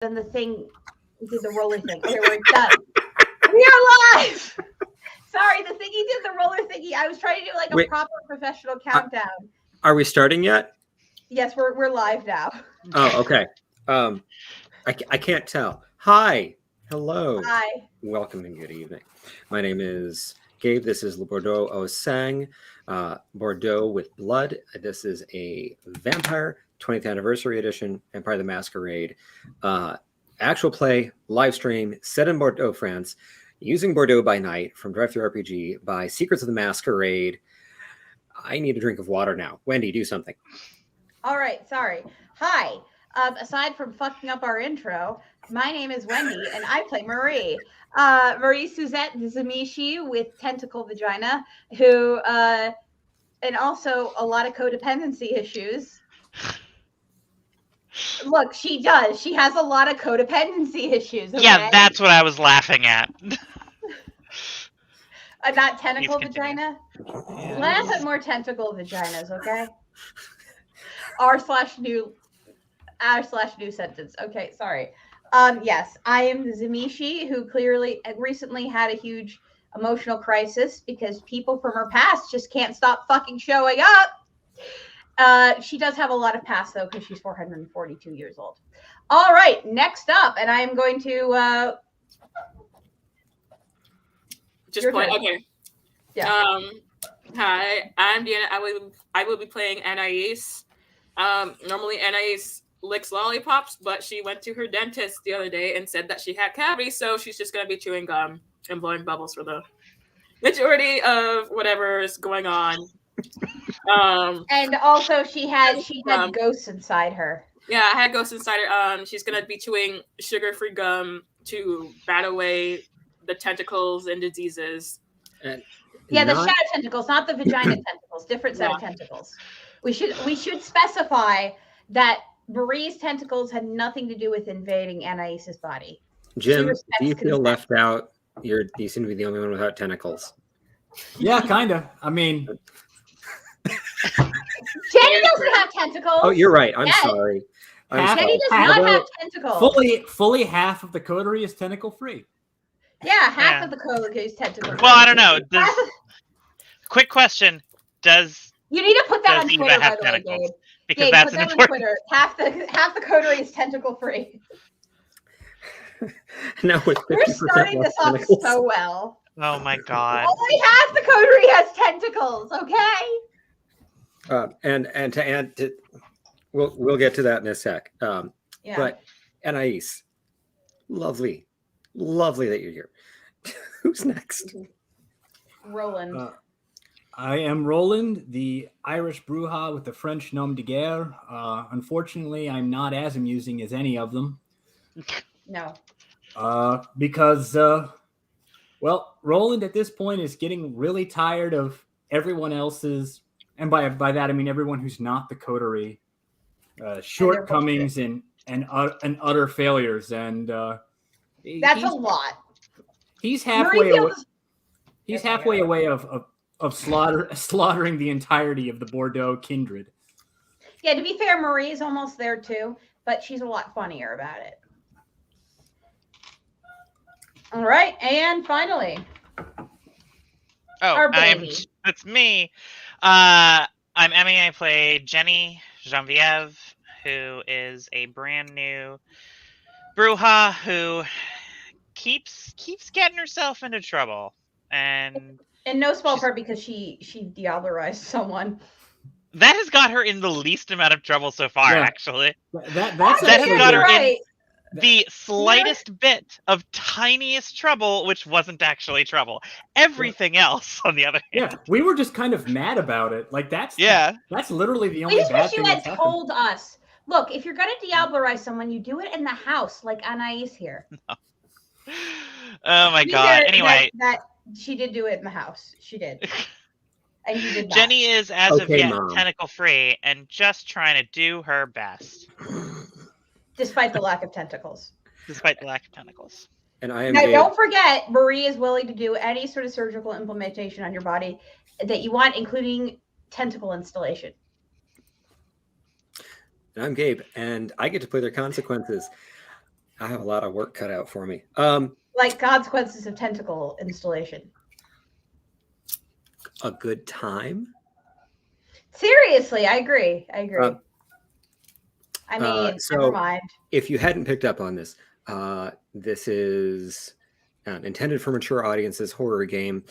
then the thing did the roller thing. Okay, we're done. We are live. Sorry, the thingy did the roller thingy. I was trying to do like a proper professional countdown. Are we starting yet? Yes, we're live now. Oh, okay. I can't tell. Hi. Hello. Hi. Welcome and good evening. My name is Gabe. This is Le Bordeaux au Sang, Bordeaux with Blood. This is a Vampire 20th Anniversary Edition, Vampire the Masquerade. Actual play, live stream, set in Bordeaux, France, using Bordeaux by night from Drive-Thru RPG by Secrets of the Masquerade. I need a drink of water now. Wendy, do something. All right, sorry. Hi. Aside from fucking up our intro, my name is Wendy, and I play Marie. Marie Suzette Zamishi with tentacle vagina, who, and also a lot of codependency issues. Look, she does. She has a lot of codependency issues. Okay? Yeah, that's what I was laughing at. Not tentacle vagina. Laugh at more tentacle vaginas, okay? r/new sentence. Okay, sorry. Yes, I am Zamishi, who clearly recently had a huge emotional crisis because people from her past just can't stop fucking showing up. She does have a lot of past, though, because she's 442 years old. All right, next up, and I am going to... Just play. Okay. Yeah. Hi, I'm Deanna. I will be playing Anais. Normally Anais licks lollipops, but she went to her dentist the other day and said that she had cavities, so she's just gonna be chewing gum and blowing bubbles for the majority of whatever is going on. And also she had ghosts inside her. Yeah, I had ghosts inside her. She's gonna be chewing sugar-free gum to bat away the tentacles and diseases. The shadow tentacles, not the vagina tentacles. Different set of tentacles. We should specify that Marie's tentacles had nothing to do with invading Anais's body. Jim, do you feel left out? You seem to be the only one without tentacles. Yeah, kind of. I mean, Jenny doesn't have tentacles. Oh, you're right. I'm sorry. Jenny does not have tentacles. Fully half of the coterie is tentacle free. Yeah, half of the coterie is tentacle free. Well, I don't know. Quick question: you need to put that on Twitter, by the way, Gabe? Because Gabe, that's put that important. on Twitter. Half the coterie is tentacle free. Now we're starting this off so well. Oh my god! Only half the coterie has tentacles. Okay. And to add to, we'll get to that in a sec. But Anais, lovely that you're here. Who's next? Roland. I am Roland, the Irish Bruja with the French nom de guerre. Unfortunately, I'm not as amusing as any of them. No. Because, Roland at this point is getting really tired of everyone else's, and by that I mean everyone who's not the coterie, shortcomings and utter failures. And that's a lot. He's halfway away. He's halfway away of slaughtering the entirety of the Bordeaux kindred. Yeah, to be fair, Marie's almost there too, but she's a lot funnier about it. All right, and finally, it's me. I'm Emmy. I play Jenny Genevieve, who is a brand new Bruja who keeps getting herself into trouble, and no small part because she diablerized someone. That has got her in the least amount of trouble so far. Yeah. Actually, that has got her in the slightest bit of tiniest trouble, which wasn't actually trouble. Everything else, on the other hand, we were just kind of mad about it. Like that's literally the only. I just wish you had told us. Look, if you're gonna diablerize someone, you do it in the house, like Anais here. No. Oh my god! Anyway, that she did do it in the house. She did. And you did not. Jenny is as of yet tentacle free and just trying to do her best. Despite the lack of tentacles. And I am. Now, don't forget, Marie is willing to do any sort of surgical implementation on your body that you want, including tentacle installation. And I'm Gabe, and I get to play their consequences. I have a lot of work cut out for me. Like consequences of tentacle installation. A good time. Seriously, I agree. I mean, so never mind. If you hadn't picked up on this, this is intended for mature audiences, horror game,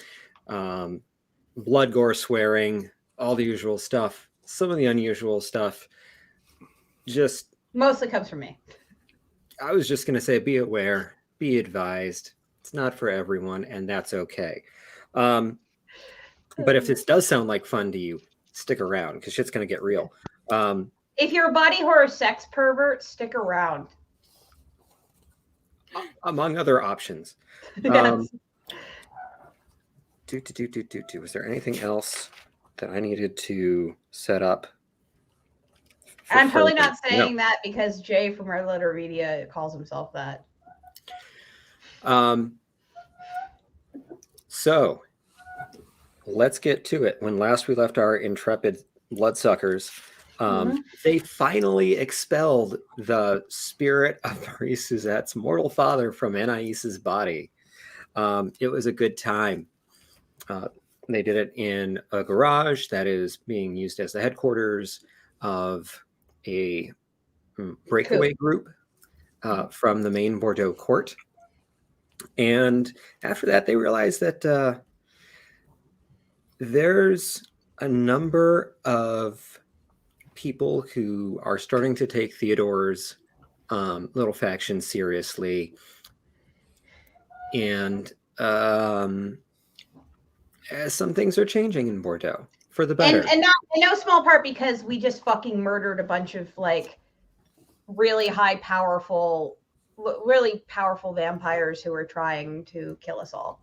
blood, gore, swearing, all the usual stuff. Some of the unusual stuff just mostly comes from me. I was just going to say, be aware, be advised. It's not for everyone, and that's okay. But if this does sound like fun to you, stick around because shit's going to get real. If you're a body horror sex pervert, stick around. Among other options. Yes. Was there anything else that I needed to set up? I'm totally not saying that because Jay from Red Letter Media calls himself that. So let's get to it. When last we left our intrepid bloodsuckers, they finally expelled the spirit of Marie Suzette's mortal father from Anaïs's body. It was a good time. They did it in a garage that is being used as the headquarters of a breakaway group from the main Bordeaux court. And after that, they realized that there's a number of people who are starting to take Theodore's little faction seriously. And some things are changing in Bordeaux for the better. And not in no small part because we just fucking murdered a bunch of like really powerful vampires who were trying to kill us all.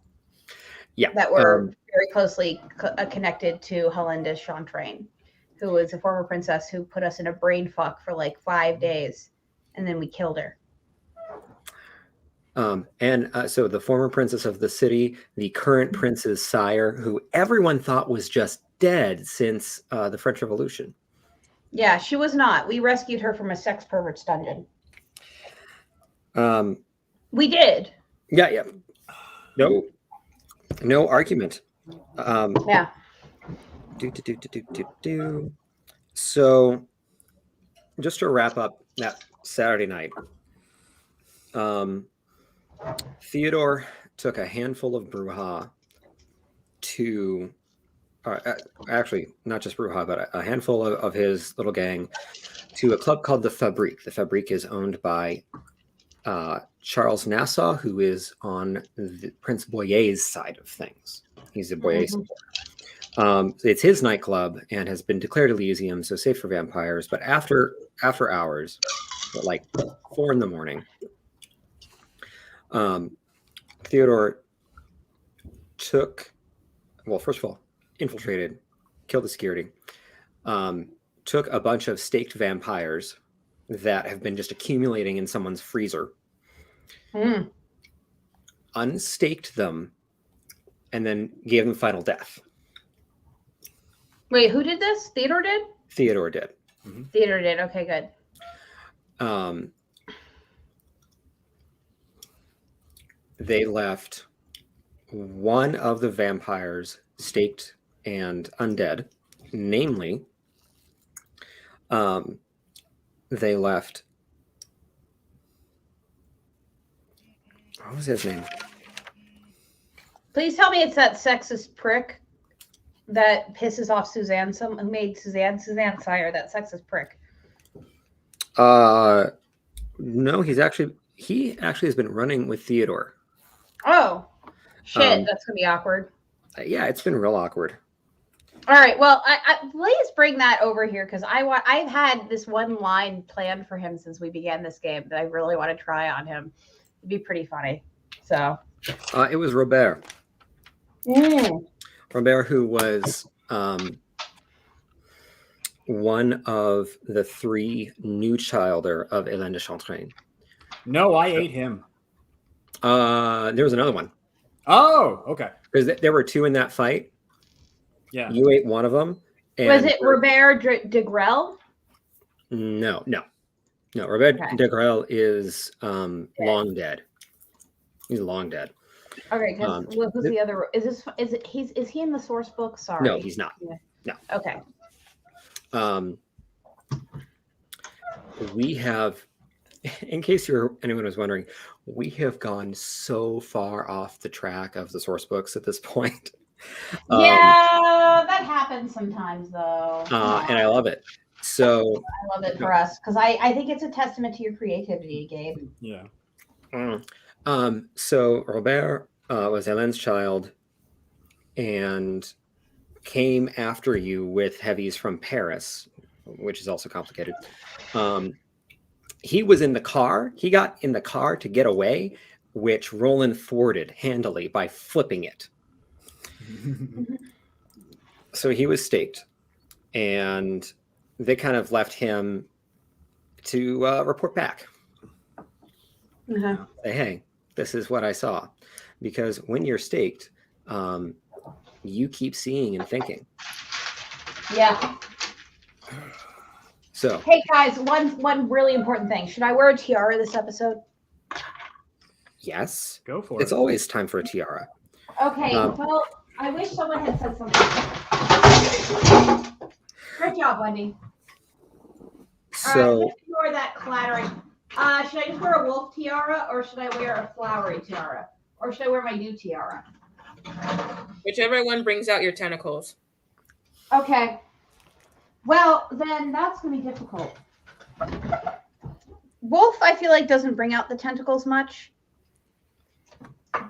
Yeah. That were very closely connected to Helena Chantraine, who was a former princess who put us in a brain fuck for like 5 days, and then we killed her. So the former princess of the city, the current prince's sire, who everyone thought was just dead since the French Revolution. Yeah, she was not. We rescued her from a sex pervert's dungeon. We did. Yeah. No argument. Yeah. So, just to wrap up that Saturday night, Theodore took a handful of Bruja to, actually, not just Bruja, but a handful of his little gang to a club called the Fabrique. The Fabrique is owned by Charles Nassau, who is on Prince Boyer's side of things. He's a Boyer supporter. It's his nightclub and has been declared Elysium, so safe for vampires. But after hours, at like 4 a.m, Theodore first of all, infiltrated, killed the security, took a bunch of staked vampires that have been just accumulating in someone's freezer, unstaked them, and then gave them final death. Wait, who did this? Theodore did? Theodore did. Mm-hmm. Theodore did. Okay, good. They left one of the vampires staked and undead, namely, they left. What was his name? Please tell me it's that sexist prick that pisses off Suzanne. Who made Suzanne Sire, that sexist prick. No, he actually has been running with Theodore. Oh, shit! That's gonna be awkward. Yeah, it's been real awkward. All right, well, I please bring that over here because I've had this one line planned for him since we began this game that I really want to try on him. It'd be pretty funny. So it was Robert. Robert, who was one of the 3 new childer of Hélène de Chantraine. No, I ate him. There was another one. Oh, okay. Because there were 2 in that fight. Yeah. You ate one of them. Was it Robert de Grelle? No. No, Robert Okay. de Grelle is long dead. He's long dead. Okay, because Um, what was the other? Is he in the source book? Sorry. No, he's not. Yeah. No. Okay. We have, in case anyone was wondering, we have gone so far off the track of the source books at this point. Yeah, that happens sometimes, though. And I love it. So I love it for us because I think it's a testament to your creativity, Gabe. Yeah. So Robert was Helene's child and came after you with heavies from Paris, which is also complicated. He was in the car. He got in the car to get away, which Roland thwarted handily by flipping it. So he was staked, and they kind of left him to report back. Say, hey, this is what I saw. Because when you're staked, you keep seeing and thinking. Yeah. So, hey guys, one really important thing. Should I wear a tiara this episode? yes. Go for it. It's always time for a tiara. Okay, well, I wish someone had said something. Great job, Wendy. So, All right, let's ignore that clattering. Should I just wear a wolf tiara, or should I wear a flowery tiara? Or should I wear my new tiara? Whichever one brings out your tentacles. Okay. Well, then that's going to be difficult. Wolf, I feel like, doesn't bring out the tentacles much.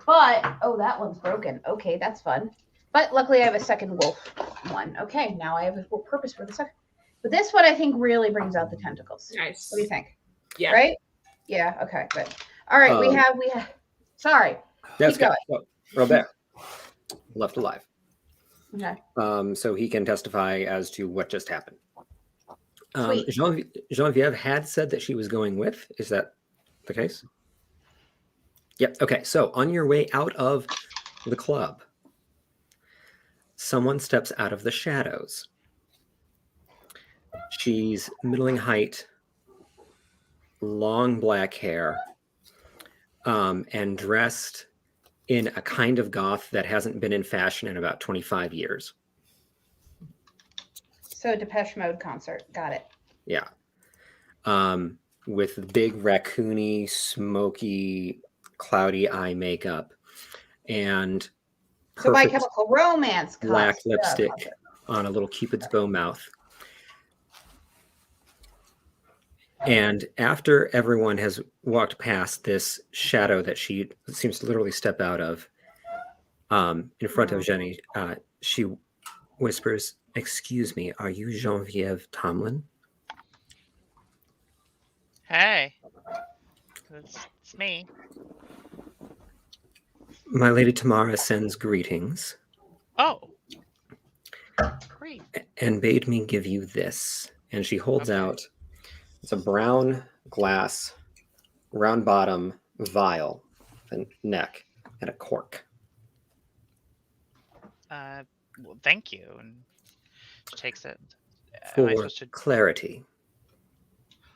But, oh, that one's broken. Okay, that's fun. But luckily I have a second wolf one. Okay, now I have a purpose for the second. But this one I think really brings out the tentacles. Nice. What do you think? Yeah. Right? Yeah, okay, good. All right, we have, sorry. that's Keep good. So, Robert, left alive. Okay. So he can testify as to what just happened. Sweet. Genevieve had said that she was going with. Is that the case? Yep. Okay. So on your way out of the club, someone steps out of the shadows. She's middling height, long black hair, and dressed in a kind of goth that hasn't been in fashion in about 25 years. So Depeche Mode concert. Got it. Yeah. With big raccoony, smoky, cloudy eye makeup and So My perfect Chemical Romance. black concert. lipstick on a little Cupid's bow mouth. And after everyone has walked past this shadow that she seems to literally step out of, in front of Jenny, she whispers, "Excuse me, are you Genevieve Tomlin?" Hey, it's me. My lady Tamara sends greetings Oh, great. and bade me give you this. And she holds out, it's a brown glass, round bottom vial, a neck, and a cork. Well, thank you. And she takes it. Am I For supposed to? clarity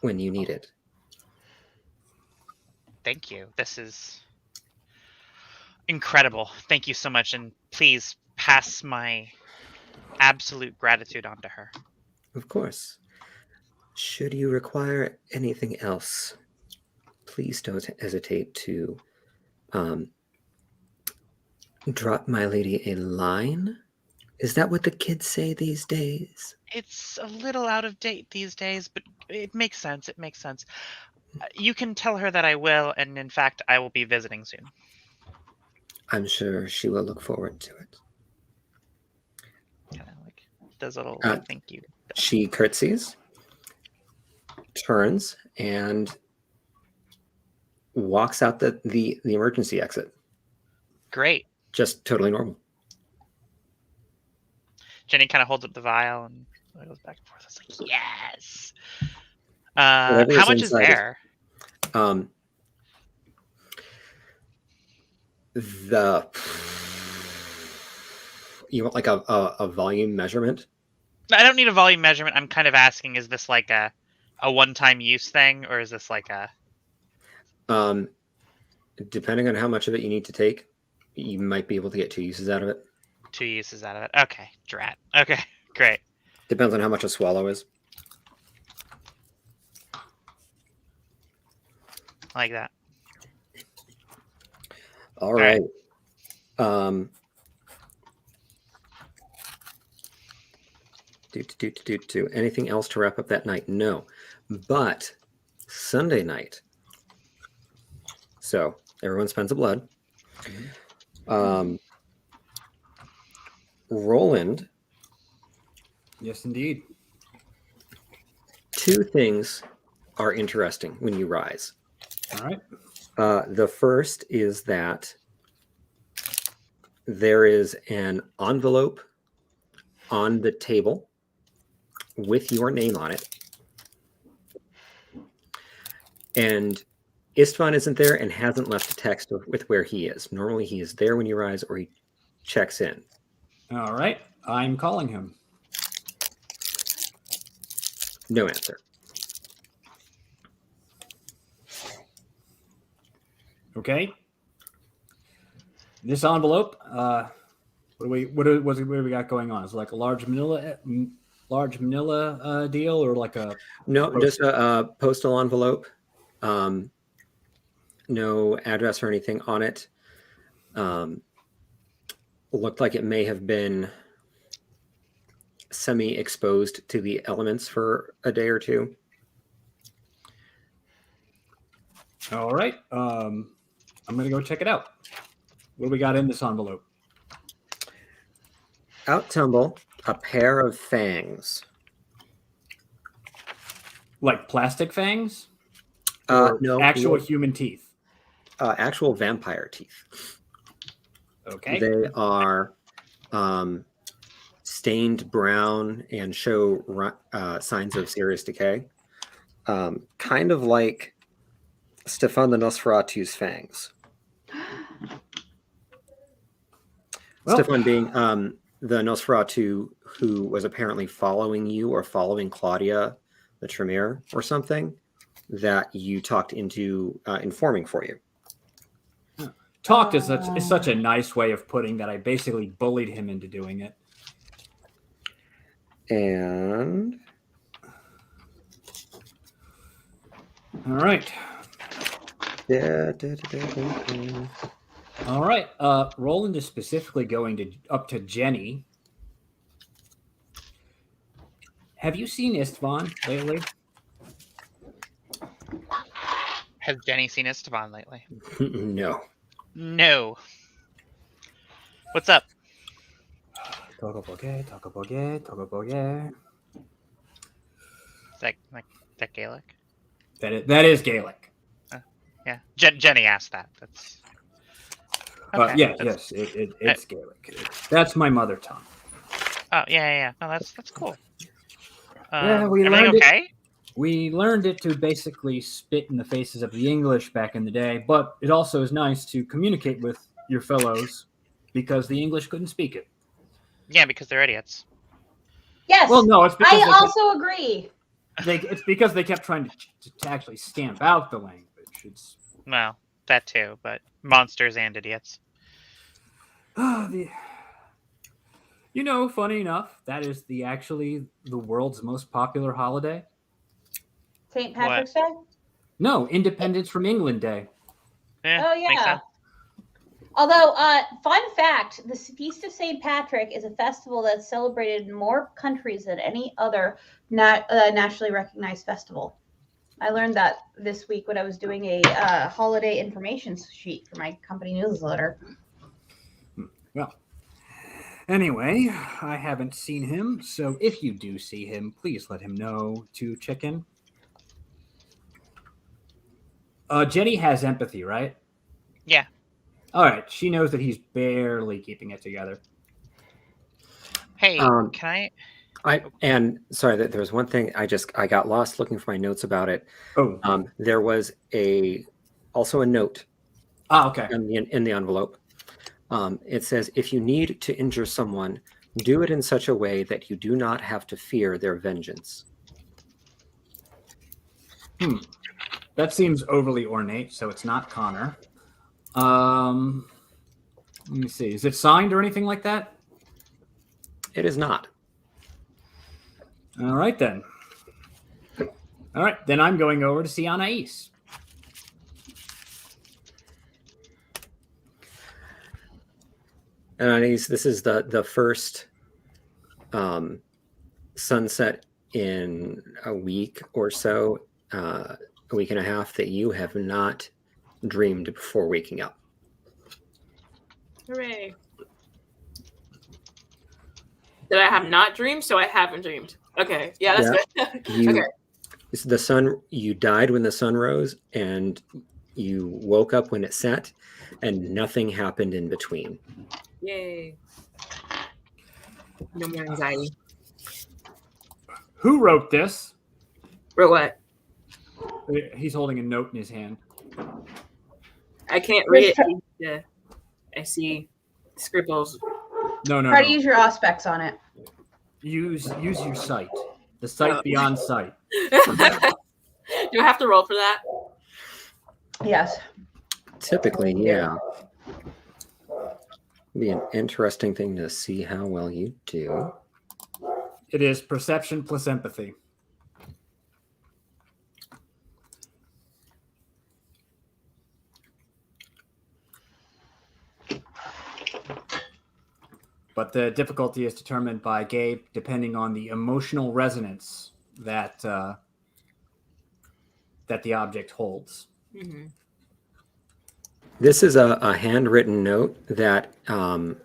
when you need it. Thank you. This is incredible. Thank you so much, and please pass my absolute gratitude on to her. Of course. Should you require anything else, please don't hesitate to drop my lady a line. Is that what the kids say these days? It's a little out of date these days, but it makes sense. It makes sense. You can tell her that I will, and in fact, I will be visiting soon. I'm sure she will look forward to it. Kind of like does a little thank you. She curtsies, turns, and walks out the emergency exit. Great. Just totally normal. Jenny kind of holds up the vial and goes back and forth. It's like, yes. Whatever How is much is inside there? You want like a volume measurement? I don't need a volume measurement. I'm kind of asking, is this like a a one-time use thing, or is this like a? Depending on how much of it you need to take, you might be able to get 2 uses out of it. 2 uses out of it? Okay, drat. Okay, great. Depends on how much a swallow is. Like that. All right. Anything else to wrap up that night? No. But Sunday night. So everyone spends a blood. Roland. Yes, indeed. 2 things are interesting when you rise. All right. The first is that there is an envelope on the table with your name on it. And Istvan isn't there and hasn't left a text with where he is. Normally he is there when you rise or he checks in. All right. I'm calling him. No answer. Okay. This envelope, what do we got going on? Is it like a large manila deal, or like a just a postal envelope. No address or anything on it. Looked like it may have been semi-exposed to the elements for a day or 2. All right. I'm gonna go check it out. What do we got in this envelope? Out tumble a pair of fangs. Like plastic fangs? No, actual human teeth. Actual vampire teeth. Okay. They are stained brown and show signs of serious decay. Kind of like Stefan the Nosferatu's fangs. Well, Stefan being the Nosferatu who was apparently following you or following Claudia the Tremere or something that you talked into informing for you. Talked is such a nice way of putting that. I basically bullied him into doing it. And all right. All right. Roland is specifically going up to Jenny. Have you seen Istvan lately? Has Jenny seen Esteban lately? No. No. What's up? Togoboge. Is that Gaelic? That is Gaelic. Yeah. Jenny asked that. That's. Okay. Yes, it's Gaelic. That's my mother tongue. Oh yeah. No, that's cool. Yeah, we everything learned okay? it. We learned it to basically spit in the faces of the English back in the day, but it also is nice to communicate with your fellows because the English couldn't speak it. Yeah, because they're idiots. Yes. Well, no, it's because I also agree. it's because they kept trying to actually stamp out the language. Well, that too, but monsters and idiots. Funny enough, that is actually the world's most popular holiday. St. Patrick's Day? No, Independence from England Day. Oh, Makes yeah. sense. Although, fun fact, the Feast of St. Patrick is a festival that's celebrated in more countries than any other nationally recognized festival. I learned that this week when I was doing a holiday information sheet for my company newsletter. Well, anyway, I haven't seen him, so if you do see him, please let him know to check in. Jenny has empathy, right? Yeah. All right. She knows that he's barely keeping it together. Hey, can sorry that there was one thing I got lost looking for my notes about it. Oh. There was also a note. Okay. In the envelope. It says, if you need to injure someone, do it in such a way that you do not have to fear their vengeance. That seems overly ornate, so it's not Connor. Let me see. Is it signed or anything like that? It is not. All right, then. All right, then I'm going over to see Anais. And Anais, this is the first sunset in a week or so, a week and a half, that you have not dreamed before waking up. Hooray. That I have not dreamed, so I haven't dreamed. Okay. Yeah, that's good. Okay. The sun, you died when the sun rose, and you woke up when it set, and nothing happened in between. Yay. No more anxiety. Who wrote this? Wrote what? He's holding a note in his hand. I can't read it. Yeah. I see scribbles. No. Try to use your aspects on it. Use your sight. The sight beyond sight. Do I have to roll for that? Yes. Typically, yeah. Be an interesting thing to see how well you do. It is perception plus empathy. But the difficulty is determined by Gabe depending on the emotional resonance that that the object holds. Mm-hmm. This is a handwritten note that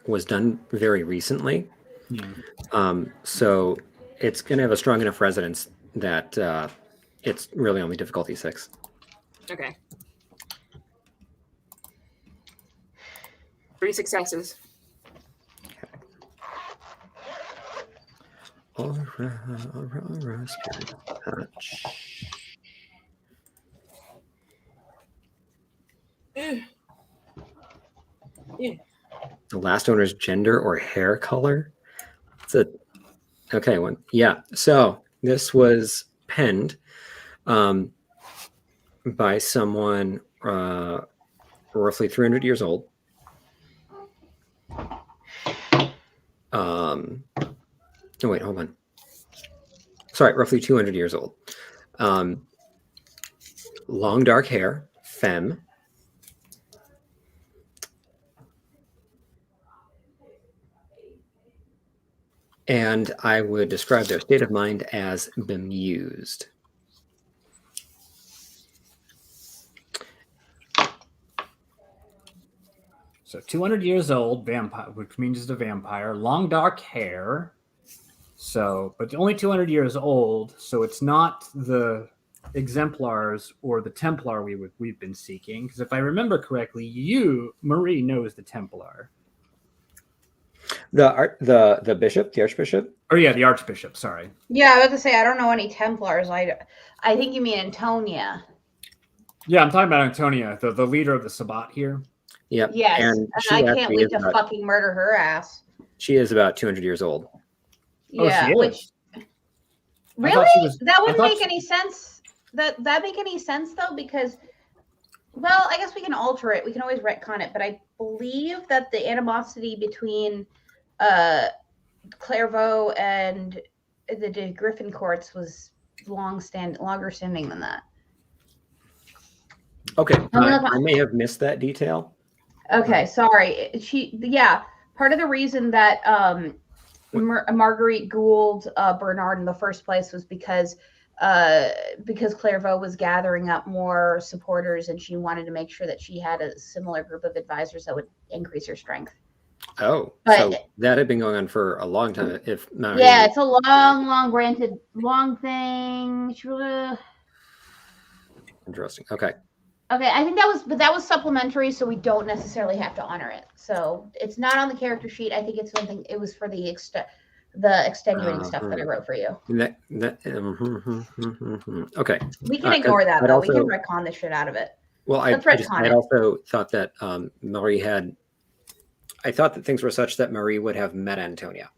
was done very recently. Yeah. So it's going to have a strong enough resonance that it's really only difficulty 6. Okay. 3 successes. All right, spirit touch. Yeah. The last owner's gender or hair color. It's a okay one. Yeah. So this was penned by someone roughly 300 years old. Oh, wait, hold on. Sorry, roughly 200 years old. Long dark hair, femme. And I would describe their state of mind as bemused. So 200 years old, vampire, which means it's a vampire, long dark hair. So, but only 200 years old. So it's not the exemplars or the Templar we've been seeking. Because if I remember correctly, Marie, knows the Templar. The bishop, the archbishop. Oh yeah, the archbishop. Sorry. Yeah, I was about to say I don't know any Templars. I think you mean Antonia. Yeah, I'm talking about Antonia, the leader of the Sabbat here. Yep. Yes, and I can't wait to about, fucking murder her ass. She is about 200 years old. Yeah, she is. Really? That wouldn't make any sense. That make any sense though? Because, well, I guess we can alter it. We can always retcon it. But I believe that the animosity between Clairvaux and the Griffin courts was longer standing than that. Okay, I may have missed that detail. Okay, sorry. Part of the reason that Marguerite Gould Bernard in the first place was because Clairvaux was gathering up more supporters, and she wanted to make sure that she had a similar group of advisors that would increase her strength. Oh, so that had been going on for a long time. If not, yeah, it's a long thing. Interesting. Okay. Okay, I think that was supplementary, so we don't necessarily have to honor it. So it's not on the character sheet. I think it's something. It was for the extenuating stuff that I wrote for you. Okay. We can ignore that though. We can retcon the shit out of it. Well, I also thought that Marie had. I thought that things were such that Marie would have met Antonia.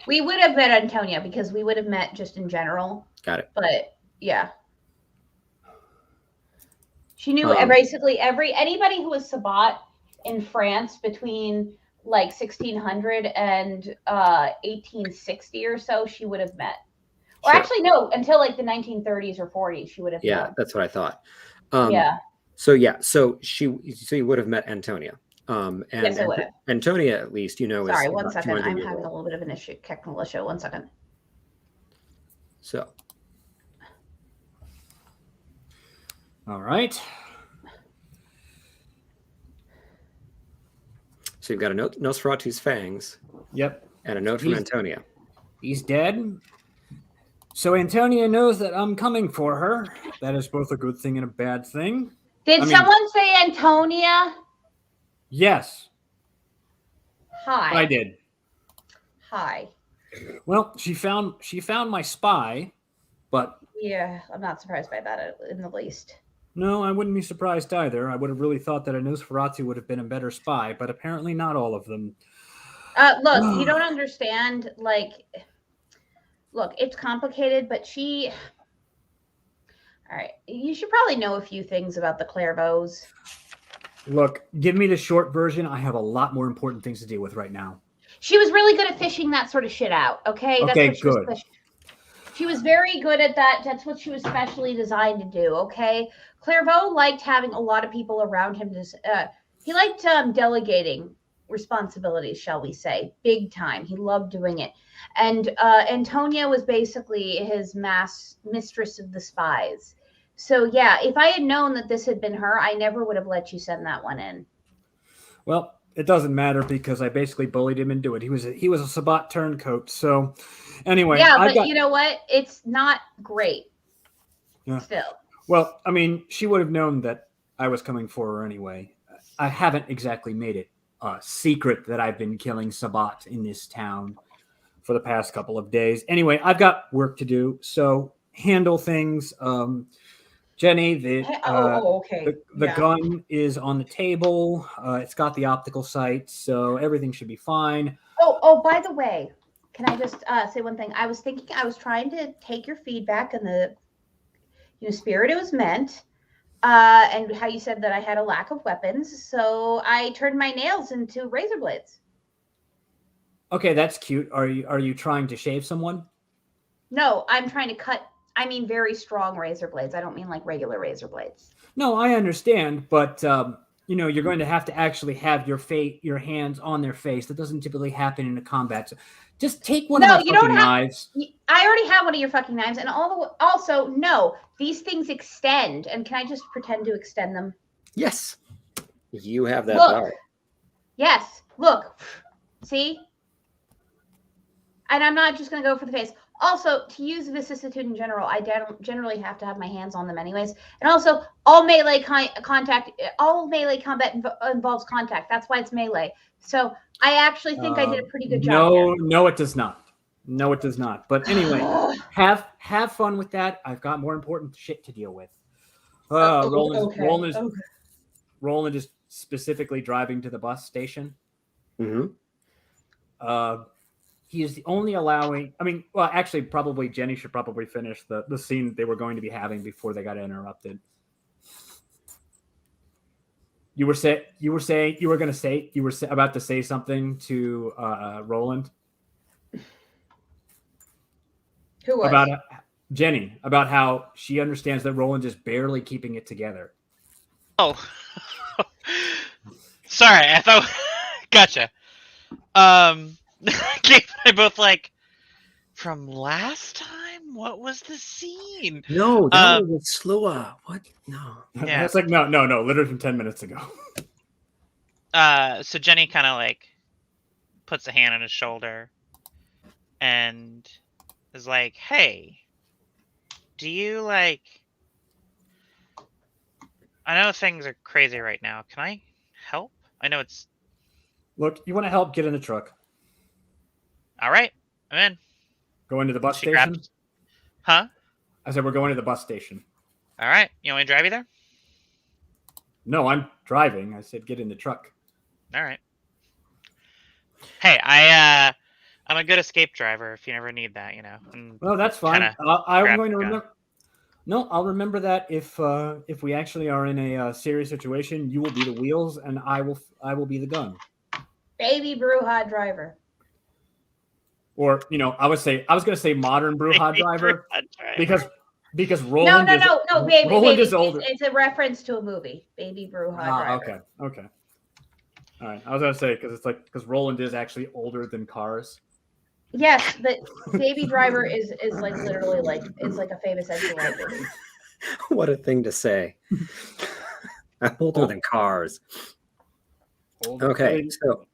We would have met Antonia because we would have met just in general. Got it. But yeah. She knew basically anybody who was Sabat in France between like 1600 and 1860 or so, she would have met. Or Sure. actually, no, until like the 1930s or 40s, she would have Yeah, known. that's what I thought. So you would have met Antonia. And Yes, I would have. Antonia, at least, you know, Sorry, is one about second. 200 I'm years having a old. little bit of an issue, technical issue. 1 second. So, All right. so you've got a note, Nosferatu's fangs, Yep. and a note from Antonia. He's dead. So Antonia knows that I'm coming for her. That is both a good thing and a bad thing. Did someone say Antonia? Yes. Hi. I did. Hi. Well, she found my spy, but yeah, I'm not surprised by that in the least. No, I wouldn't be surprised either. I would have really thought that a Nosferatu would have been a better spy, but apparently not all of them. Look, you don't understand. Like, look, it's complicated, but she. All right, you should probably know a few things about the Clairvaux. Look, give me the short version. I have a lot more important things to deal with right now. She was really good at fishing that sort of shit out. Okay, that's what she good. She was very good at that. That's what she was specially designed to do. Okay, Clairvaux liked having a lot of people around him. He liked delegating responsibilities, shall we say, big time. He loved doing it. And Antonia was basically his mistress of the spies. So yeah, if I had known that this had been her, I never would have let you send that one in. Well, it doesn't matter because I basically bullied him into it. He was a Sabat turncoat. So anyway, yeah, but you know what? It's not great. Yeah. Still. Well, I mean, she would have known that I was coming for her anyway. I haven't exactly made it a secret that I've been killing Sabat in this town for the past couple of days. Anyway, I've got work to do, so handle things. Jenny, the gun is on the table. It's got the optical sight, so everything should be fine. Oh, by the way, can I just say one thing? I was trying to take your feedback in the spirit it was meant, and how you said that I had a lack of weapons, so I turned my nails into razor blades. Okay, that's cute. Are you trying to shave someone? No, I'm trying to cut. I mean, very strong razor blades. I don't mean like regular razor blades. No, I understand, but you're going to have to actually have your hands on their face. That doesn't typically happen in a combat. So just take one of my fucking knives. I already have one of your fucking knives, and also no, these things extend. And can I just pretend to extend them? Yes, you have that power. Yes, look, see, and I'm not just going to go for the face. Also, to use vicissitude in general, I generally have to have my hands on them anyways. And also, all melee combat involves contact. That's why it's melee. So I actually think I did a pretty good job here. No, it does not. No, it does not. But anyway, have fun with that. I've got more important shit to deal with. Roland is specifically driving to the bus station. Mm-hmm. He is the only allowing. I mean, well, actually, probably Jenny should probably finish the scene they were going to be having before they got interrupted. You were about to say something to Roland. Who was? About Jenny, about how she understands that Roland is barely keeping it together. Oh, sorry. I thought. Gotcha. Gabe and I both like, from last time? What was the scene? No, that was slower. What? No. Yeah. It's like, no, literally from 10 minutes ago. So Jenny kind of like puts a hand on his shoulder and is like, hey, do you like, I know things are crazy right now. Can I help? I know it's... Look, you want to help? Get in the truck. All right, I'm in. Go into the bus station? Huh? I said we're going to the bus station. All right. You want me to drive you there? No, I'm driving. I said get in the truck. All right. Hey, I'm a good escape driver if you ever need that, you know. Well, that's fine. I'm going to remember. No, I'll remember that if we actually are in a serious situation, you will be the wheels and I will be the gun. Baby Bruja driver. Or I was gonna say modern Bruja driver because No, Roland baby, Roland baby. is older. It's a reference to a movie, Baby Bruja driver. Okay. All right, I was gonna say because Roland is actually older than Cars. Yes, but Baby Driver is like literally like it's like a famous Edgar Wright movie. What a thing to say. I'm older than Cars. Okay, so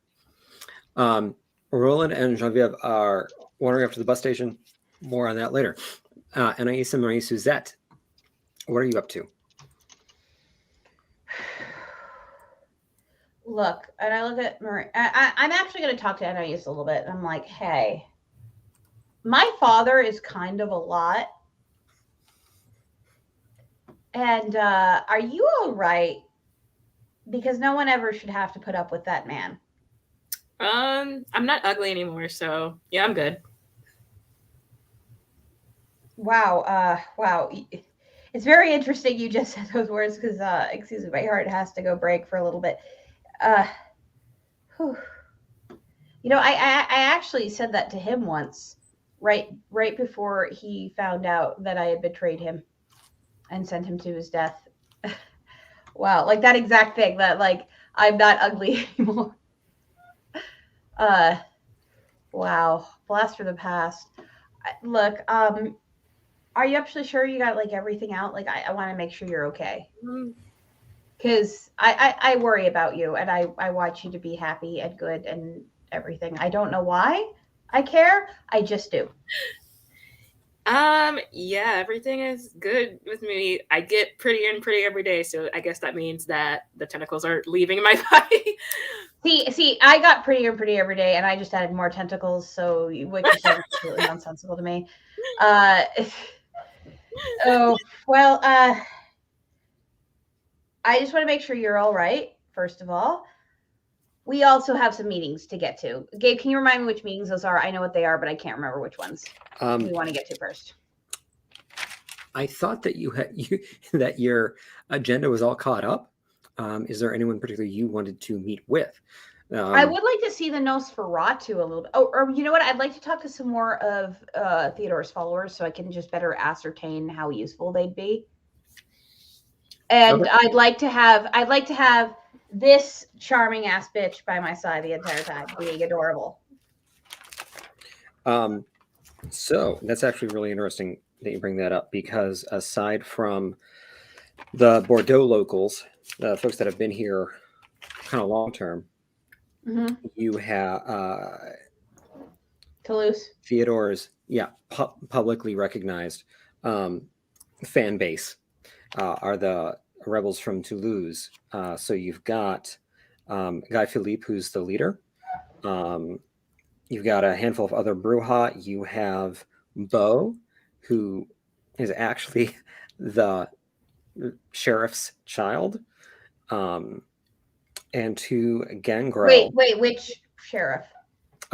Roland and Genevieve are wandering up to the bus station. More on that later. Anais and Marie Suzette, what are you up to? Look, and I look at Marie. I'm actually going to talk to Anais a little bit. I'm like, hey, my father is kind of a lot. And are you all right? Because no one ever should have to put up with that man. I'm not ugly anymore, so yeah, I'm good. Wow. Wow. It's very interesting you just said those words because, excuse me, my heart has to go break for a little bit. Whew. I actually said that to him once, right before he found out that I had betrayed him and sent him to his death. Wow, like that exact thing that like I'm not ugly anymore. Wow, blast from the past. Look, are you actually sure you got like everything out? Like I want to make sure you're okay. Because I worry about you and I want you to be happy and good and everything. I don't know why I care. I just do. Yeah, everything is good with me. I get prettier and prettier every day, so I guess that means that the tentacles are leaving my body. See, I got prettier and prettier every day, and I just added more tentacles, so what you said is completely nonsensical to me. Oh, well, I just want to make sure you're all right, first of all. We also have some meetings to get to. Gabe, can you remind me which meetings those are? I know what they are, but I can't remember which ones we want to get to first. I thought that that your agenda was all caught up. Is there anyone particularly you wanted to meet with? I would like to see the Nosferatu a little bit. Oh, or you know what? I'd like to talk to some more of Theodore's followers so I can just better ascertain how useful they'd be. And okay. I'd like to have this charming ass bitch by my side the entire time, being adorable. So that's actually really interesting that you bring that up, because aside from the Bordeaux locals, the folks that have been here kind of long term, you have Toulouse. Theodore's publicly recognized fan base are the rebels from Toulouse. So you've got Guy Philippe, who's the leader. You've got a handful of other Bruja. You have Beau, who is actually the sheriff's child. And to Gangrel. Wait, which sheriff?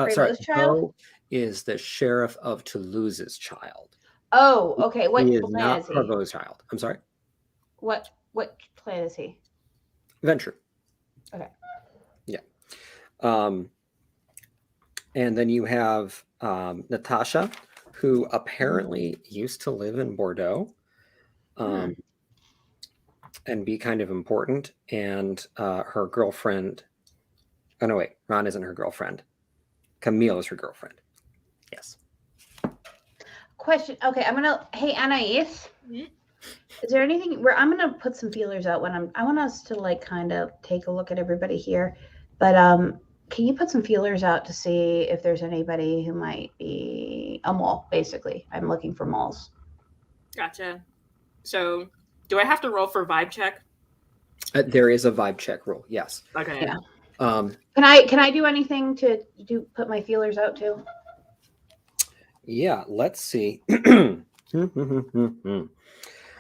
Sorry, Beau is the sheriff of Toulouse's child. Oh, okay. What he is plan not is he? Prevost's child. I'm sorry. What plan is he? Venture. Okay. Yeah. And then you have Natasha, who apparently used to live in Bordeaux and be kind of important. And her girlfriend. Oh, no, wait. Ron isn't her girlfriend. Camille is her girlfriend. Yes. Question. Okay, hey, Anais. Is there anything where I'm gonna put some feelers out I want us to like kind of take a look at everybody here, but can you put some feelers out to see if there's anybody who might be a mole? Basically, I'm looking for moles. Gotcha. So, do I have to roll for vibe check? There is a vibe check roll. Yes. Okay. Yeah. Can I do anything to put my feelers out too? Yeah. Let's see.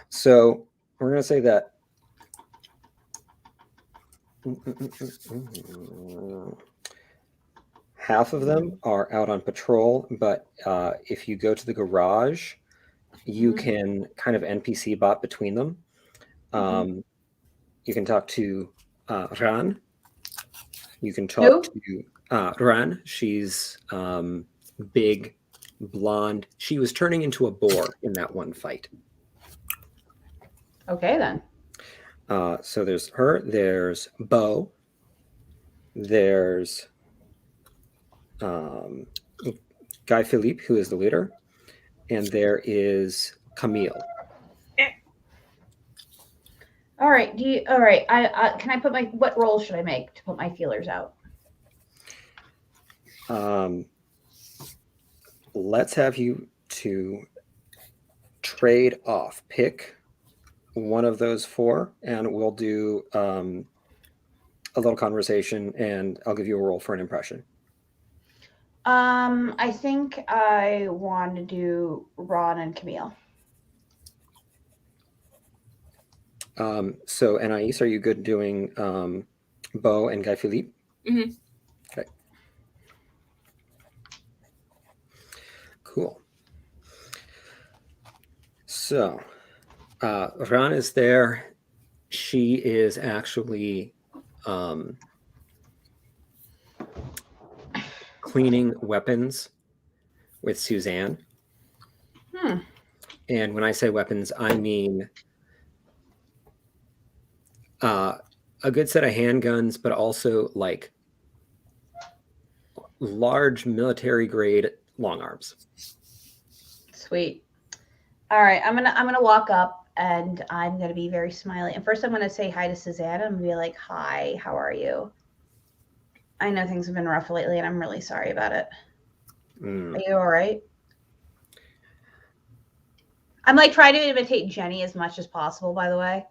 So we're going to say that half of them are out on patrol, but if you go to the garage, you Mhm. can kind of NPC bot between them. You can talk to Ran. You can talk Who? to Ran. She's big, blonde. She was turning into a boar in that one fight. Okay, then. So there's her. There's Bo. There's Guy Philippe, who is the leader, and there is Camille. All right. All right. Can I put what role should I make to put my feelers out? Let's have you to trade off. Pick one of those four, and we'll do a little conversation, and I'll give you a roll for an impression. I think I want to do Ron and Camille. So, Anais, are you good doing Bo and Guy Philippe? Mm-hmm. Okay. Cool. So, Ran is there. She is actually cleaning weapons with Suzanne. And when I say weapons, I mean a good set of handguns, but also like large military grade long arms. Sweet. All right, I'm gonna walk up and I'm gonna be very smiley. And first, I'm gonna say hi to Suzanne. I'm gonna be like, "Hi, how are you? I know things have been rough lately, and I'm really sorry about it. Are you all right?" I'm like trying to imitate Jenny as much as possible. By the way.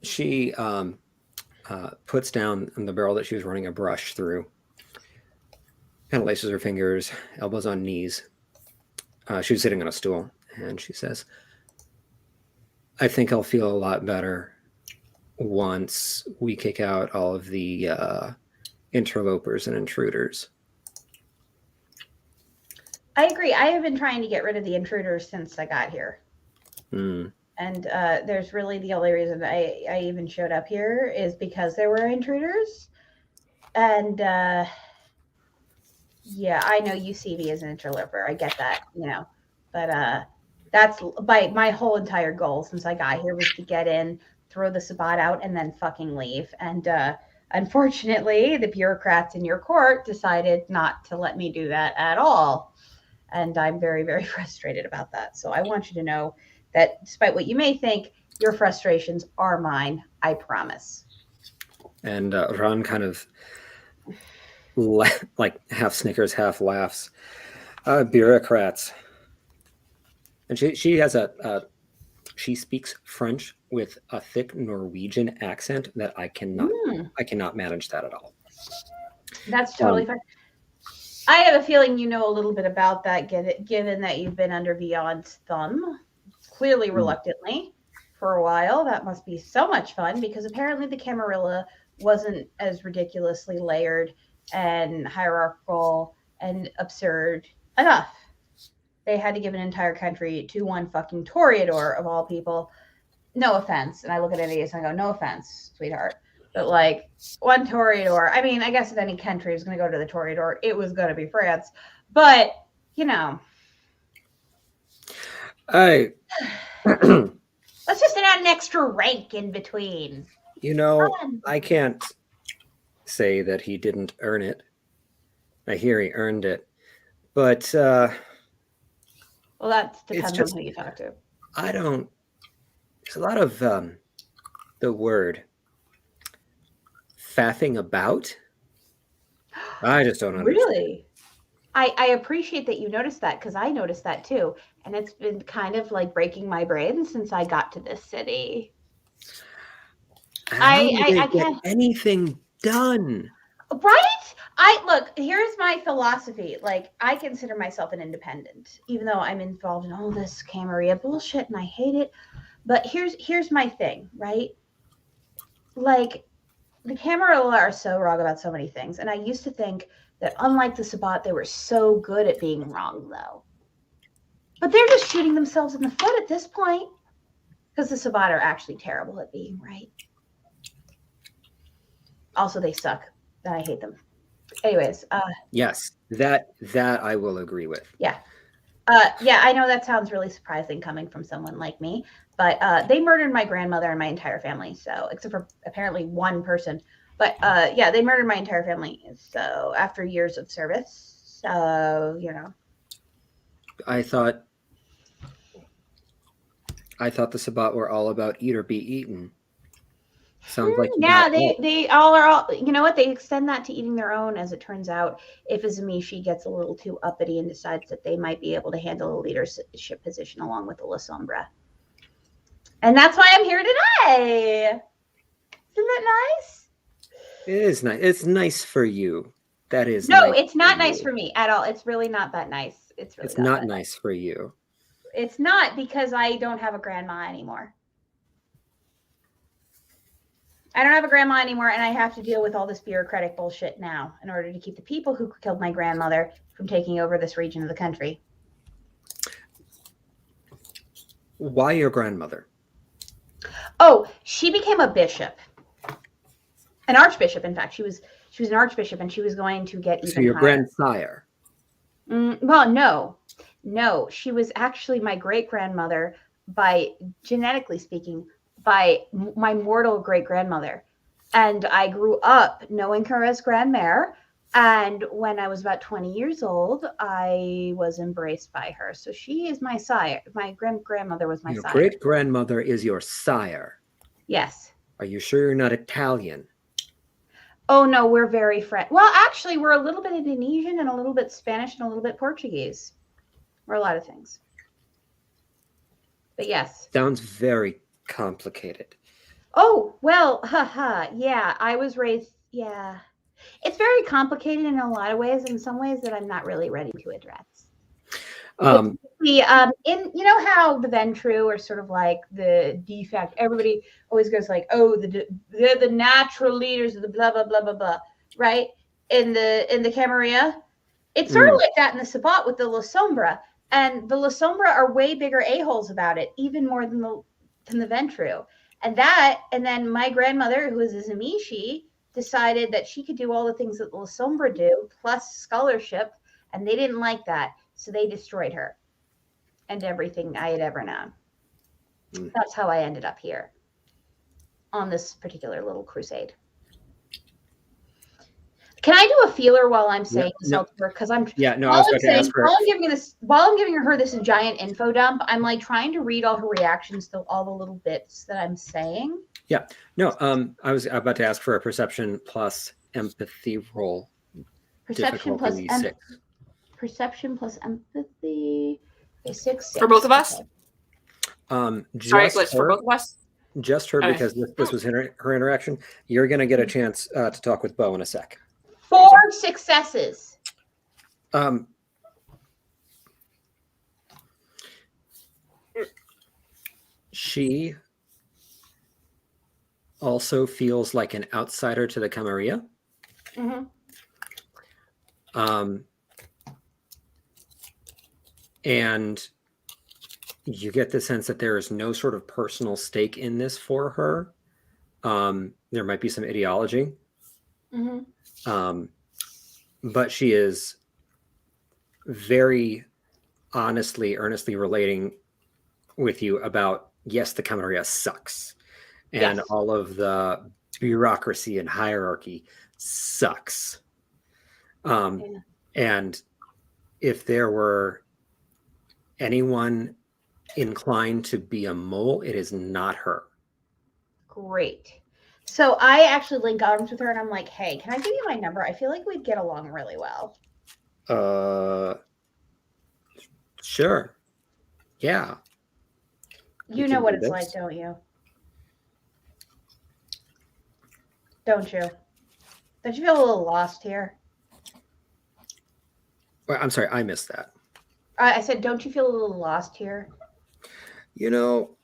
She puts down the barrel that she was running a brush through, kind of laces her fingers, elbows on knees. She was sitting on a stool, and she says, I think I'll feel a lot better once we kick out all of the interlopers and intruders. I agree. I have been trying to get rid of the intruders since I got here. And there's really the only reason I even showed up here is because there were intruders. And yeah, I know you see me as an interloper. I get that, but that's my whole entire goal since I got here was to get in, throw the Sabbat out, and then fucking leave. And unfortunately, the bureaucrats in your court decided not to let me do that at all. And I'm very, very frustrated about that. So I want you to know that despite what you may think, your frustrations are mine. I promise. And Ron kind of like half snickers, half laughs. Bureaucrats. And she has she speaks French with a thick Norwegian accent that I cannot manage that at all. That's totally fine. I have a feeling you know a little bit about that, given that you've been under Beyond's thumb, clearly reluctantly, for a while. That must be so much fun because apparently the Camarilla wasn't as ridiculously layered and hierarchical and absurd enough. They had to give an entire country to one fucking Toreador of all people. No offense. And I look at Anais and I go, no offense, sweetheart. But like one Toreador, I mean, I guess if any country was going to go to the Toreador, it was going to be France. But, let's just add an extra rank in between. I can't say that he didn't earn it. I hear he earned it. But, well, that depends on who you talk to. There's a lot of the word faffing about. I just don't understand. Really? I appreciate that you noticed that because I noticed that too. And it's been kind of like breaking my brain since I got to this city. I can't get anything done. Right? Look, here's my philosophy. Like, I consider myself an independent, even though I'm involved in all this Camarilla bullshit and I hate it. But here's my thing, right? Like, The Camarilla are so wrong about so many things. And I used to think that unlike the Sabbat, they were so good at being wrong, though. But they're just shooting themselves in the foot at this point. Because the Sabbat are actually terrible at being right. Also, they suck. And I hate them. Anyways. Yes, that I will agree with. Yeah. Yeah, I know that sounds really surprising coming from someone like me, but they murdered my grandmother and my entire family. So, except for apparently one person, but yeah, they murdered my entire family. So, after years of service, so I thought the Sabbat were all about eat or be eaten. Sounds like yeah, they all are all. You know what? They extend that to eating their own, as it turns out. If a Zamishi gets a little too uppity and decides that they might be able to handle a leadership position along with the La Sombra, and that's why I'm here today. Isn't that nice? It is nice. It's nice for you. That is no. Nice It's not for nice you. for me at all. It's really not that nice. It's really not that nice for you. It's not, because I don't have a grandma anymore. I don't have a grandma anymore, and I have to deal with all this bureaucratic bullshit now in order to keep the people who killed my grandmother from taking over this region of the country. Why your grandmother? Oh, she became a bishop. An archbishop, in fact. She was an archbishop, and she was going to get even So your higher. grandsire? Well, no. She was actually my great-grandmother, by genetically speaking, by my mortal great-grandmother. And I grew up knowing her as grandmère. And when I was about 20 years old, I was embraced by her. So she is my sire. My grandmother was my Your sire. great-grandmother is your sire? Yes. Are you sure you're not Italian? Oh, no, we're very French. Well, actually, we're a little bit Indonesian and a little bit Spanish and a little bit Portuguese. We're a lot of things. But yes. Sounds very complicated. Oh, well, haha. Yeah, I was raised. Yeah. It's very complicated in a lot of ways, in some ways that I'm not really ready to address. You know how the Ventru are sort of like the de facto. Everybody always goes like, oh, they're the natural leaders of the blah blah blah blah blah, right? In the Camarilla, it's sort of like that in the Sabbat with the La Sombra, and the La Sombra are way bigger a-holes about it, even more than the Ventru, and then my grandmother, who is a Zamishi, decided that she could do all the things that the La Sombra do plus scholarship, and they didn't like that. So they destroyed her and everything I had ever known. That's how I ended up here on this particular little crusade. Can I do a feeler while I'm saying this? Because I'm I was going to ask her. While I'm giving her this giant info dump, I'm like trying to read all her reactions to all the little bits that I'm saying. Yeah. No, I was about to ask for a perception plus empathy roll. Perception plus empathy. Perception plus empathy. Okay, 6. For both of us? Just Glitch, for both of us? Just her, because this was her interaction. You're going to get a chance to talk with Bo in a sec. 4 successes. She also feels like an outsider to the Camarilla. Mm-hmm. And you get the sense that there is no sort of personal stake in this for her. There might be some ideology. Mm-hmm. But she is very honestly, earnestly relating with you about, yes, the Camarilla sucks. And all of the bureaucracy and hierarchy sucks. And if there were anyone inclined to be a mole, it is not her. Great. So I actually link arms with her and I'm like, hey, can I give you my number? I feel like we'd get along really well. Sure. Yeah. You know what it's like, don't you? Don't you? Don't you feel a little lost here? Well, I'm sorry, I missed that. I said, don't you feel a little lost here? You know,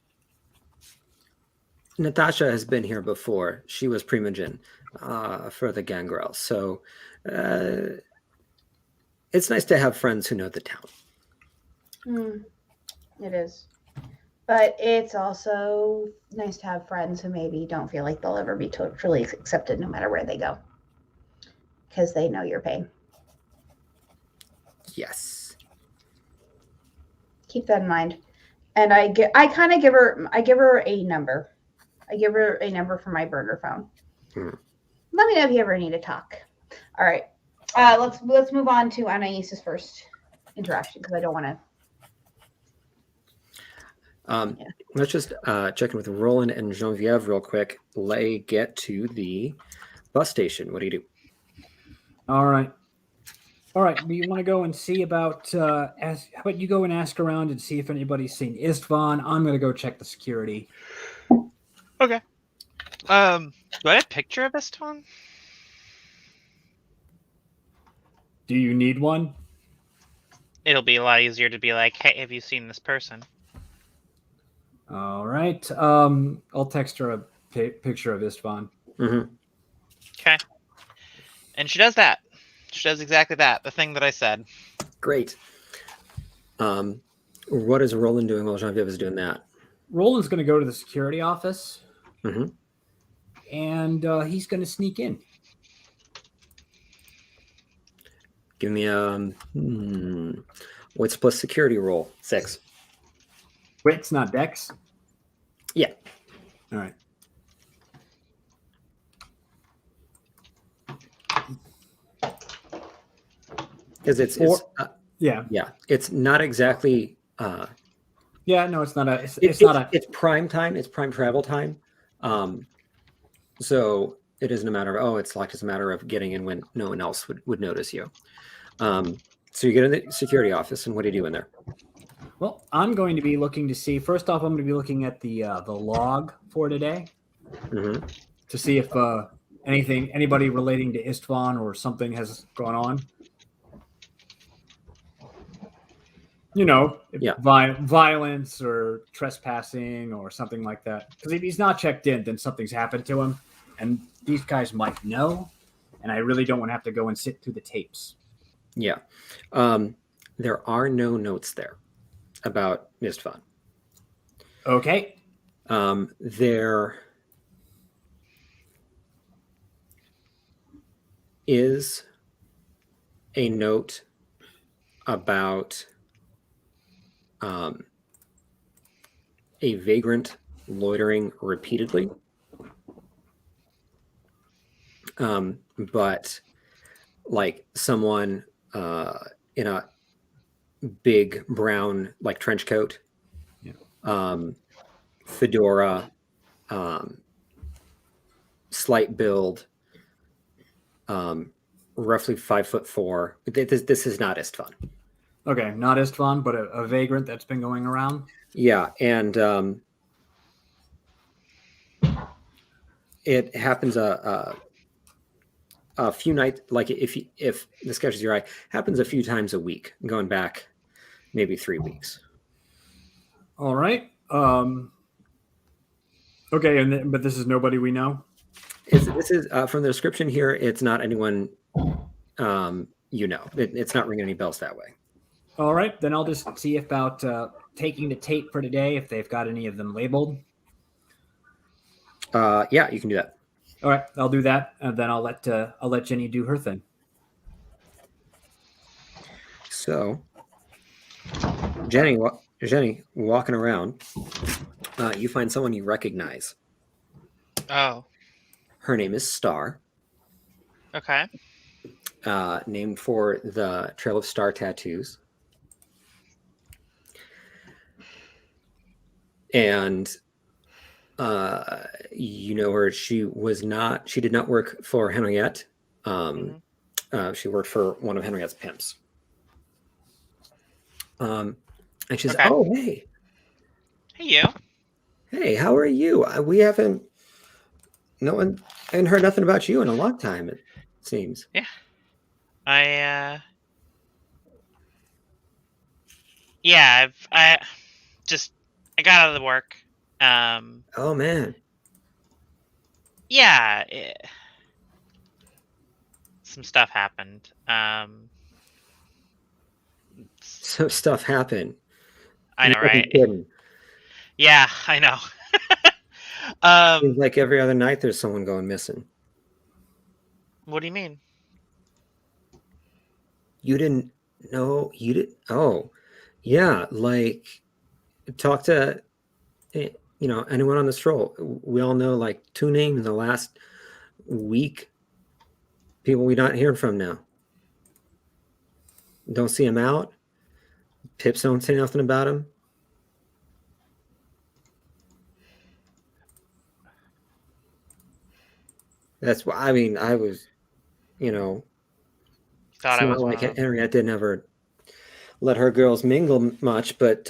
Natasha has been here before. She was Primogen. for the gangrel. So it's nice to have friends who know the town. It is. But it's also nice to have friends who maybe don't feel like they'll ever be truly accepted no matter where they go. Because they know your pain. Yes. Keep that in mind. And I give her a number. I give her a number for my burner phone. Let me know if you ever need to talk. All right. Let's move on to Anais's first interaction because I don't want to. Let's just check in with Roland and Genevieve real quick. Get to the bus station. What do you do? All right. Do you want to go and see about? How about you go and ask around and see if anybody's seen Istvan? I'm going to go check the security. Okay. Do I have a picture of Istvan? Do you need one? It'll be a lot easier to be like, hey, have you seen this person? All right. I'll text her a picture of Istvan. Mm-hmm. Okay. And she does that. She does exactly that. The thing that I said. Great. What is Roland doing while Genevieve is doing that? Roland's going to go to the security office. Mm-hmm. And he's going to sneak in. Give me what's plus security roll? 6. Wait, it's not Dex? Yeah. All right. Because it's not exactly. Yeah, no, it's not a. It's not a. It's prime time. It's prime travel time. So it isn't a matter of it's locked. It's a matter of getting in when no one else would notice you. So you get in the security office, and what do you do in there? Well, I'm going to be looking to see. First off, I'm going to be looking at the log for today to see if anybody relating to Istvan or something has gone on. Violence or trespassing or something like that. Because if he's not checked in, then something's happened to him, and these guys might know. And I really don't want to have to go and sit through the tapes. Yeah, there are no notes there about Istvan. Okay. There is a note about a vagrant loitering repeatedly, but like someone in a big brown trench coat, fedora, slight build, roughly 5'4". This is not Istvan. Okay, not Istvan, but a vagrant that's been going around. Yeah, and it happens a few nights. Like if this catches your eye, happens a few times a week, going back maybe 3 weeks. All right. Okay, but this is nobody we know. This is from the description here. It's not anyone. It's not ringing any bells that way. All right, then I'll just see about taking the tape for today if they've got any of them labeled. Yeah, you can do that. All right, I'll do that, and then I'll let Jenny do her thing. So, Jenny walking around, you find someone you recognize. Oh. Her name is Star. Okay. Named for the Trail of Star tattoos. And you know her. She did not work for Henriette. She worked for one of Henriette's pimps. And she says, "Oh, hey. Hey, you. Hey, how are you? We haven't heard nothing about you in a long time, it seems." Yeah. I got out of the work. Oh man. Yeah. some stuff happened. So stuff happened. I know, You're fucking right? kidding. Yeah, I know. Seems like every other night there's someone going missing. What do you mean? You didn't know? You did? Oh, yeah. Like, talk to anyone on the stroll. We all know like 2 names in the last week. People we're not hearing from now. Don't see them out. Pips don't say nothing about him. That's why. I mean, I was, Thought it's I not was like one of them. Henriette didn't ever let her girls mingle much, but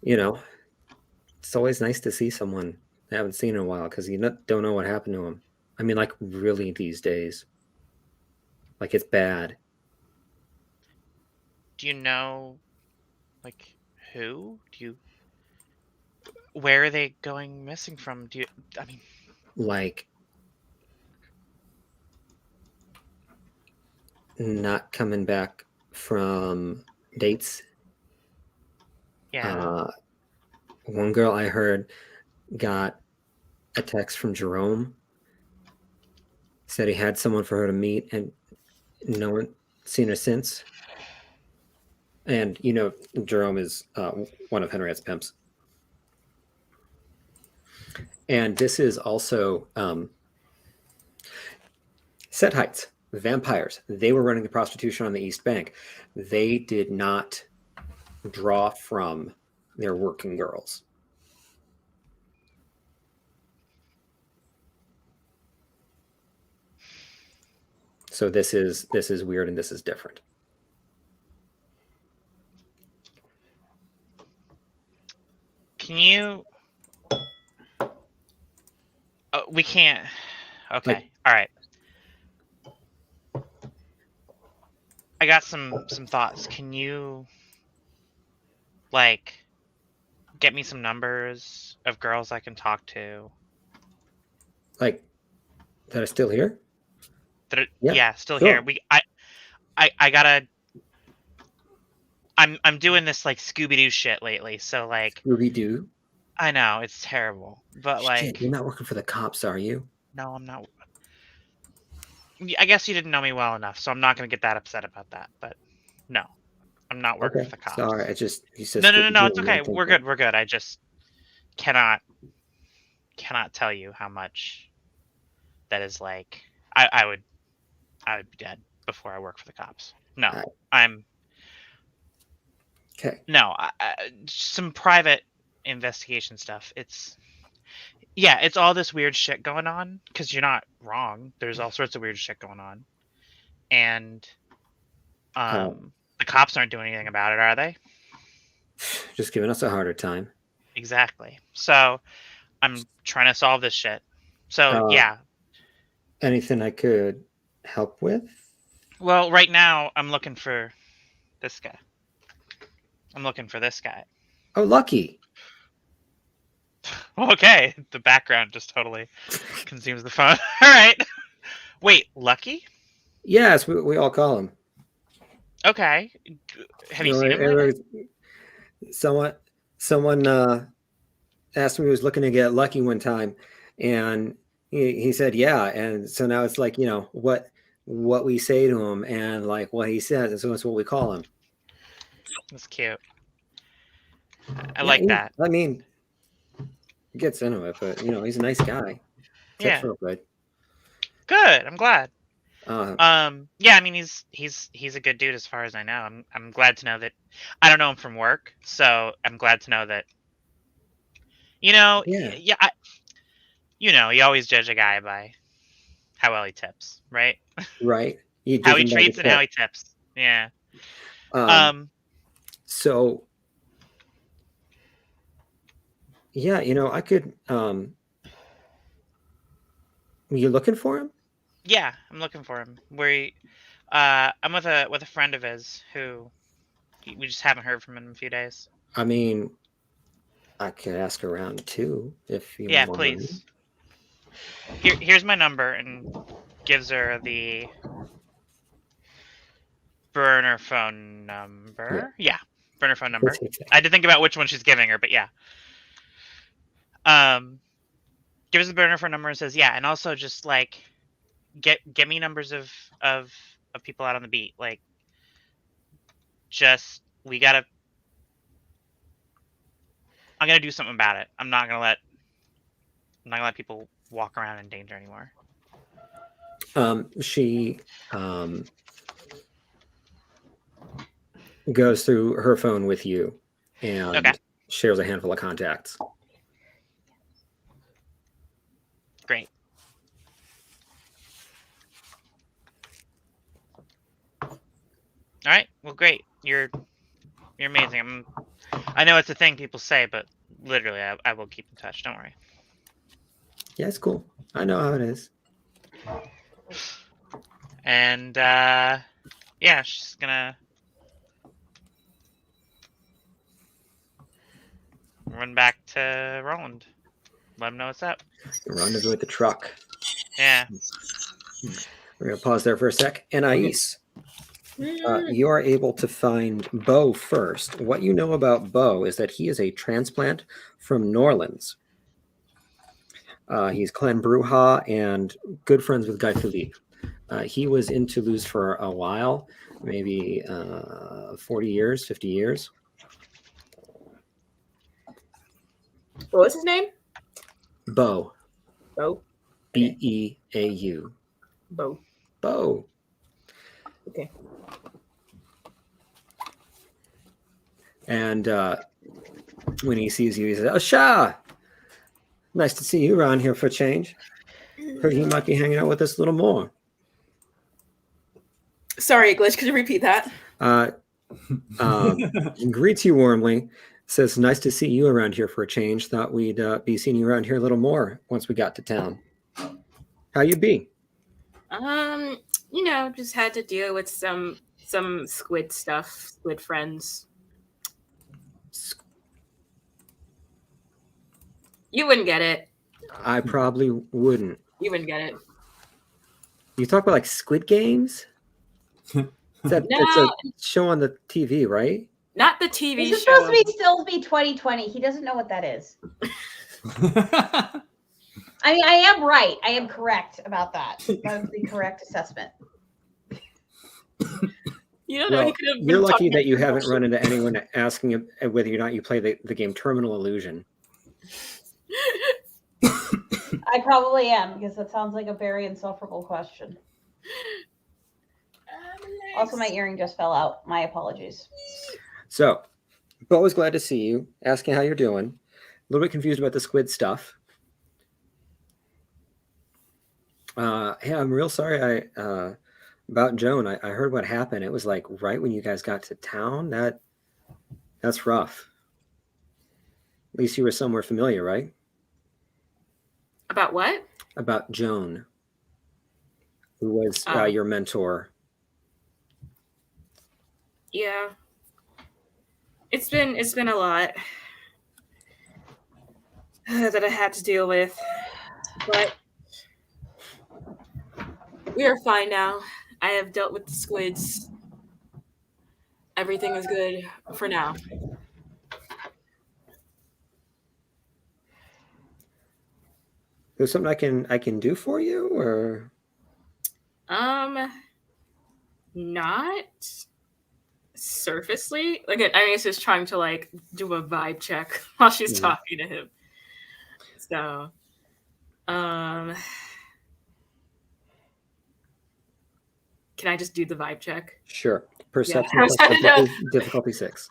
it's always nice to see someone I haven't seen in a while because you don't know what happened to them. I mean, like really these days, like it's bad. Do you know, like, who? Where are they going missing from? I mean, Like not coming back from dates. yeah. One girl I heard got a text from Jerome, said he had someone for her to meet, and no one seen her since. And Jerome is one of Henriette's pimps. And this is also Set Heights, vampires. They were running the prostitution on the East Bank. They did not draw from their working girls. So this is weird and this is different. Can you? Oh, we can't. Okay. All right. I got some thoughts. Can you, like, get me some numbers of girls I can talk to? Like that are still here? Yeah, still sure. here. I gotta. I'm doing this like Scooby-Doo shit lately, so like. Scooby-Doo? I know it's terrible, but Shit, like. you're not working for the cops, are you? No, I'm not. I guess you didn't know me well enough, so I'm not gonna get that upset about that. But no, I'm not working for the cops. Sorry, you said no. It's okay. We're good. We're good. I just cannot tell you how much that is like. I would be dead before I work for the cops. No, right. I'm. Okay. No, some private investigation stuff. It's all this weird shit going on, because you're not wrong. There's all sorts of weird shit going on, and the cops aren't doing anything about it, are they? Just giving us a harder time. Exactly. So I'm trying to solve this shit. So yeah. Anything I could help with? Well, right now I'm looking for this guy. Oh, Lucky. Okay, the background just totally consumes the phone. All right. Wait, Lucky? Yes, we all call him. Okay. Have you seen him? Someone asked me who was looking to get Lucky one time, and he said yeah, and so now it's like what we say to him and like what he says, and so it's what we call him. That's cute. I like that. I mean, he gets into it, but he's a nice guy. Yeah. Real good. Good. I'm glad. Yeah, I mean he's a good dude as far as I know. I'm glad to know that. I don't know him from work, so I'm glad to know that. Yeah. You always judge a guy by how well he tips, right? Right. How he treats and how he tips. Yeah. So. Yeah, I could. You looking for him? Yeah, I'm looking for him. I'm with a friend of his who we just haven't heard from him in a few days. I mean, I could ask around too if you want. Yeah, please. Here's my number, and gives her the burner phone number. Yeah, burner phone number. I had to think about which one she's giving her, but yeah. Gives the burner phone number and says, yeah, and also just like get me numbers of people out on the beat. Like, just I'm gonna do something about it. I'm not gonna let people walk around in danger anymore. She goes through her phone with you and shares a handful of contacts. Great. All right. Well, great. You're amazing. I know it's a thing people say, but literally, I will keep in touch. Don't worry. Yeah, it's cool. I know how it is. And yeah, she's gonna run back to Roland. Let him know what's up. Rendezvous at the truck. Yeah. We're gonna pause there for a sec. Anais, you are able to find Bo first. What you know about Bo is that he is a transplant from New Orleans. He's Clan Bruja and good friends with Guy Philippe. He was in Toulouse for a while, maybe 40 years, 50 years. What was his name? Bo. Bo. B-E-A-U. Bo. Bo. Okay. And when he sees you, he says, "Oh, Shah! Nice to see you around here for a change. Heard you might be hanging out with us a little more." Sorry, Glitch. Could you repeat that? He greets you warmly. Says, "Nice to see you around here for a change. Thought we'd be seeing you around here a little more once we got to town. How you be?" Just had to deal with some squid stuff, squid friends. You wouldn't get it. I probably wouldn't. You wouldn't get it. You talk about like Squid Games? It's a show on the TV, right? Not the TV This is show. supposed to still be 2020. He doesn't know what that is. I mean, I am right. I am correct about that. That was the correct assessment. You don't know. He could have. You're lucky that you haven't run into anyone asking whether or not you play the game Terminal Illusion. I probably am, because that sounds like a very insufferable question. Also, my earring just fell out. My apologies. So, Bo is glad to see you, asking how you're doing. A little bit confused about the squid stuff. Hey, I'm real sorry about Joan. I heard what happened. It was like right when you guys got to town. That's rough. At least you were somewhere familiar, right? About what? About Joan, who was your mentor. Yeah. It's been a lot that I had to deal with, but we are fine now. I have dealt with the squids. Everything is good for now. There's something I can do for you, or not surfacely. Like, I mean, it's just trying to like do a vibe check while she's talking to him. So, can I just do the vibe check? Sure. Perception Yeah. difficulty 6.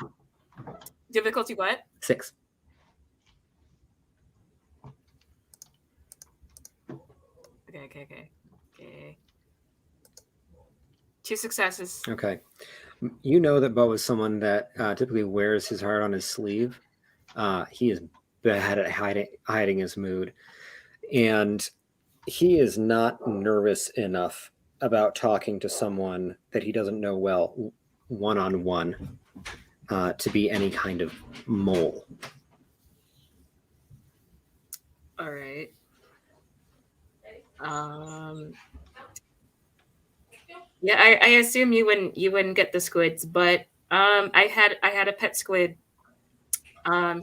Difficulty what? 6. Okay. 2 successes. Okay. You know that Bo is someone that typically wears his heart on his sleeve. He is bad at hiding his mood. And he is not nervous enough about talking to someone that he doesn't know well, one-on-one, to be any kind of mole. All right. Yeah, I assume you wouldn't get the squids, but I had a pet squid.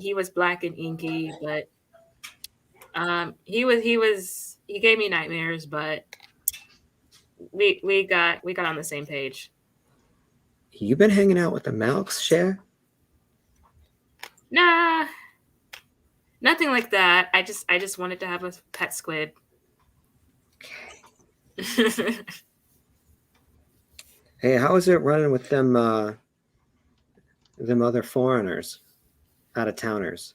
He was black and inky, but he gave me nightmares, but we got on the same page. You been hanging out with the Malks, Cher? Nah, nothing like that. I just wanted to have a pet squid. Hey, how is it running with them other foreigners, out of towners?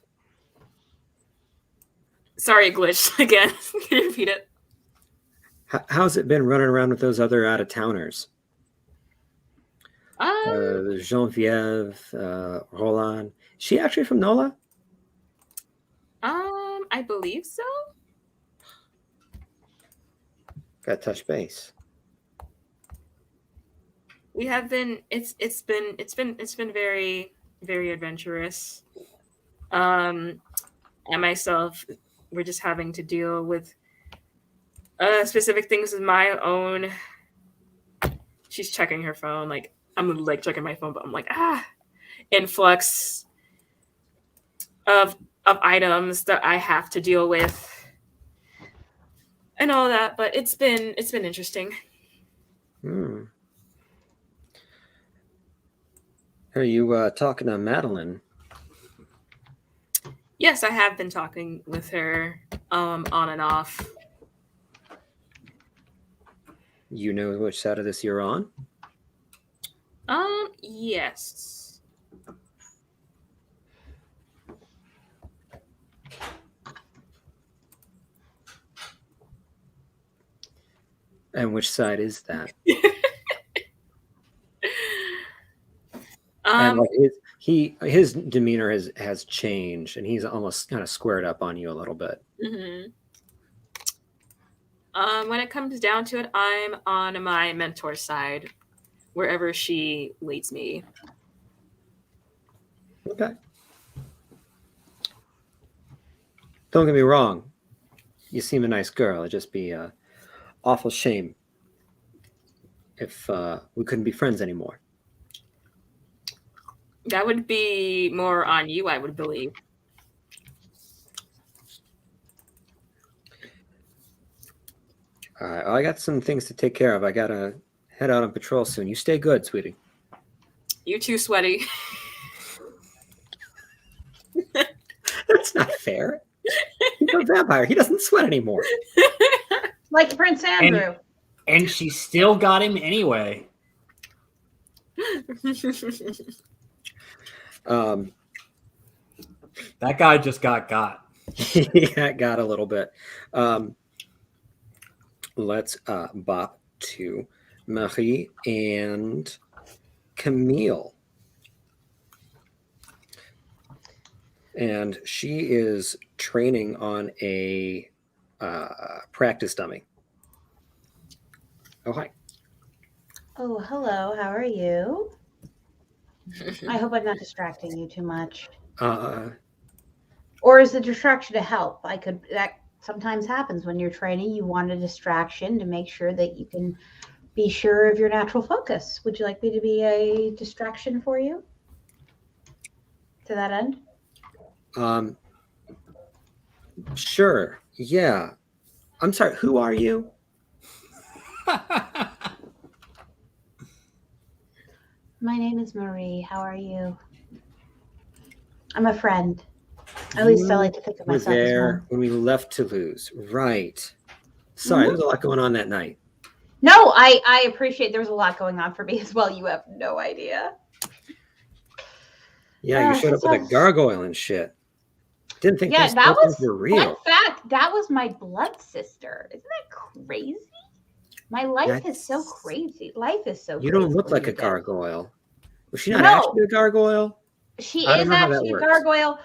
Sorry, it glitched again. Can you repeat it? How's it been running around with those other out of towners? Um, Genevieve, Roland. Is she actually from NOLA? I believe so. Got to touch base. We have been. It's been very very adventurous. And myself, we're just having to deal with specific things of my own. She's checking her phone, like I'm like checking my phone, but I'm like influx of items that I have to deal with and all that. But it's been interesting. Hmm. Are you talking to Madeline? Yes, I have been talking with her on and off. You know which side of this you're on? Yes. And which side is that? And like his demeanor has changed, and he's almost kind of squared up on you a little bit. Mm-hmm. When it comes down to it, I'm on my mentor's side, wherever she leads me. Okay. Don't get me wrong. You seem a nice girl. It'd just be a awful shame if we couldn't be friends anymore. That would be more on you, I would believe. All right. Well, I got some things to take care of. I gotta head out on patrol soon. You stay good, sweetie. You're too sweaty. That's not fair. He's a vampire. He doesn't sweat anymore. Like Prince Andrew. And she still got him anyway. That guy just got. Yeah, got a little bit. Let's bop to Marie and Camille. And she is training on a practice dummy. Oh, hi. Oh, hello. How are you? I hope I'm not distracting you too much. Or is the distraction to help? That sometimes happens when you're training. You want a distraction to make sure that you can be sure of your natural focus. Would you like me to be a distraction for you? To that end? Sure. Yeah. I'm sorry. Who are you? My name is Marie. How are you? I'm a friend. At least I like to think of We're myself as there one. when we left Toulouse. Right. Sorry, there was a lot going on that night. No, I appreciate there's a lot going on for me as well. You have no idea. Yeah, you showed up with a gargoyle and shit. Didn't think these things were real. Fun fact, that was my blood sister. Isn't that crazy? My life is so crazy. Life is so crazy. You don't look like a gargoyle. Was she not No. actually a gargoyle? She is actually a gargoyle.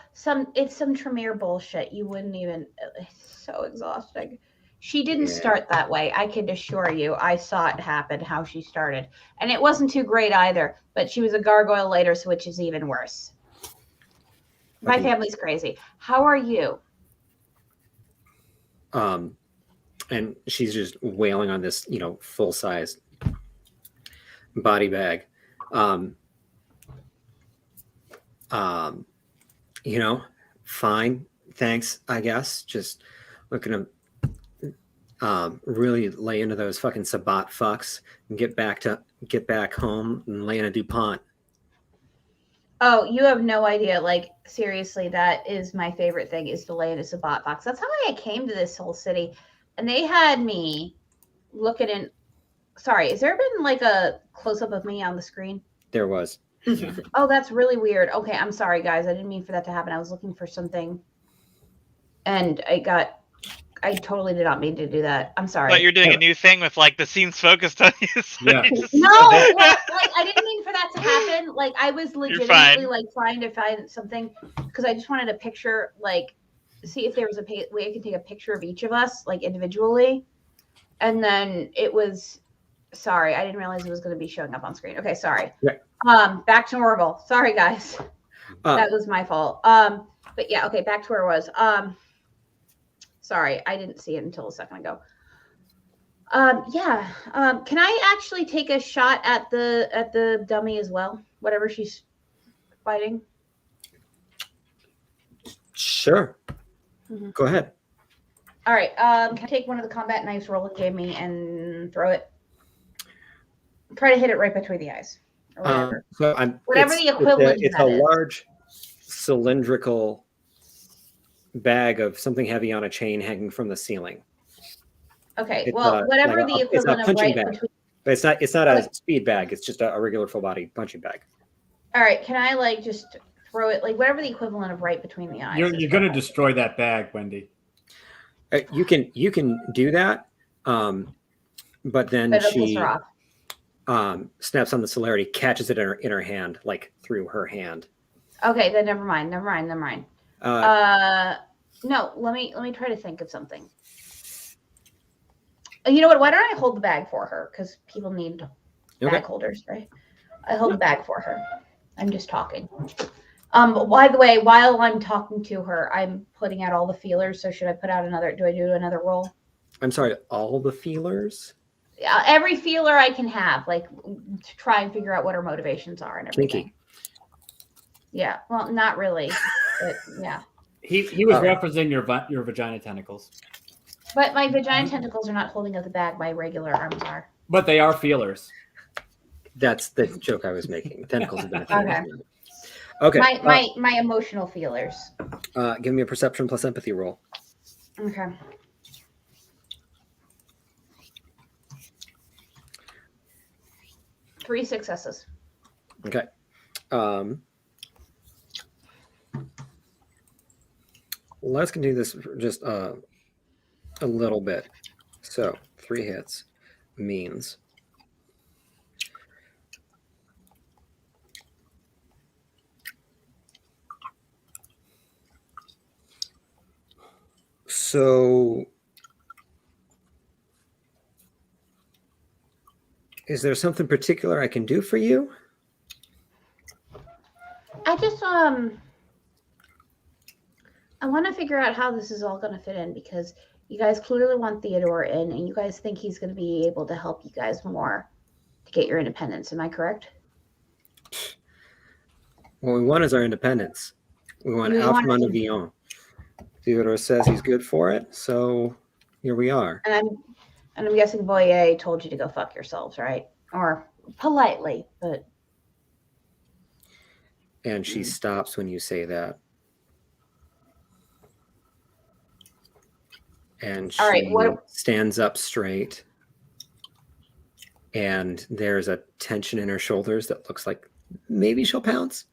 It's some Tremere bullshit. You wouldn't even. It's so exhausting. She didn't start that way. I can assure you. I saw it happen. How she started, and it wasn't too great either. But she was a gargoyle later, which is even worse. My family's crazy. How are you? And she's just wailing on this, full size body bag. You know, fine, thanks, I guess. Just looking to really lay into those fucking Sabat fucks and get back home and lay in a DuPont. Oh, you have no idea. Like, seriously, that is my favorite thing, is to lay in a Sabat box. That's how I came to this whole city. And they had me looking in. Sorry, has there been like a close-up of me on the screen? There was. Oh, that's really weird. Okay, I'm sorry, guys. I didn't mean for that to happen. I was looking for something. And I totally did not mean to do that. I'm sorry. But you're doing a new thing with like the scenes focused on you. So Yeah. you just- No, well, like I didn't mean for that to happen. Like I was legitimately like trying to find something because I just wanted a picture, like see if there was a way I could take a picture of each of us, like individually. And then it was, sorry, I didn't realize it was going to be showing up on screen. Okay, sorry. Yeah. Back to normal. Sorry, guys. That was my fault. But yeah, okay, back to where it was. Sorry, I didn't see it until a second ago. Yeah. Can I actually take a shot at the dummy as well? Whatever she's fighting. Sure. Mhm. Go ahead. All right. Can I take one of the combat knives Roland gave me and throw it? Try to hit it right between the eyes. Or whatever. So Whatever the equivalent It's of that a is. large cylindrical bag of something heavy on a chain hanging from the ceiling. Okay. It's Well, whatever the it's a equivalent of punching right bag. between. But it's not a speed bag. It's just a regular full body punching bag. All right. Can I like just throw it like whatever the equivalent of right between the eyes? You're is going to perfect. destroy that bag, Wendy. You can do that, but then But it'll piss she her off. snaps on the celerity, catches it in her hand, like through her hand. Okay. Then never mind. No. Let me try to think of something. You know what? Why don't I hold the bag for her? Because people need bag holders, right? I hold the bag for her. I'm just talking. By the way, while I'm talking to her, I'm putting out all the feelers. So should I put out another? Do I do another roll? I'm sorry, all the feelers? Every feeler I can have, like to try and figure out what her motivations are and everything. Kinky. Yeah. Well, not really, but yeah. He was referencing your vagina tentacles. But my vagina tentacles are not holding up the bag. My regular arms are. But they are feelers. That's the joke I was making. Tentacles have been a thing. Okay. Okay. My emotional feelers. Give me a perception plus empathy roll. Okay. Three successes. Okay. Let's continue this for just a little bit. So 3 hits means so. Is there something particular I can do for you? I just I want to figure out how this is all going to fit in because you guys clearly want Theodore in and you guys think he's going to be able to help you guys more to get your independence. Am I correct? What we want is our independence. We want You out want from under to- Villon. Theodore says he's good for it, so here we are. And I'm guessing Boyer told you to go fuck yourselves, right? Or politely, but And she stops when you say that. And she All right, what- stands up straight. And there's a tension in her shoulders that looks like maybe she'll pounce.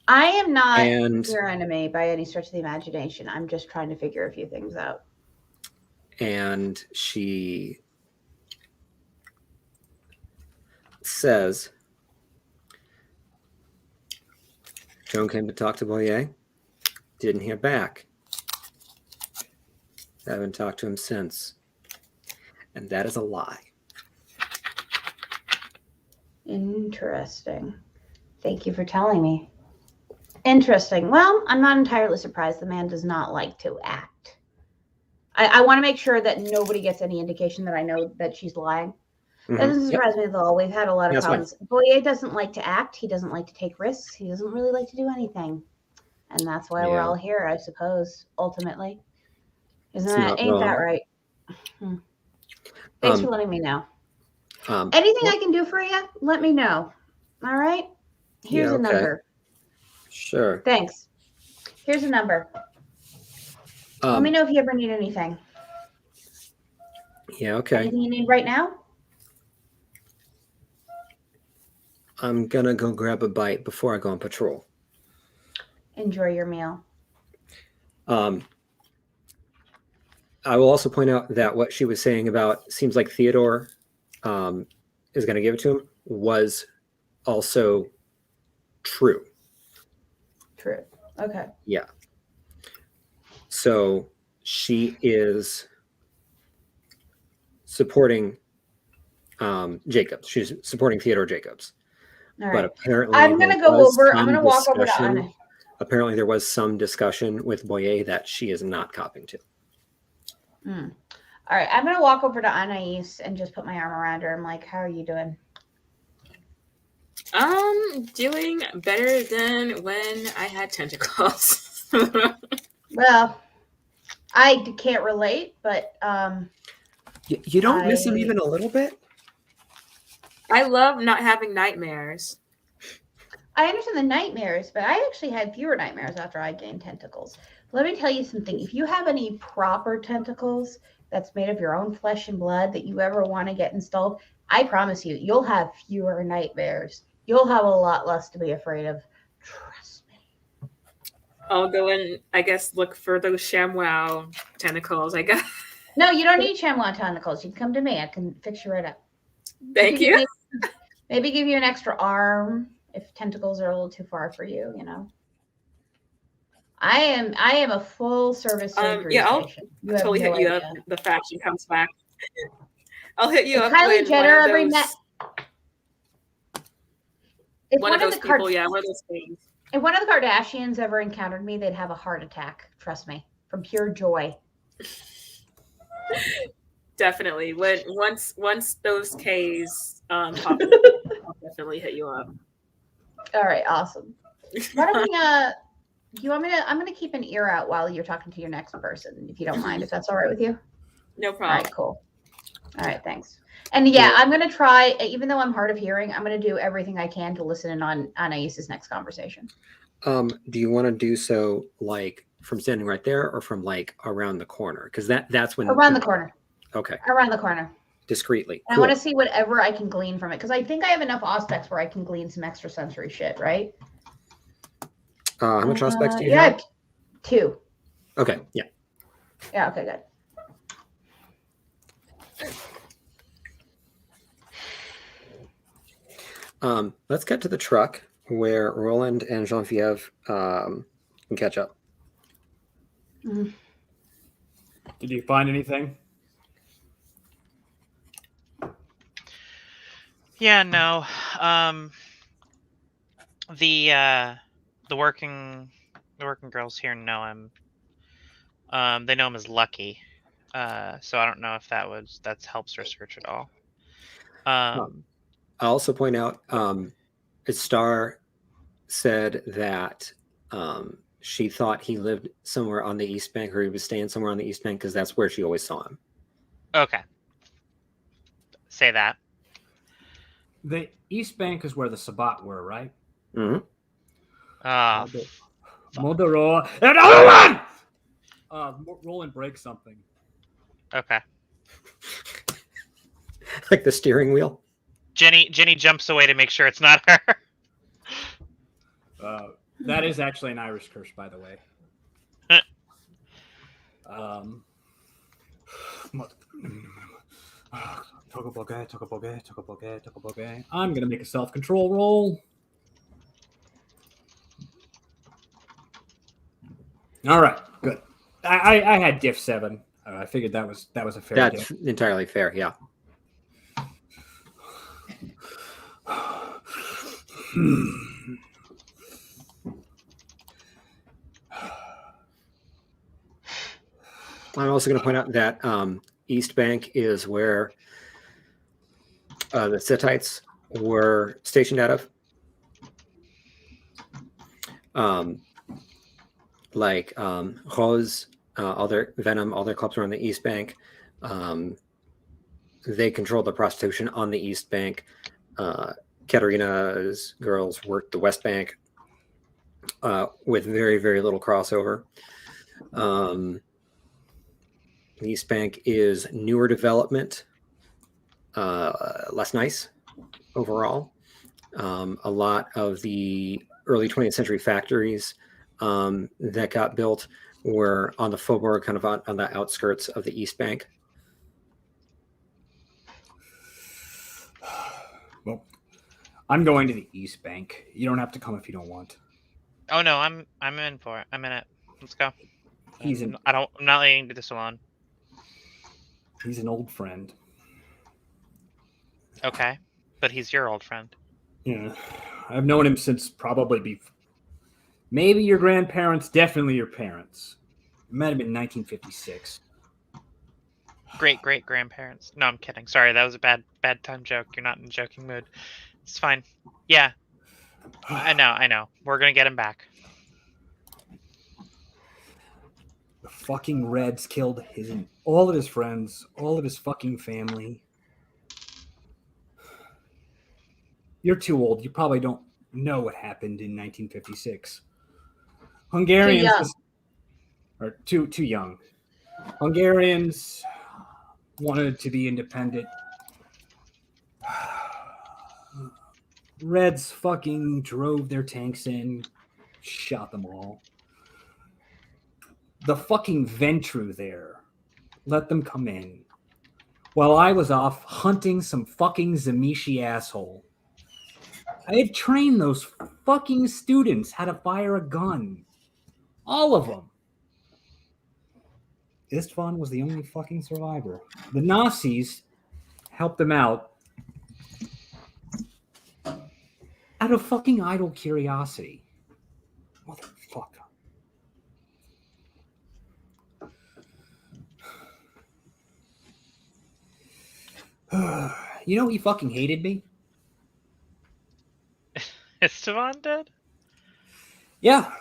I am not And your enemy by any stretch of the imagination. I'm just trying to figure a few things out. and she says, Joan came to talk to Boyer. Didn't hear back. Haven't talked to him since. And that is a lie. Interesting. Thank you for telling me. Interesting. Well, I'm not entirely surprised. The man does not like to act. I want to make sure that nobody gets any indication that I know that she's lying. That doesn't Yep. surprise me at all. We've had a lot of That's fine. problems. Boye doesn't like to act. He doesn't like to take risks. He doesn't really like to do anything. And that's why we're Yeah. all here, I suppose, ultimately. It's Isn't that, not ain't that wrong. right? Thanks Um, for letting me know. um, Anything well, I can do for you, let me know. All right? Here's yeah, a okay. number. Sure. Thanks. Here's a number. Let me Um, know if you ever need anything. yeah, okay. Anything you need right now? I'm gonna go grab a bite before I go on patrol. Enjoy your meal. I will also point out that what she was saying about seems like Theodore is going to give it to him was also true. True. Okay. Yeah. So she is supporting Jacobs. She's supporting Theodore Jacobs. All But right. apparently I'm there gonna go was over. I'm some gonna walk over to discussion. Anna. Apparently there was some discussion with Boyer that she is not copying to. All right. I'm gonna walk over to Anais and just put my arm around her. I'm like, "How are you doing?" Doing better than when I had tentacles. Well, I can't relate, but You don't miss him even a little bit? I love not having nightmares. I understand the nightmares, but I actually had fewer nightmares after I gained tentacles. Let me tell you something. If you have any proper tentacles that's made of your own flesh and blood that you ever want to get installed, I promise you, you'll have fewer nightmares. You'll have a lot less to be afraid of. Trust me. I'll go and, I guess, look for those ShamWow tentacles, I guess. No, you don't need chamois tentacles. You can come to me. I can fix you right up. Thank you. Maybe give you an extra arm if tentacles are a little too far for you, you know. I am a full service surgery Yeah, I'll station. You have totally no hit you idea. up the faction comes back. I'll hit you If up Kylie when Jenner one of ever those, met, if one of those people, yeah, one of those things. if one of the Kardashians ever encountered me, they'd have a heart attack. Trust me, from pure joy. Definitely. Once those K's pop up, I'll definitely hit you up. All right, awesome. Why don't we do you want me to? I'm going to keep an ear out while you're talking to your next person, if you don't mind, if that's all right with you. No All problem. right, cool. All right, thanks. And yeah, I'm going to try, even though I'm hard of hearing, I'm going to do everything I can to listen in on Anais's next conversation. Do you want to do so like from standing right there or from like around the corner? Because that's when Around the corner. Okay. Around the corner. Discreetly. Cool. I want to see whatever I can glean from it, because I think I have enough aspects where I can glean some extrasensory shit, right? How much aspects do you yeah, have? 2. Okay, yeah. Yeah, okay, good. Let's get to the truck where Roland and Jean-Pierre can catch up. Did you find anything? Yeah, no. The working girls here know him. They know him as Lucky. So I don't know if that helps her search at all. I'll also point out Star said that she thought he lived somewhere on the East Bank, or he was staying somewhere on the East Bank, because that's where she always saw him. Okay. Say that. The East Bank is where the Sabbat were, right? Mm-hmm. Modero. Another one! Roland breaks something. Okay. Like the steering wheel? Jenny jumps away to make sure it's not her. That is actually an Irish curse, by the way. I'm gonna make a self-control roll. All right, good. I had diff 7. I figured that was a fair. That's diff. entirely fair. Yeah. I'm also going to point out that East Bank is where the Sittites were stationed out of. Rose, all their Venom, all their clubs were on the East Bank. They controlled the prostitution on the East Bank. Katerina's girls worked the West Bank with very, very little crossover. The East Bank is newer development, less nice overall. A lot of the early 20th century factories that got built were on the Faubourg, kind of on the outskirts of the East Bank. Well, I'm going to the East Bank. You don't have to come if you don't want. Oh no, I'm in for it. I'm in it. Let's go. I'm not letting you do this alone. He's an old friend. Okay, but he's your old friend. Yeah, I've known him since probably maybe your grandparents, definitely your parents. It might have been 1956. Great grandparents. No, I'm kidding. Sorry, that was a bad time joke. You're not in a joking mood. It's fine. Yeah, I know. We're gonna get him back. The fucking Reds killed all of his friends, all of his fucking family. You're too old. You probably don't know what happened in 1956. Hungarians are too young. Hungarians wanted to be independent. Reds fucking drove their tanks in, shot them all. The fucking Ventru there let them come in while I was off hunting some fucking Zamishi asshole. I had trained those fucking students how to fire a gun. All of them. Istvan was the only fucking survivor. The Nazis helped them out out of fucking idle curiosity. Motherfucker. You know he fucking hated me? Esteban dead? Yeah.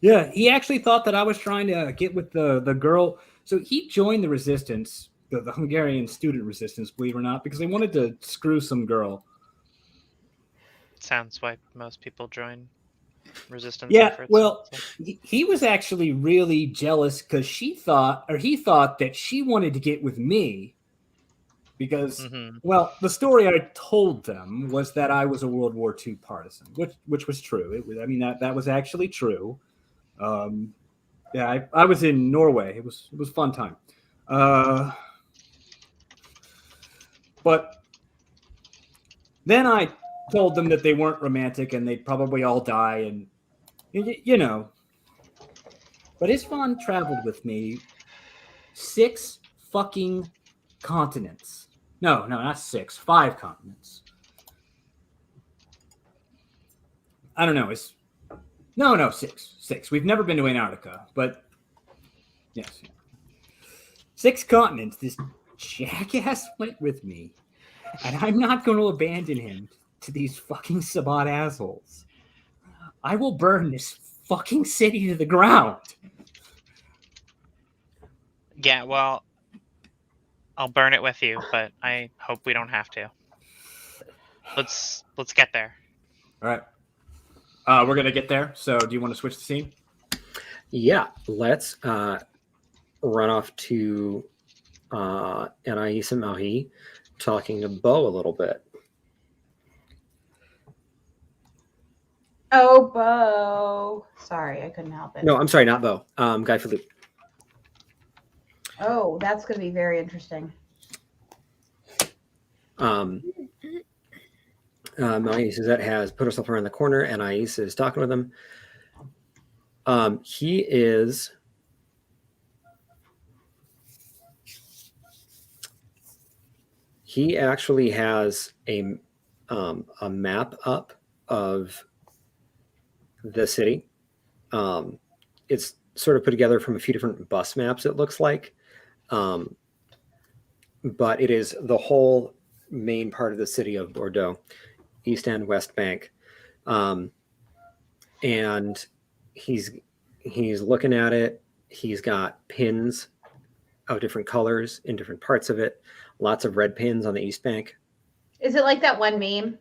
Yeah, he actually thought that I was trying to get with the girl. So he joined the resistance, the Hungarian student resistance, believe it or not, because they wanted to screw some girl. Sounds why most people join resistance Yeah, efforts. well, he was actually really jealous because he thought that she wanted to get with me because, well, the story I told them was that I was a World War II partisan, which was true. That was actually true. Yeah, I was in Norway. It was a fun time. But then I told them that they weren't romantic and they'd probably all die, and you know. But Istvan traveled with me 6 fucking continents. No, not 6, 5 continents. I don't know. No, 6. 6. We've never been to Antarctica, but yes. 6 continents. This jackass went with me, and I'm not going to abandon him to these fucking Sabbat assholes. I will burn this fucking city to the ground. Yeah, well, I'll burn it with you, but I hope we don't have to. Let's get there. All right. We're going to get there. So do you want to switch the scene? Yeah, let's run off to Anais and Marie talking to Bo a little bit. Oh, Bo. Sorry, I couldn't help it. No, I'm sorry, not Bo. Guy Philippe. Oh, that's going to be very interesting. Marie Suzette has put herself around the corner, and Anais is talking with him. He actually has a map up of the city. It's sort of put together from a few different bus maps, it looks like. But it is the whole main part of the city of Bordeaux, East and West Bank. And he's looking at it. He's got pins of different colors in different parts of it. Lots of red pins on the East Bank. Is it like that one meme?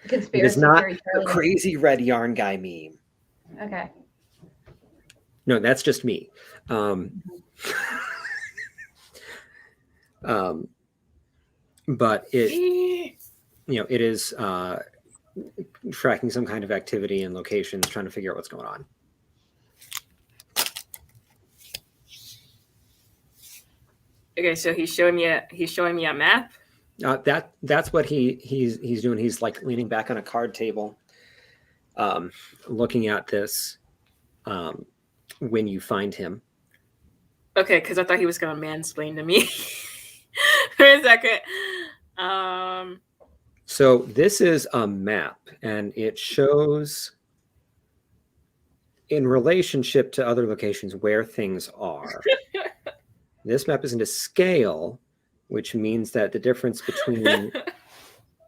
It Conspiracy is not theory. the crazy red yarn guy meme. Okay. No, that's just me. But it, it is tracking some kind of activity and locations, trying to figure out what's going on. Okay, so he's showing me a map. That's what he's doing. He's like leaning back on a card table, looking at this. When you find him. Okay, because I thought he was gonna mansplain to me for a second. So this is a map, and it shows in relationship to other locations where things are. This map isn't to scale, which means that the difference between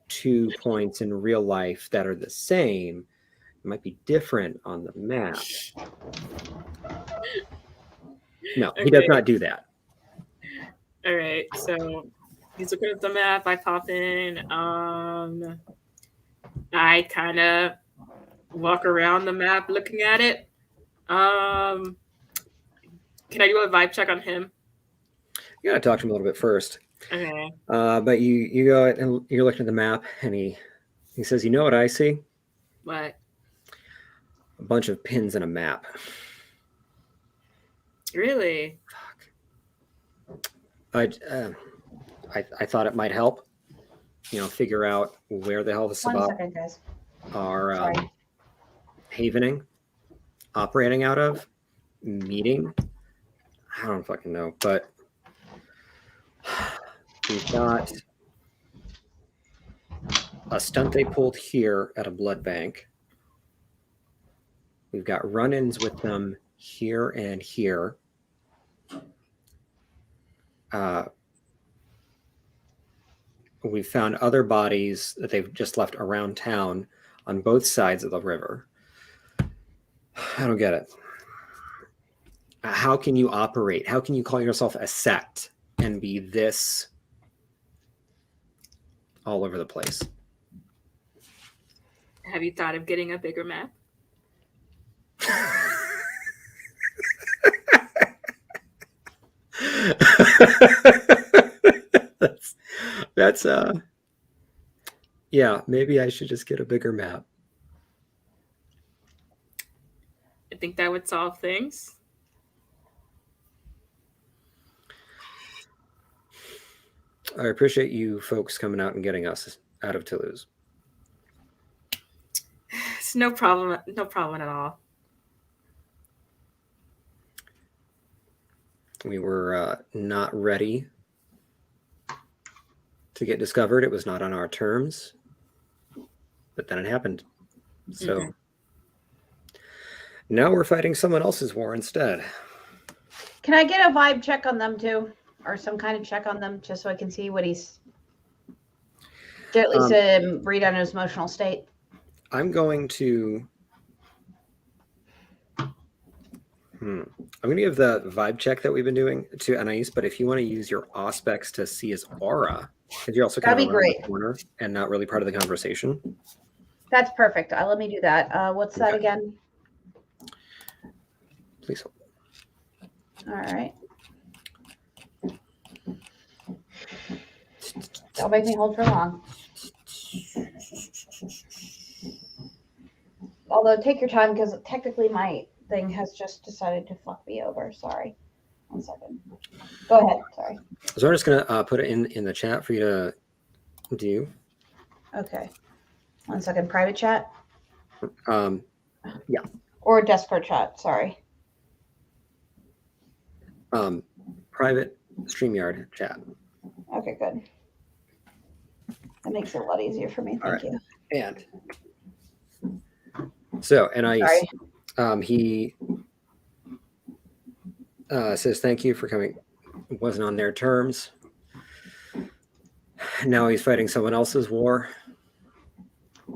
2 points in real life that are the same might be different on the map. No, Okay. he does not do that. All right, so he's looking at the map. I pop in. I kind of walk around the map looking at it. Can I do a vibe check on him? You gotta talk to him a little bit first. Okay. But you go and you're looking at the map, and he says, "You know what I see? What? A bunch of pins in a map." Really? I thought it might help, figure out where the hell the One Sabbat second, guys. are Sorry. havening, operating out of, meeting. I don't fucking know, but we've got a stunt they pulled here at a blood bank. We've got run-ins with them here and here. We found other bodies that they've just left around town on both sides of the river. I don't get it. How can you operate? How can you call yourself a sect and be this all over the place? Have you thought of getting a bigger map? that's yeah, maybe I should just get a bigger map. I think that would solve things. I appreciate you folks coming out and getting us out of Toulouse. It's no problem at all. We were not ready to get discovered. It was not on our terms, but then it happened. So now we're fighting someone else's war instead. Can I get a vibe check on them too? Or some kind of check on them just so I can see what he's at least read on his emotional state. I'm going to I'm going to give the vibe check that we've been doing to Anais, but if you want to use your Auspex to see his aura, because you're also kind That'd of be around great. the corner and not really part of the conversation. That's perfect. Let me do that. What's that Okay. again? Please hold. All right. Don't make me hold for long. Although take your time because technically my thing has just decided to fuck me over. Sorry. 1 second. Go ahead. Sorry. So I'm just going to put it in the chat for you to do. Okay. 1 second. Private chat Yeah. or Discord chat. Sorry. Private StreamYard chat. Okay, good. That makes it a lot easier for me. Thank you. And so, and Sorry. he says, thank you for coming. It wasn't on their terms. Now he's fighting someone else's war.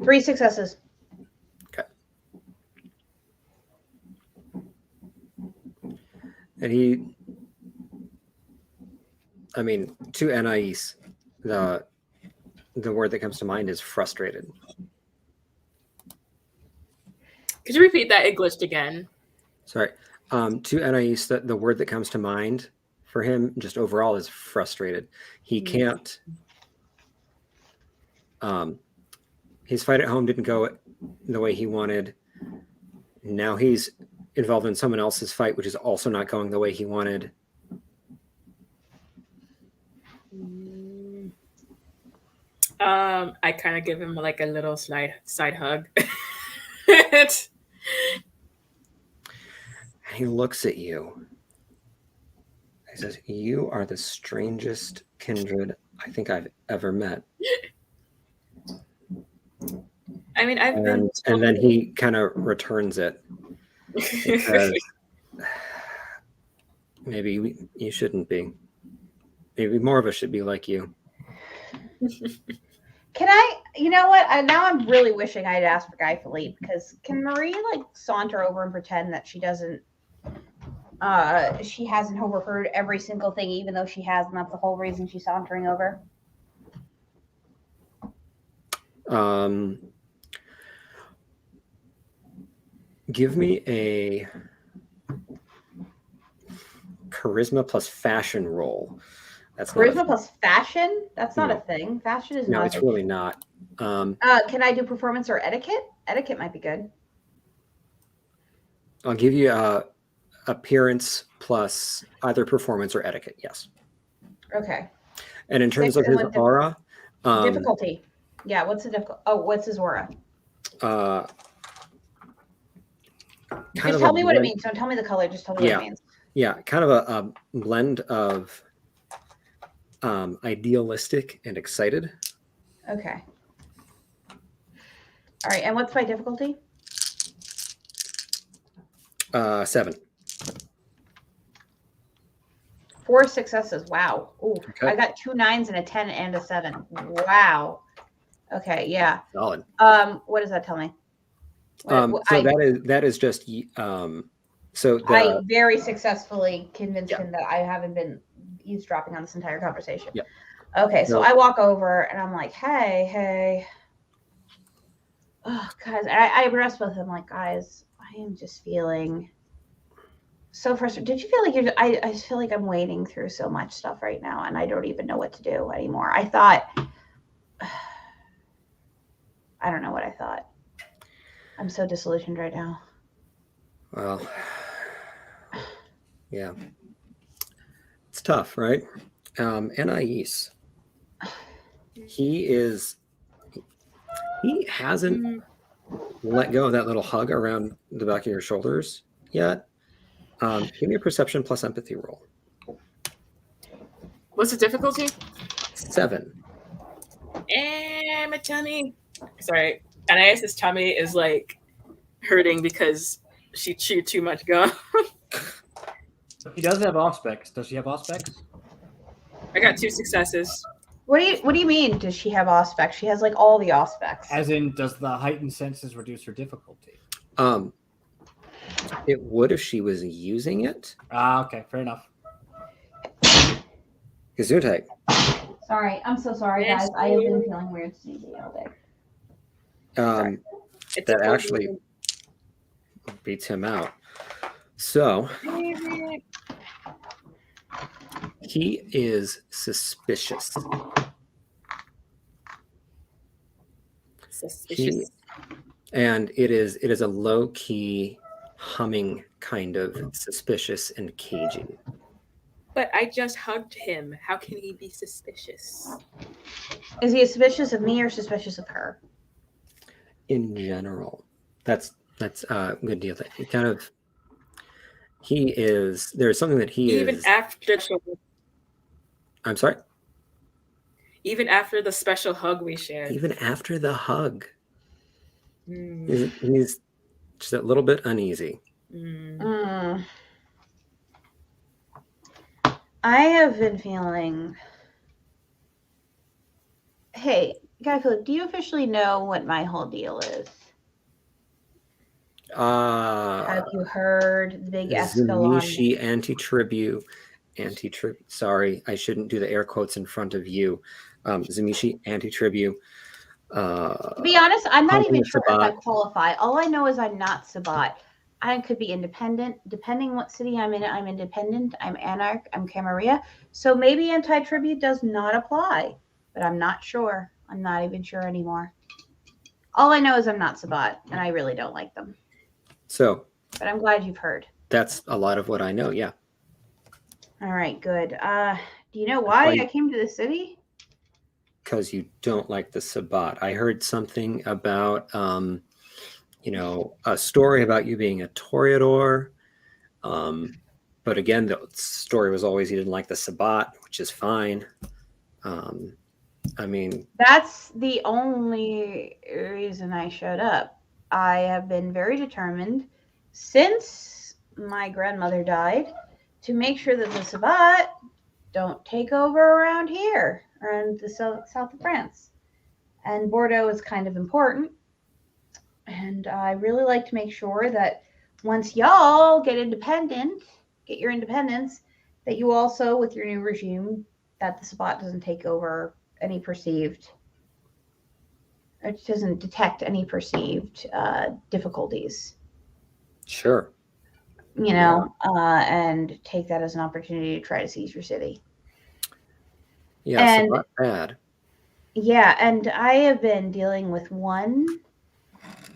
3 successes. And to Anais, the word that comes to mind is frustrated. Could you repeat that? It glitched again. Sorry. To Anais, the word that comes to mind for him just overall is frustrated. He can't. His fight at home didn't go the way he wanted. Now he's involved in someone else's fight, which is also not going the way he wanted. I kind of give him like a little side hug. He looks at you. He says, "You are the strangest kindred I think I've ever met." I mean, and then he kind of returns it. Because maybe you shouldn't be. Maybe more of us should be like you. Can I, you know what? Now I'm really wishing I'd asked for Guy Philippe, because can Marie like saunter over and pretend that she hasn't overheard every single thing, even though she has, and that's the whole reason she's sauntering over? Give me a charisma plus fashion roll. That's charisma plus fashion? That's not No. a thing. Fashion is No, not. it's really not. Can I do performance or etiquette? Etiquette might be good. I'll give you appearance plus either performance or etiquette. Yes. Okay. And in terms of Six, his and what aura, difficulty? Yeah. What's the difficulty? Oh, what's his aura? Just tell me what it means. Don't tell me the color. Just tell me what it means. Yeah, kind of a blend of idealistic and excited. Okay. All right. And what's my difficulty? 7. 4 successes. Wow. Ooh, Okay. I got 2 9s and a 10 and a 7. Wow. Okay. Yeah. Solid. What does that tell me? That is just I very successfully convinced him that I haven't been eavesdropping on this entire conversation. Yep. Okay, so I walk over and I'm like, hey. Oh, guys, I rest with him like, guys, I am just feeling so frustrated. Did you feel like I feel like I'm wading through so much stuff right now and I don't even know what to do anymore. I thought, I don't know what I thought. I'm so disillusioned right now. Well, yeah. It's tough, right? Anais. He hasn't let go of that little hug around the back of your shoulders yet. Give me a perception plus empathy roll. What's the difficulty? 7. And my tummy. Sorry. Anais's tummy is like hurting because she chewed too much gum. He does have auspex. Does she have auspex? I got 2 successes. What do you mean? Does she have auspex? She has like all the auspex. As in, does the heightened senses reduce her difficulty? It would if she was using it. Okay, fair enough. Gesundheit. Sorry, I'm so sorry, guys. I have been feeling weird sneezing all day. That actually beats him out. So he is suspicious. And it is a low-key humming kind of suspicious and cagey. But I just hugged him. How can he be suspicious? Is he suspicious of me or suspicious of her? In general, that's a good deal. It kind of there's something that he even is after. I'm sorry. Even after the special hug we shared. Even after the hug, he's just a little bit uneasy. I have been feeling Hey, Guy Philip, do you officially know what my whole deal is? Have you heard the big Escalon? Zamishi anti-tribute. Sorry, I shouldn't do the air quotes in front of you. Zamishi anti-tribute. To be honest, I'm not Hunting even a sure if I Sabbat. qualify. All I know is I'm not Sabat. I could be independent. Depending what city I'm in, I'm independent. I'm Anarch. I'm Camarilla. So maybe anti-tribute does not apply, but I'm not sure. I'm not even sure anymore. All I know is I'm not Sabat, and I really don't like them. So But I'm glad you've heard. that's a lot of what I know. Yeah. All right, good. Do you know why I came to the city? Because you don't like the Sabbat. I heard something about, a story about you being a Toreador. But again, the story was always you didn't like the Sabbat, which is fine. I mean, That's the only reason I showed up. I have been very determined since my grandmother died to make sure that the Sabbat don't take over around here, around the south of France. And Bordeaux is kind of important. And I really like to make sure that once y'all get your independence, that you also, with your new regime, that the Sabbat doesn't take over any perceived, it doesn't detect any perceived difficulties, sure. And take that as an opportunity to try to seize your city. Yeah, And Sabbat bad. yeah, and I have been dealing with one.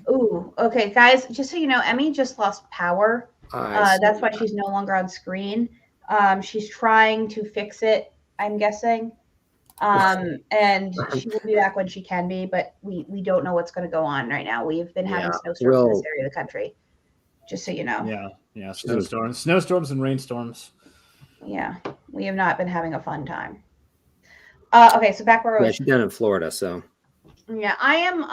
Ooh, okay, guys, just so you know, Emmy just lost power. That's why she's no longer on screen. She's trying to fix it, I'm guessing. And she will be back when she can be, but we don't know what's going to go on right now. We've been having snowstorms in this area of the country, just so you know. Yeah, snowstorms and rainstorms. Yeah, we have not been having a fun time. Okay, so back where I was. Yeah, she's down in Florida, so. Yeah, I am.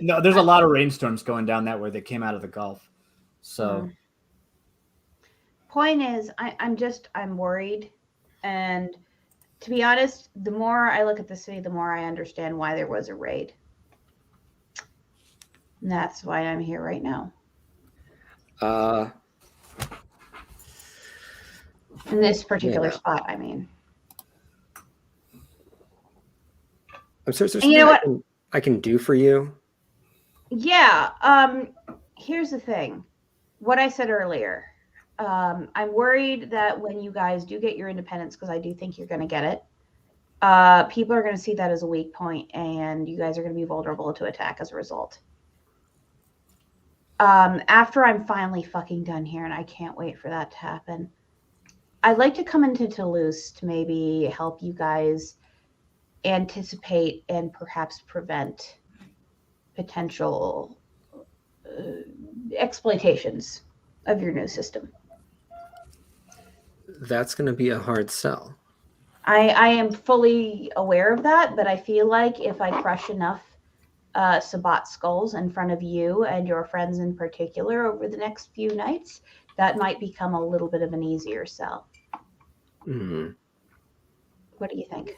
No, there's a lot of rainstorms going down that way that came out of the Gulf. So. Point is, I'm worried, and to be honest, the more I look at the city, the more I understand why there was a raid. And that's why I'm here right now. In this particular spot, I mean. I'm sorry, is there something I can do for you? Yeah. Here's the thing. What I said earlier. I'm worried that when you guys do get your independence, because I do think you're going to get it, people are going to see that as a weak point, and you guys are going to be vulnerable to attack as a result. After I'm finally fucking done here, and I can't wait for that to happen, I'd like to come into Toulouse to maybe help you guys anticipate and perhaps prevent potential exploitations of your new system. That's going to be a hard sell. I am fully aware of that, but I feel like if I crush enough Sabbat skulls in front of you and your friends in particular over the next few nights, that might become a little bit of an easier sell. Mm-hmm. What do you think?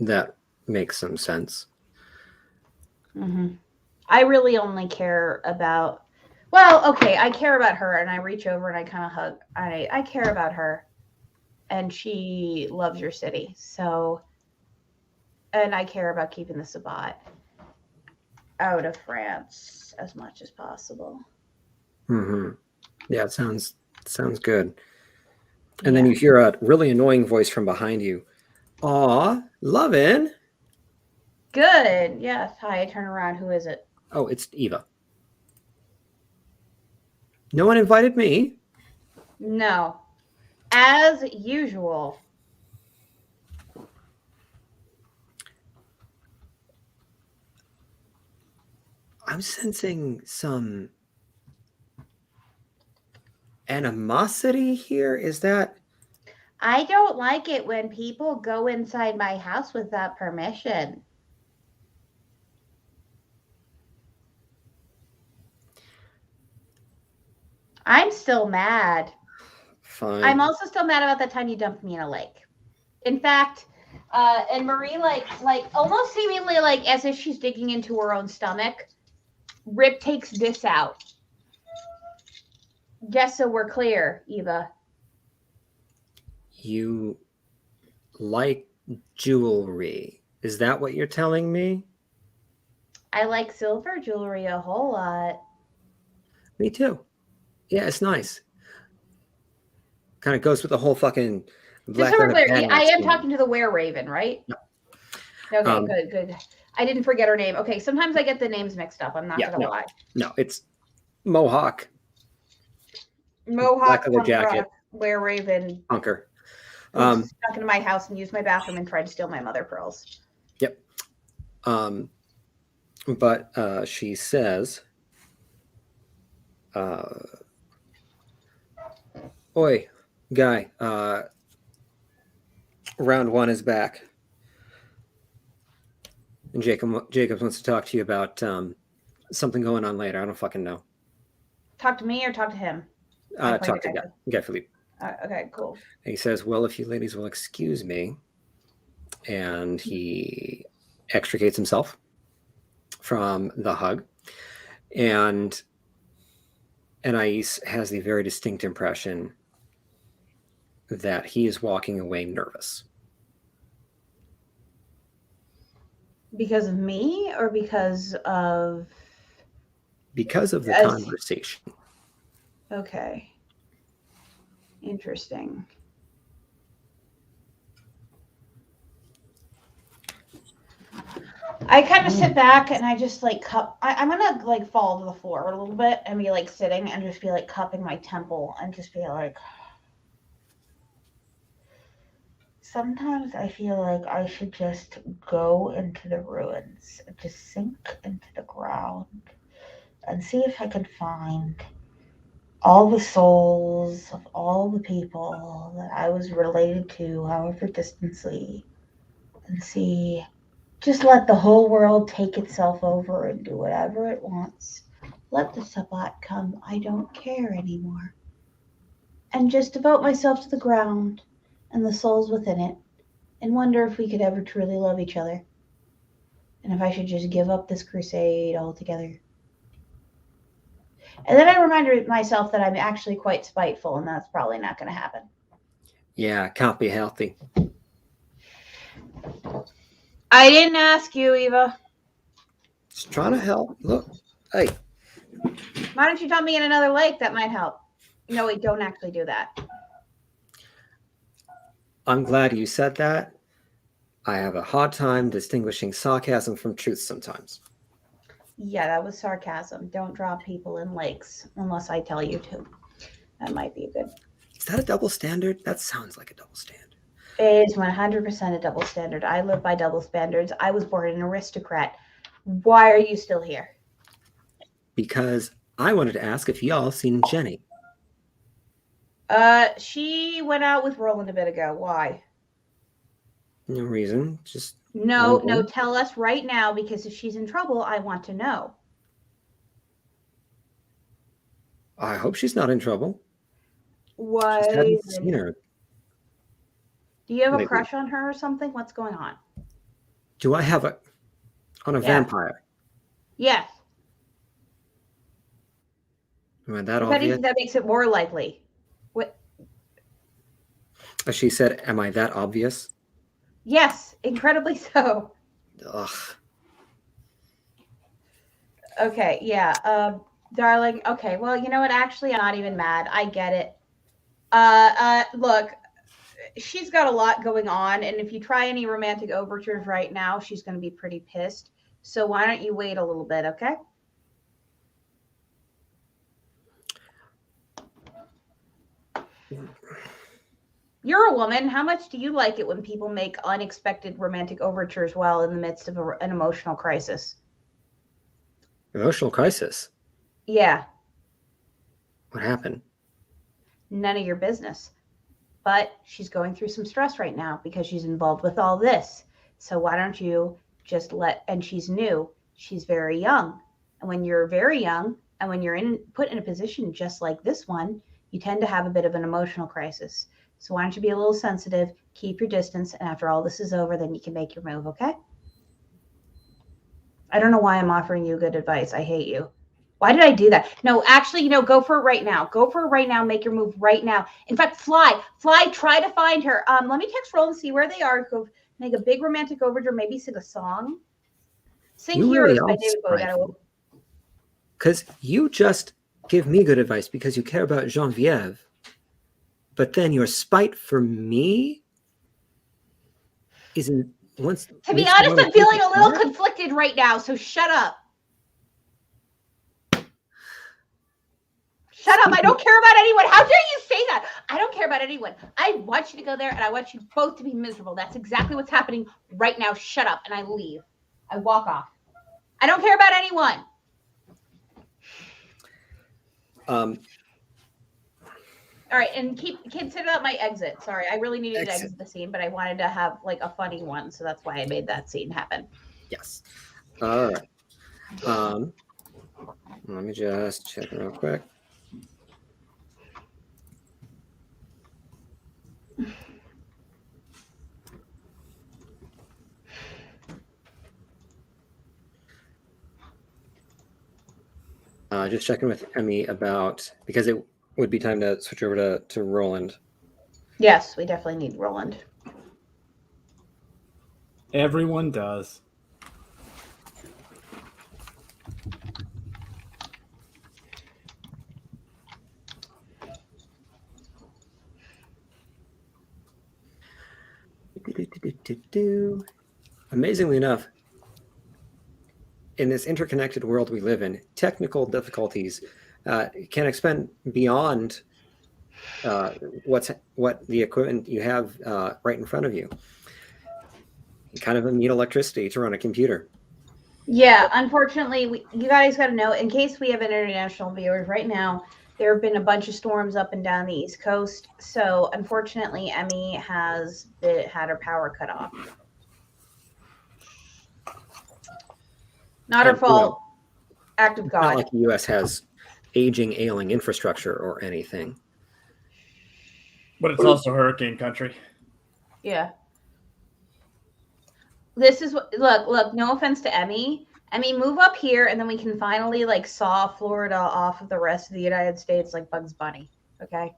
That makes some sense. Mm-hmm. I really only care about, I care about her, and I reach over and I kind of hug. I care about her, and she loves your city. So, and I care about keeping the Sabbat out of France as much as possible. Mm-hmm. Yeah, it sounds good. And then you hear a really annoying voice from behind you. Aw, Lovin'. Good. Yes. Hi, I turn around. Who is it? Oh, it's Eva. No one invited me. No. As usual. I'm sensing some animosity here. Is that? I don't like it when people go inside my house without permission. I'm still mad. Fine. I'm also still mad about the time you dumped me in a lake. In fact, And Marie, like almost seemingly like as if she's digging into her own stomach, Rip takes this out. Just so we're clear, Eva. You like jewelry. Is that what you're telling me? I like silver jewelry a whole lot. Me too. Yeah, it's nice. Kind of goes with the whole fucking Just so we're Black clear, Leather I am Badass talking to the Were-Raven, right? Yep. Okay, good. I didn't forget her name. Okay, sometimes I get the names mixed up. I'm not gonna lie. No, it's Mohawk. Mohawk, Black leather punk jacket. rock, Were-Raven, Punker. who snuck into my house and used my bathroom and tried to steal my mother pearls. Yep. But she says, "Oi, guy, round one is back." And Jacob wants to talk to you about something going on later. I don't fucking know. Talk to me or talk to him? Talk to Guy Philippe. Okay, cool. And he says, "Well, if you ladies will excuse me," and he extricates himself from the hug, and Anais has the very distinct impression that he is walking away nervous. Because of me or because of the conversation. Okay. Interesting. I kind of sit back and I just like I'm gonna like fall to the floor a little bit and be like sitting and just be like cupping my temple and just be like, sometimes I feel like I should just go into the ruins, just sink into the ground and see if I can find all the souls of all the people that I was related to, however distantly, and see, just let the whole world take itself over and do whatever it wants. Let the Sabbat come. I don't care anymore. And just devote myself to the ground and the souls within it and wonder if we could ever truly love each other. And if I should just give up this crusade altogether. And then I reminded myself that I'm actually quite spiteful, and that's probably not going to happen. Yeah, can't be healthy. I didn't ask you, Eva. Just trying to help. Look, hey. Why don't you dump me in another lake? That might help. No, wait, don't actually do that. I'm glad you said that. I have a hard time distinguishing sarcasm from truth sometimes. Yeah, that was sarcasm. Don't drop people in lakes unless I tell you to. That might be good. Is that a double standard? That sounds like a double standard. It is 100% a double standard. I live by double standards. I was born an aristocrat. Why are you still here? Because I wanted to ask if y'all seen Jenny. She went out with Roland a bit ago. Why? No reason. Just no. Tell us right now, because if she's in trouble, I want to know. I hope she's not in trouble. Why? Just haven't seen her. Do you have a crush on her or something? What's going on? Do I have a vampire? Yes. Am I that obvious? That makes it more likely. What? She said, "Am I that obvious?" Yes, incredibly so. Ugh. Okay, yeah. Darling, okay, well, you know what? Actually, I'm not even mad. I get it. Look, she's got a lot going on, and if you try any romantic overtures right now, she's going to be pretty pissed. So why don't you wait a little bit, okay? You're a woman. How much do you like it when people make unexpected romantic overtures while in the midst of an emotional crisis? Emotional crisis? Yeah. What happened? None of your business. But she's going through some stress right now because she's involved with all this. So why don't you just and she's new. She's very young. And when you're very young and when you're put in a position just like this one, you tend to have a bit of an emotional crisis. So why don't you be a little sensitive, keep your distance, and after all this is over, then you can make your move, okay? I don't know why I'm offering you good advice. I hate you. Why did I do that? No, actually, go for it right now. Go for it right now. Make your move right now. In fact, fly, try to find her. Let me text Roll and see where they are. Go make a big romantic overture, maybe sing a song. Sing You Heroes really by are David Bowie. spiteful. Because you just give me good advice because you care about Geneviève, but then your spite for me isn't once. To be honest, I'm feeling a little conflicted right now, so shut up. Shut up. I don't care about anyone. How dare you say that? I don't care about anyone. I want you to go there, and I want you both to be miserable. That's exactly what's happening right now. Shut up, and I leave. I walk off. I don't care about anyone. All right, and consider that my exit. Sorry, I really needed to exit the scene, but I wanted to have like a funny one, so that's why I made that scene happen. Yes. All right. Let me just check real quick. Just checking with Emmy about, because it would be time to switch over to Roland. Yes, we definitely need Roland. Everyone does. Amazingly enough, in this interconnected world we live in, technical difficulties can expand beyond what the equipment you have right in front of you. You kind of need electricity to run a computer. Yeah, unfortunately, you guys got to know, in case we have international viewers right now, there have been a bunch of storms up and down the East Coast. So unfortunately, Emmy has had her power cut off. Not her fault. Act of God. Not like the U.S. has aging, ailing infrastructure or anything. But it's also hurricane country. Yeah. This is what, look, no offense to Emmy. Emmy, move up here, and then we can finally like saw Florida off of the rest of the United States like Bugs Bunny. Okay.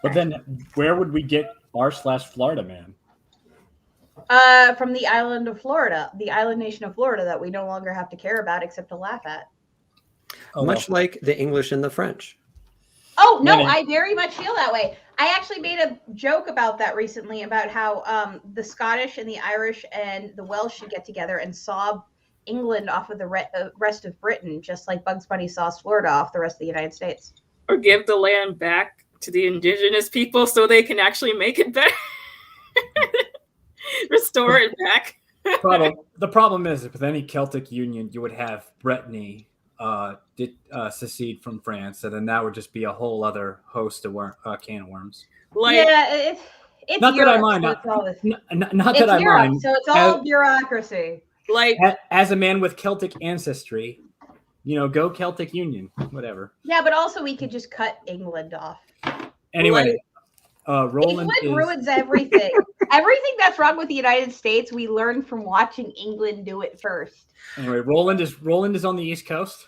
But then where would we get r/Florida man? From the island of Florida, the island nation of Florida that we no longer have to care about except to laugh at. Oh, much like the English and the French. Oh, no, I very much feel that way. I actually made a joke about that recently, about how the Scottish and the Irish and the Welsh should get together and saw England off of the rest of Britain, just like Bugs Bunny saws Florida off the rest of the United States. Or give the land back to the indigenous people so they can actually make it better. Restore it back. The problem is, with any Celtic union, you would have Brittany secede from France, and then that would just be a whole other host of can of worms. Yeah, it's not Europe, that I mind. Not that I Europe, mind. so it's all bureaucracy. Like, as a man with Celtic ancestry, go Celtic Union, whatever. Yeah, but also we could just cut England off. Anyway, Roland ruins everything. Everything that's wrong with the United States, we learned from watching England do it first. Anyway, Roland is on the East Coast,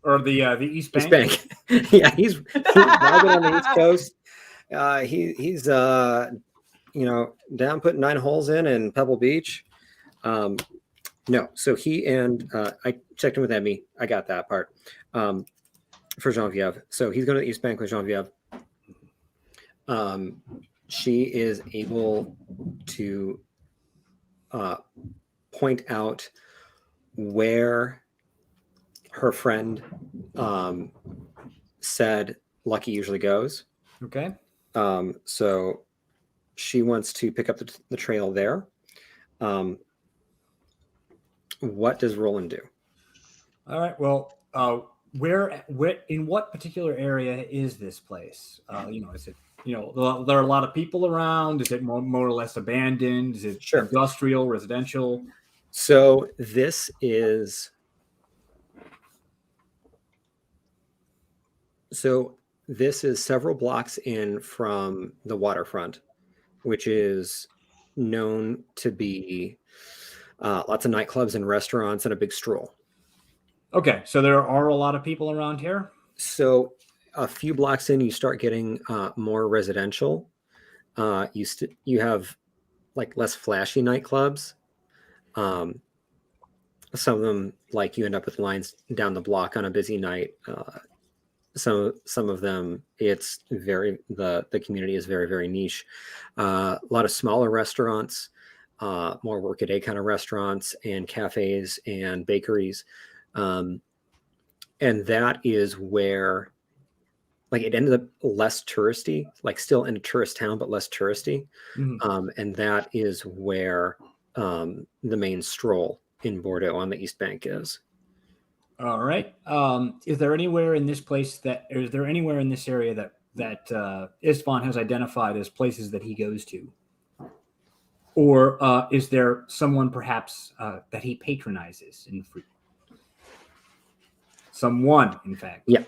or the East Bank. East Bank. Yeah, he's driving on the East Coast. He's down putting 9 holes in Pebble Beach. No, so he and I checked in with Emmy. I got that part for Geneviève. So he's going to the East Bank with Geneviève. She is able to point out where her friend said Lucky usually goes. Okay. So she wants to pick up the trail there. What does Roland do? All right. Well, where in what particular area is this place? Is it, there are a lot of people around? Is it more or less abandoned? Is it industrial, residential? So this is this is several blocks in from the waterfront, which is known to be lots of nightclubs and restaurants and a big stroll. Okay, so there are a lot of people around here. So a few blocks in, you start getting more residential. You have like less flashy nightclubs. Some of them, like you end up with lines down the block on a busy night. Some of them, it's very the community is very, very niche. A lot of smaller restaurants, more workaday kind of restaurants and cafes and bakeries, and that is where, like, it ended up less touristy, like still in a tourist town but less touristy. And that is where the main stroll in Bordeaux on the East Bank is. All right. Is there anywhere in this place is there anywhere in this area that Istvan has identified as places that he goes to? Or is there someone perhaps that he patronizes in free? Someone, in fact. Yeah.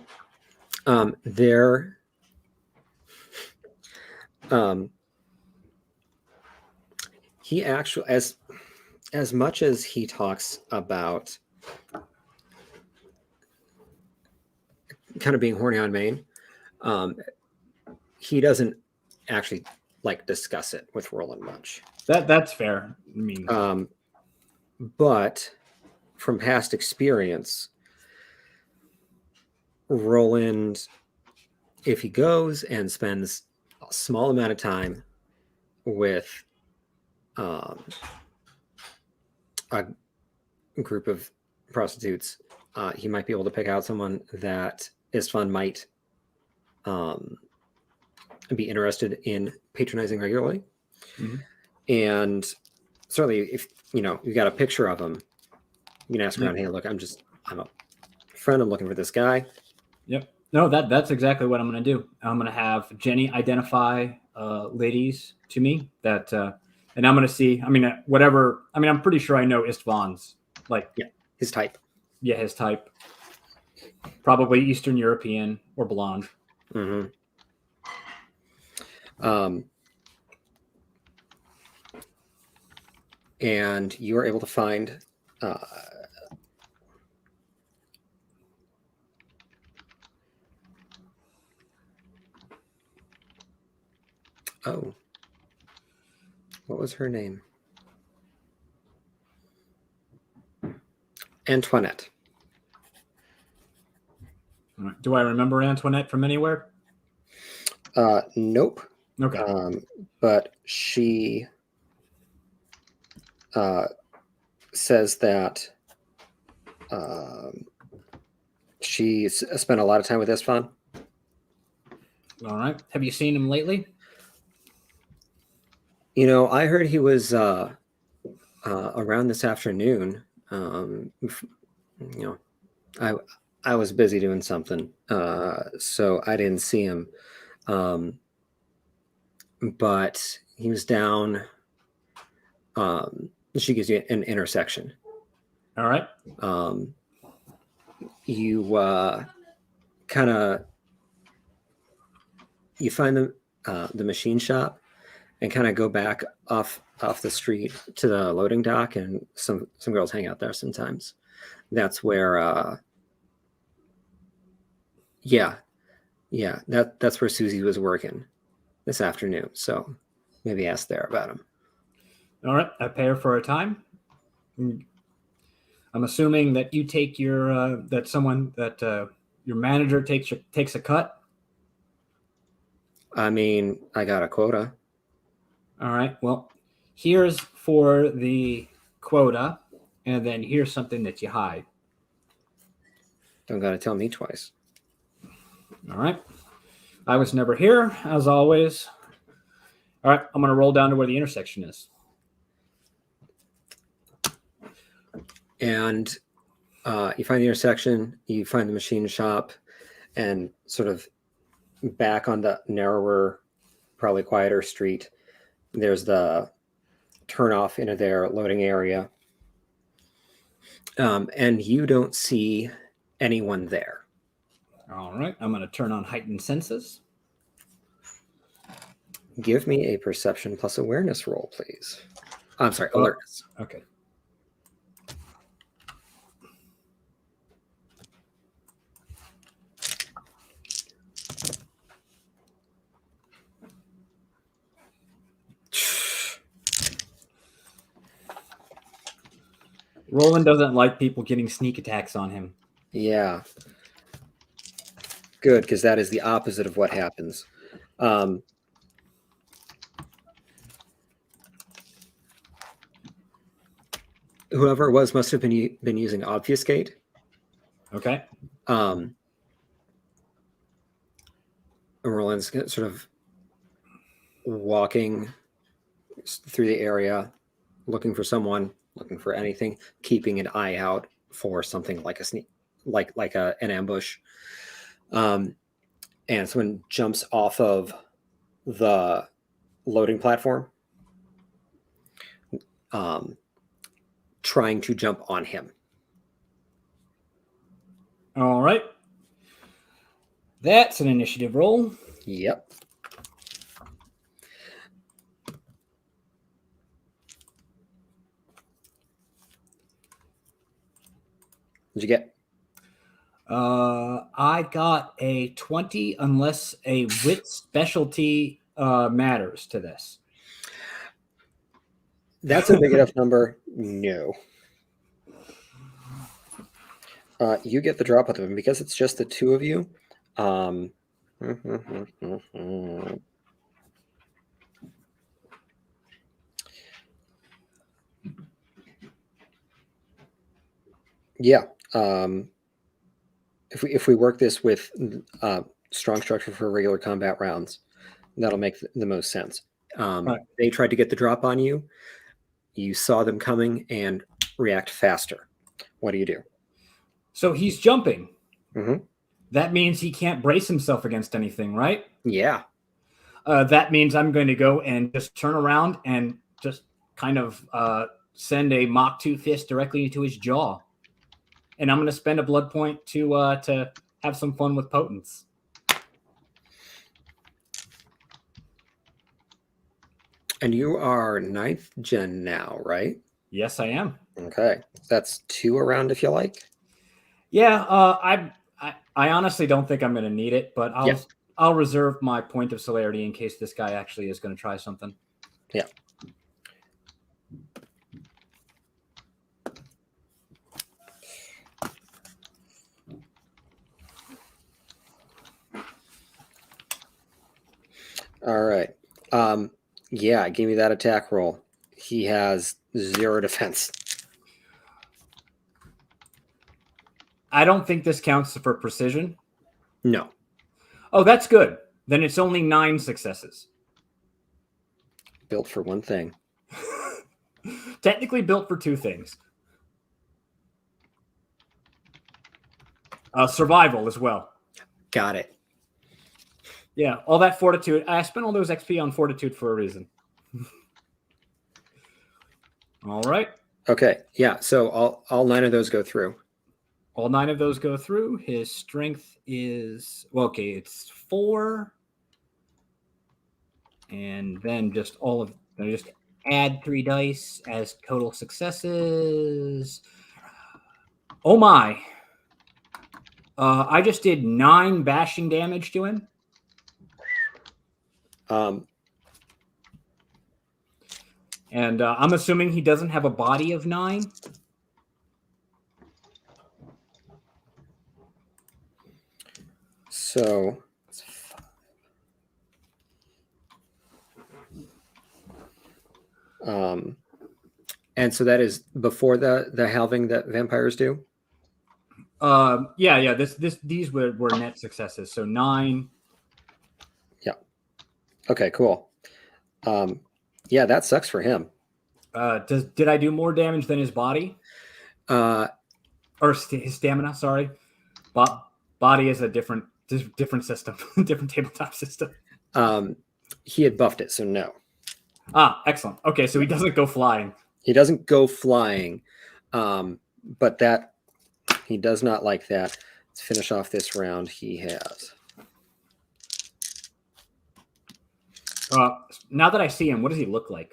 He actually, as much as he talks about kind of being horny on Maine, he doesn't actually like discuss it with Roland much. That's fair. I mean, but from past experience, Roland, if he goes and spends a small amount of time with a group of prostitutes, he might be able to pick out someone that Istvan might be interested in patronizing regularly. And certainly, if you've got a picture of him, you can ask around, hey, look, I'm a friend, I'm looking for this guy. Yep. No, that's exactly what I'm going to do. I'm going to have Jenny identify ladies to me that, and I'm going to see, whatever. I'm pretty sure I know Istvan's, his type. Yeah, his type. Probably Eastern European or blonde. And you are able to find what was her name? Antoinette. Do I remember Antoinette from anywhere? Nope. Okay. But she says that she spent a lot of time with Istvan. All right. Have you seen him lately? I heard he was around this afternoon. I was busy doing something, so I didn't see him. But he was down. She gives you an intersection. All right. You you find the machine shop and kind of go back off the street to the loading dock, and some girls hang out there sometimes. That's where that's where Susie was working this afternoon, so maybe ask there about him. All right. I pay her for her time. I'm assuming that you take your your manager takes a cut. I got a quota. All right. Well, here's for the quota, and then here's something that you hide. Don't gotta tell me twice. All right. I was never here, as always. All right. I'm going to roll down to where the intersection is. And you find the intersection, you find the machine shop, and sort of back on the narrower, probably quieter street, there's the turn off into their loading area. And you don't see anyone there. All right. I'm going to turn on heightened senses. Give me a perception plus awareness roll, please. I'm sorry, Oh. alertness. Okay. Roland doesn't like people getting sneak attacks on him. Yeah. Good, because that is the opposite of what happens. Whoever it was must have been using obfuscate. Okay. Roland's sort of walking through the area, looking for someone, looking for anything, keeping an eye out for something like a sneak, like an ambush. And someone jumps off of the loading platform, trying to jump on him. All right. That's an initiative roll. Yep. What'd you get? I got a 20 unless a wit specialty matters to this. That's a big enough number. No. You get the drop with them because it's just the two of you. Yeah. If we work this with strong structure for regular combat rounds, that'll make the most sense. Right. They tried to get the drop on you. You saw them coming and react faster. What do you do? So he's jumping. Mm-hmm. That means he can't brace himself against anything, right? Yeah. That means I'm going to go and just turn around and just kind of send a Mach 2 fist directly into his jaw. And I'm going to spend a blood point to have some fun with potence. And you are 9th gen now, right? Yes, I am. Okay. That's 2 around if you like. Yeah, I honestly don't think I'm going to need it, but I'll reserve my point of celerity in case this guy actually is going to try something. Yeah. All right. Yeah, give me that attack roll. He has 0 defense. I don't think this counts for precision. No. Oh, that's good. Then it's only 9 successes. Built for one thing. Technically built for 2 things. Survival as well. Got it. Yeah, all that fortitude. I spent all those XP on fortitude for a reason. All right. Okay. Yeah. So all 9 of those go through. All 9 of those go through. His strength is it's 4. And then just add 3 dice as total successes. Oh my. I just did 9 bashing damage to him. And I'm assuming he doesn't have a body of 9. So it's 5. And so that is before the halving that vampires do? Yeah. These were net successes. So 9. Yeah. Okay, cool. Yeah, that sucks for him. Did I do more damage than his body? Or his stamina, sorry. Body is a different system, different tabletop system. He had buffed it, so no. Excellent. Okay, so he doesn't go flying. He doesn't go flying, but that he does not like that. to finish off this round, he has. Now that I see him, what does he look like?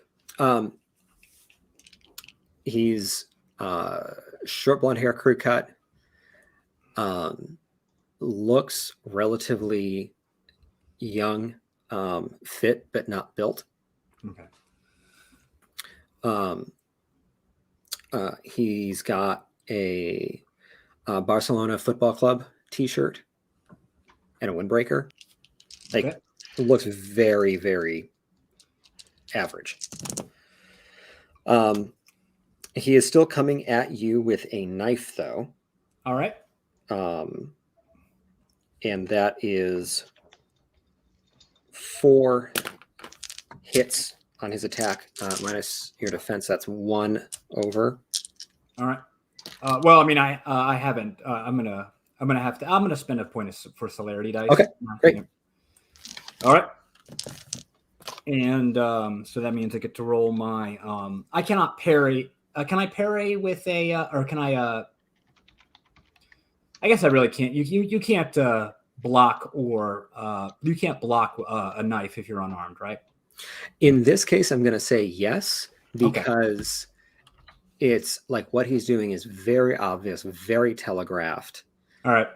He's short blonde hair, crew cut. Looks relatively young, fit but not built. Okay. He's got a Barcelona Football Club T-shirt and a windbreaker. Like, Okay. it looks very, very average. He is still coming at you with a knife, though. All right. And that is 4 hits on his attack, minus your defense. That's 1 over. All right. Well, I mean, I haven't. I'm gonna spend a point for celerity dice. Okay, great. All right. And so that means I get to roll my. I cannot parry. Can I parry with a? Or can I? I guess I really can't. You can't block or you can't block a knife if you're unarmed, right? In this case, I'm going to say yes, because it's like what he's doing is very obvious, very telegraphed. All right.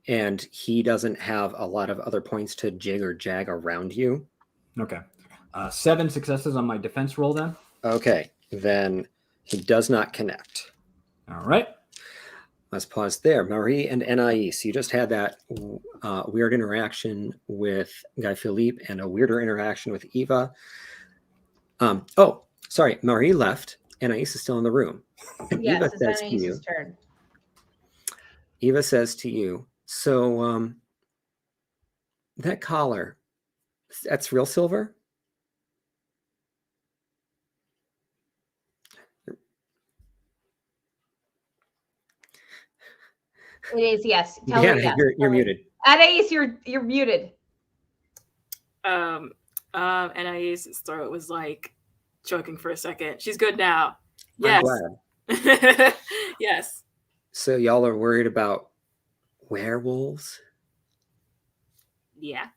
And he doesn't have a lot of other points to jig or jag around you. Okay. 7 successes on my defense roll then. Okay. Then he does not connect. All right. Let's pause there. Marie and Anais, you just had that weird interaction with Guy Philippe and a weirder interaction with Eva. Oh, sorry. Marie left. Anais is still in the room. And Yes, Eva it's says to you, Anais' turn. Eva says to you, so that collar, that's real silver? It is, yes. Tell Yeah, her yes. you're muted. Anais, you're muted. Anais' throat was like choking for a second. She's good now. I'm Yes. glad. Yes. So y'all are worried about werewolves? Yeah.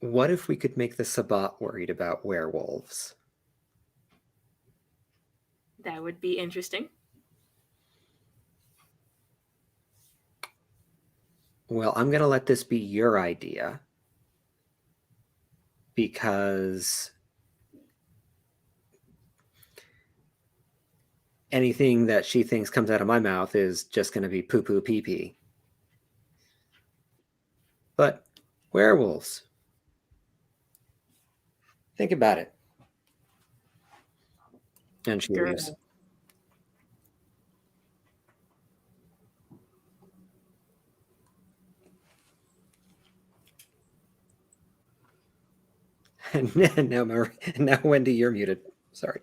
What if we could make the Sabbat worried about werewolves? That would be interesting. Well, I'm going to let this be your idea, because anything that she thinks comes out of my mouth is just going to be poo-poo pee-pee. But werewolves. Think about it. And she leaves. Now, Wendy, you're muted. Sorry.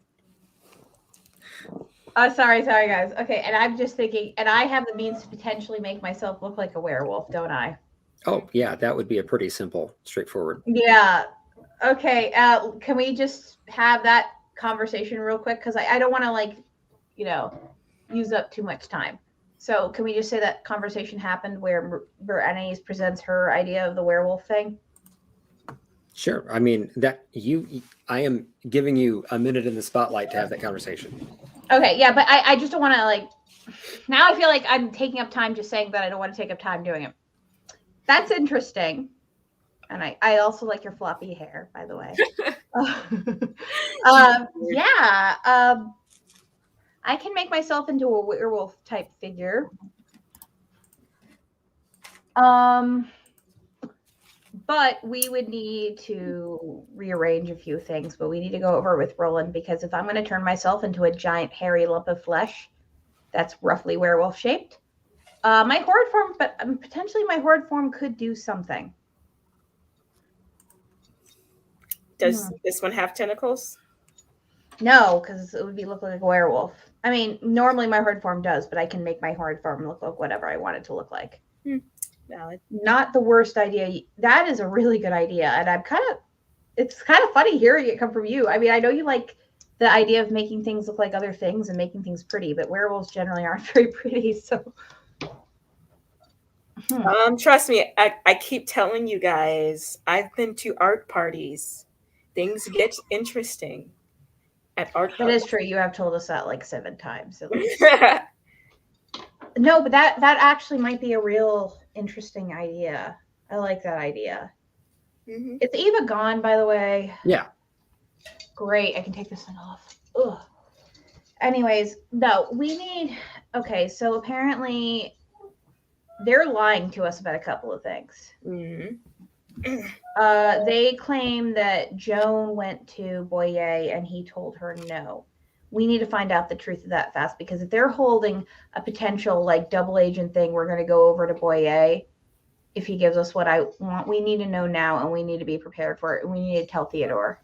Oh, sorry, guys. Okay, and I'm just thinking, and I have the means to potentially make myself look like a werewolf, don't I? Oh, yeah, that would be a pretty simple, straightforward. Yeah. Okay. Can we just have that conversation real quick? Because I don't want to, use up too much time. So can we just say that conversation happened where Anais presents her idea of the werewolf thing? Sure. I mean, I am giving you a minute in the spotlight to have that conversation. Okay. Yeah, but I just don't want to now I feel like I'm taking up time just saying that I don't want to take up time doing it. That's interesting. And I also like your floppy hair, by the way. I can make myself into a werewolf type figure. But we would need to rearrange a few things, but we need to go over with Roland, because if I'm going to turn myself into a giant hairy lump of flesh, that's roughly werewolf shaped. My horde form, but potentially my horde form could do something. Does this one have tentacles? No, because it would look like a werewolf. I mean, normally my horde form does, but I can make my horde form look like whatever I want it to look like. Valid. Not the worst idea. That is a really good idea, and it's kind of funny hearing it come from you. I mean, I know you like the idea of making things look like other things and making things pretty, but werewolves generally aren't very pretty. So, Trust me, I keep telling you guys, I've been to art parties. Things get interesting at art that parties. is true. You have told us that like 7 times at least. No, but that actually might be a real interesting idea. I like that idea. Mhm. Is Eva gone, by the way? Yeah. Great. I can take this thing off. Ugh. Anyways, no, we need. Okay, so apparently they're lying to us about a couple of things. Mhm. They claim that Joan went to Boyer and he told her no. We need to find out the truth of that fast, because if they're holding a potential like double agent thing, we're going to go over to Boyer. If he gives us what I want, we need to know now, and we need to be prepared for it. And we need to tell Theodore,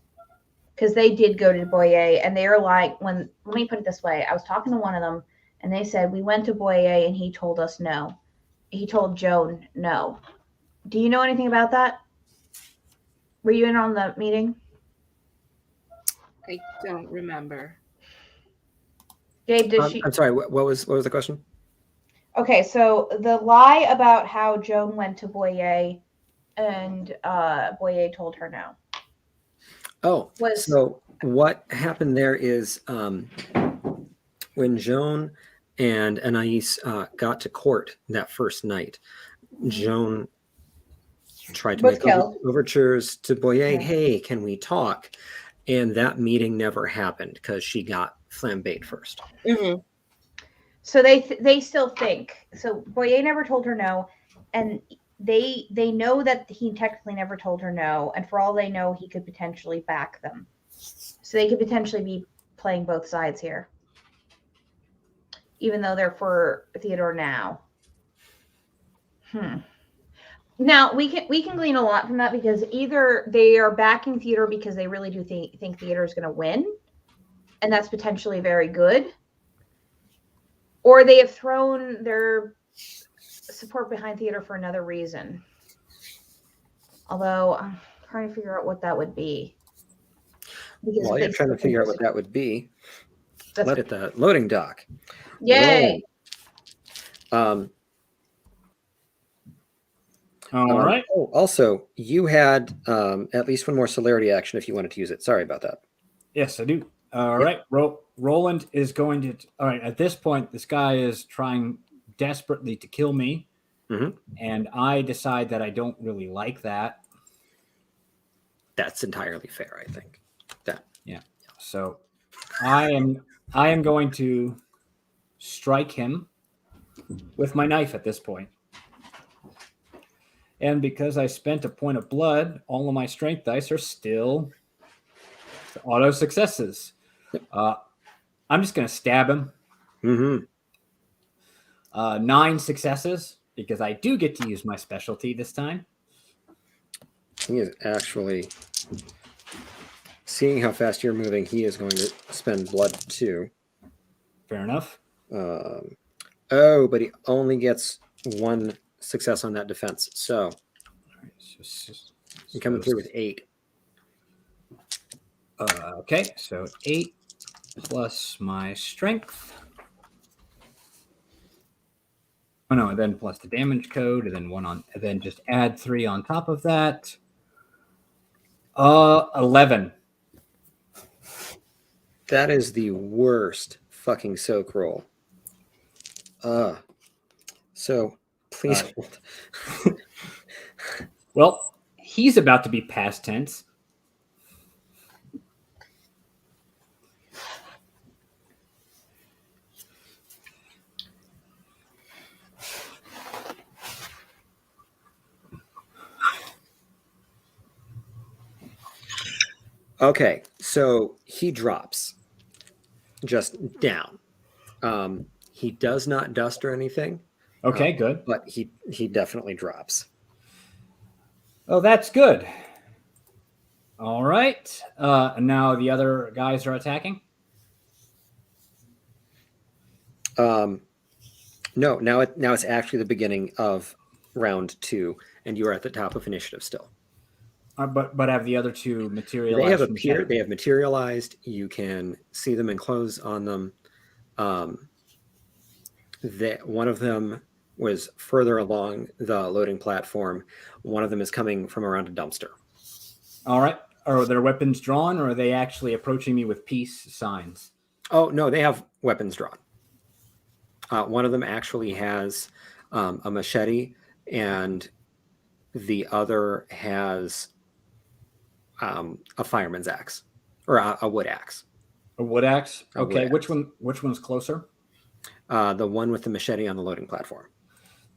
because they did go to Boyer, and they are like, let me put it this way. I was talking to one of them, and they said, we went to Boyer and he told us no. He told Joan no. Do you know anything about that? Were you in on the meeting? I don't remember. Gabe, did she? I'm sorry. What was the question? Okay, so the lie about how Joan went to Boyer and Boyer told her no. Oh, Was- so what happened there is when Joan and Anais got to court that first night, Joan tried to Was make killed. overtures to Boyer. Yeah. Hey, can we talk? And that meeting never happened because she got flambéed first. Mhm. So they still think. So Boyer never told her no, and they know that he technically never told her no, and for all they know, he could potentially back them. So they could potentially be playing both sides here, even though they're for Theodore now. Now we can glean a lot from that, because either they are backing Theodore because they really do think Theodore is going to win, and that's potentially very good, or they have thrown their support behind Theodore for another reason. Although I'm trying to figure out what that would be. Because While you're trying to figure out what that would be, That's look at the loading dock. Yay! All right. Oh, also, you had at least one more celerity action if you wanted to use it. Sorry about that. Yes, I do. All right. Roland is going to. All right. At this point, this guy is trying desperately to kill me. Mhm. And I decide that I don't really like that. That's entirely fair, I think. Yeah. So I am going to strike him with my knife at this point. And because I spent a point of blood, all of my strength dice are still auto successes. I'm just going to stab him. Mm-hmm. 9 successes, because I do get to use my specialty this time. He is actually, seeing how fast you're moving, he is going to spend blood too. Fair enough. But he only gets 1 success on that defense. So you're coming through with 8. Okay, so 8 plus my strength. Oh no, and then plus the damage code, and then just add 3 on top of that. 11. That is the worst fucking soak roll. So please hold. Well, he's about to be past tense. Okay, so he drops just down. He does not dust or anything. Okay, good. But he definitely drops. Oh, that's good. All right. Now the other guys are attacking. No, now it's actually the beginning of round 2, and you are at the top of initiative still. But have the other two materialized? They have from appeared. shadow? They have materialized. You can see them and close on them. One of them was further along the loading platform. One of them is coming from around a dumpster. All right. Are their weapons drawn, or are they actually approaching me with peace signs? Oh no, they have weapons drawn. One of them actually has a machete, and the other has a fireman's axe or a wood axe. A wood axe. A wood Okay. axe. Which one's closer? The one with the machete on the loading platform.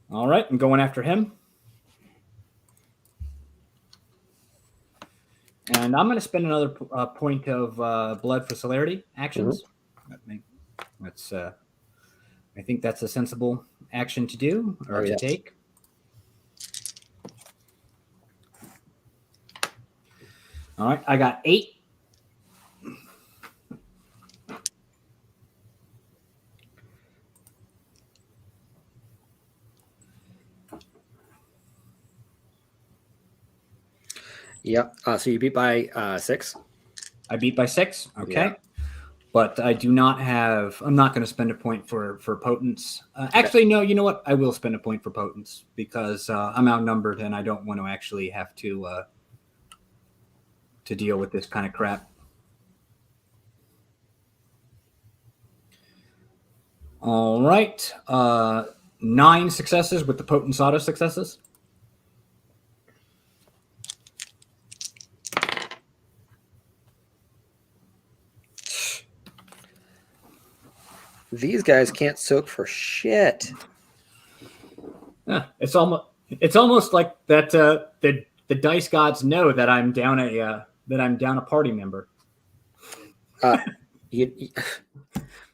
All right. I'm going after him. And I'm going to spend another point of blood for celerity actions. That's I think that's a sensible action to do or to take. All right, I got 8. Yep. So you beat by 6. I beat by 6. Okay. Yeah. But I do not have. I'm not going to spend a point for potence. Actually, no. You know what? I will spend a point for potence because I'm outnumbered and I don't want to actually have to deal with this kind of crap. All right. 9 successes with the potence auto successes. These guys can't soak for shit. Yeah, it's almost like that. The dice gods know that I'm down a party member.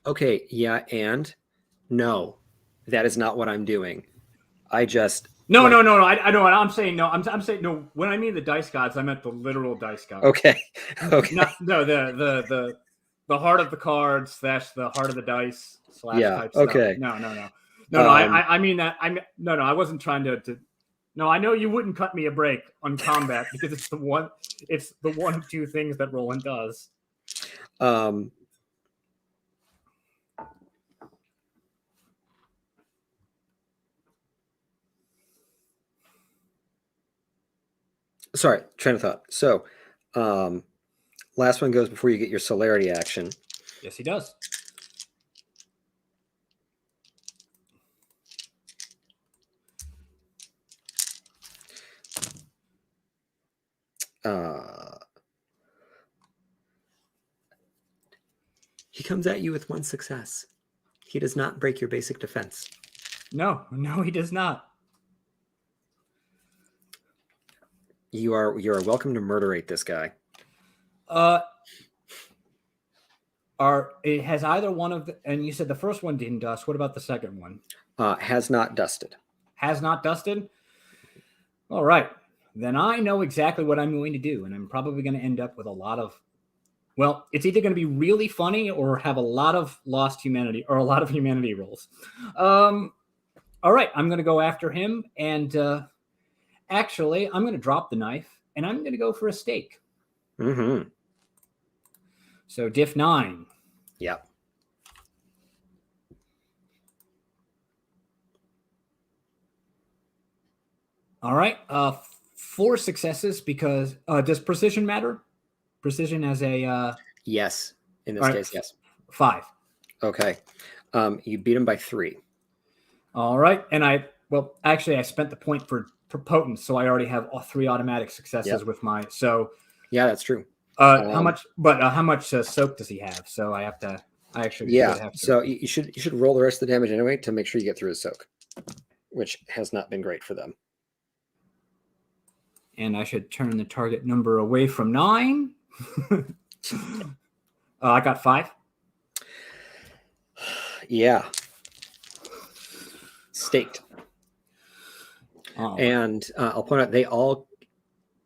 Okay, yeah, and no, that is not what I'm doing. I just No. I know what I'm saying. No, I'm saying no. When I mean the dice gods, I meant the literal dice gods. Okay. The heart of the cards / the heart of the dice / Yeah, type stuff. okay. No. I mean that. I wasn't trying to. No, I know you wouldn't cut me a break on combat because it's the one of two things that Roland does. Sorry, train of thought. So, last one goes before you get your celerity action. Yes, he does. He comes at you with 1 success. He does not break your basic defense. No, he does not. You are welcome to murderate this guy. It has either one of the, and you said the first one didn't dust. What about the second one? Has not dusted. Has not dusted? All right. Then I know exactly what I'm going to do, and I'm probably going to end up with a lot of, well, it's either going to be really funny or have a lot of lost humanity or a lot of humanity rolls. All right. I'm going to go after him, and actually, I'm going to drop the knife, and I'm going to go for a stake. Mm-hmm. So diff 9. Yep. All right. 4 successes because does precision matter? Precision as a yes. In this case, yes. 5. Okay. You beat him by 3. All right. And I spent the point for potence, so I already have all 3 automatic successes with my. So yeah, that's true. How much? But how much soak does he have? So I have to. I actually have to. So you should roll the rest of the damage anyway to make sure you get through his soak, which has not been great for them. And I should turn the target number away from 9. I got 5. Yeah. Staked. Oh. And I'll point out they all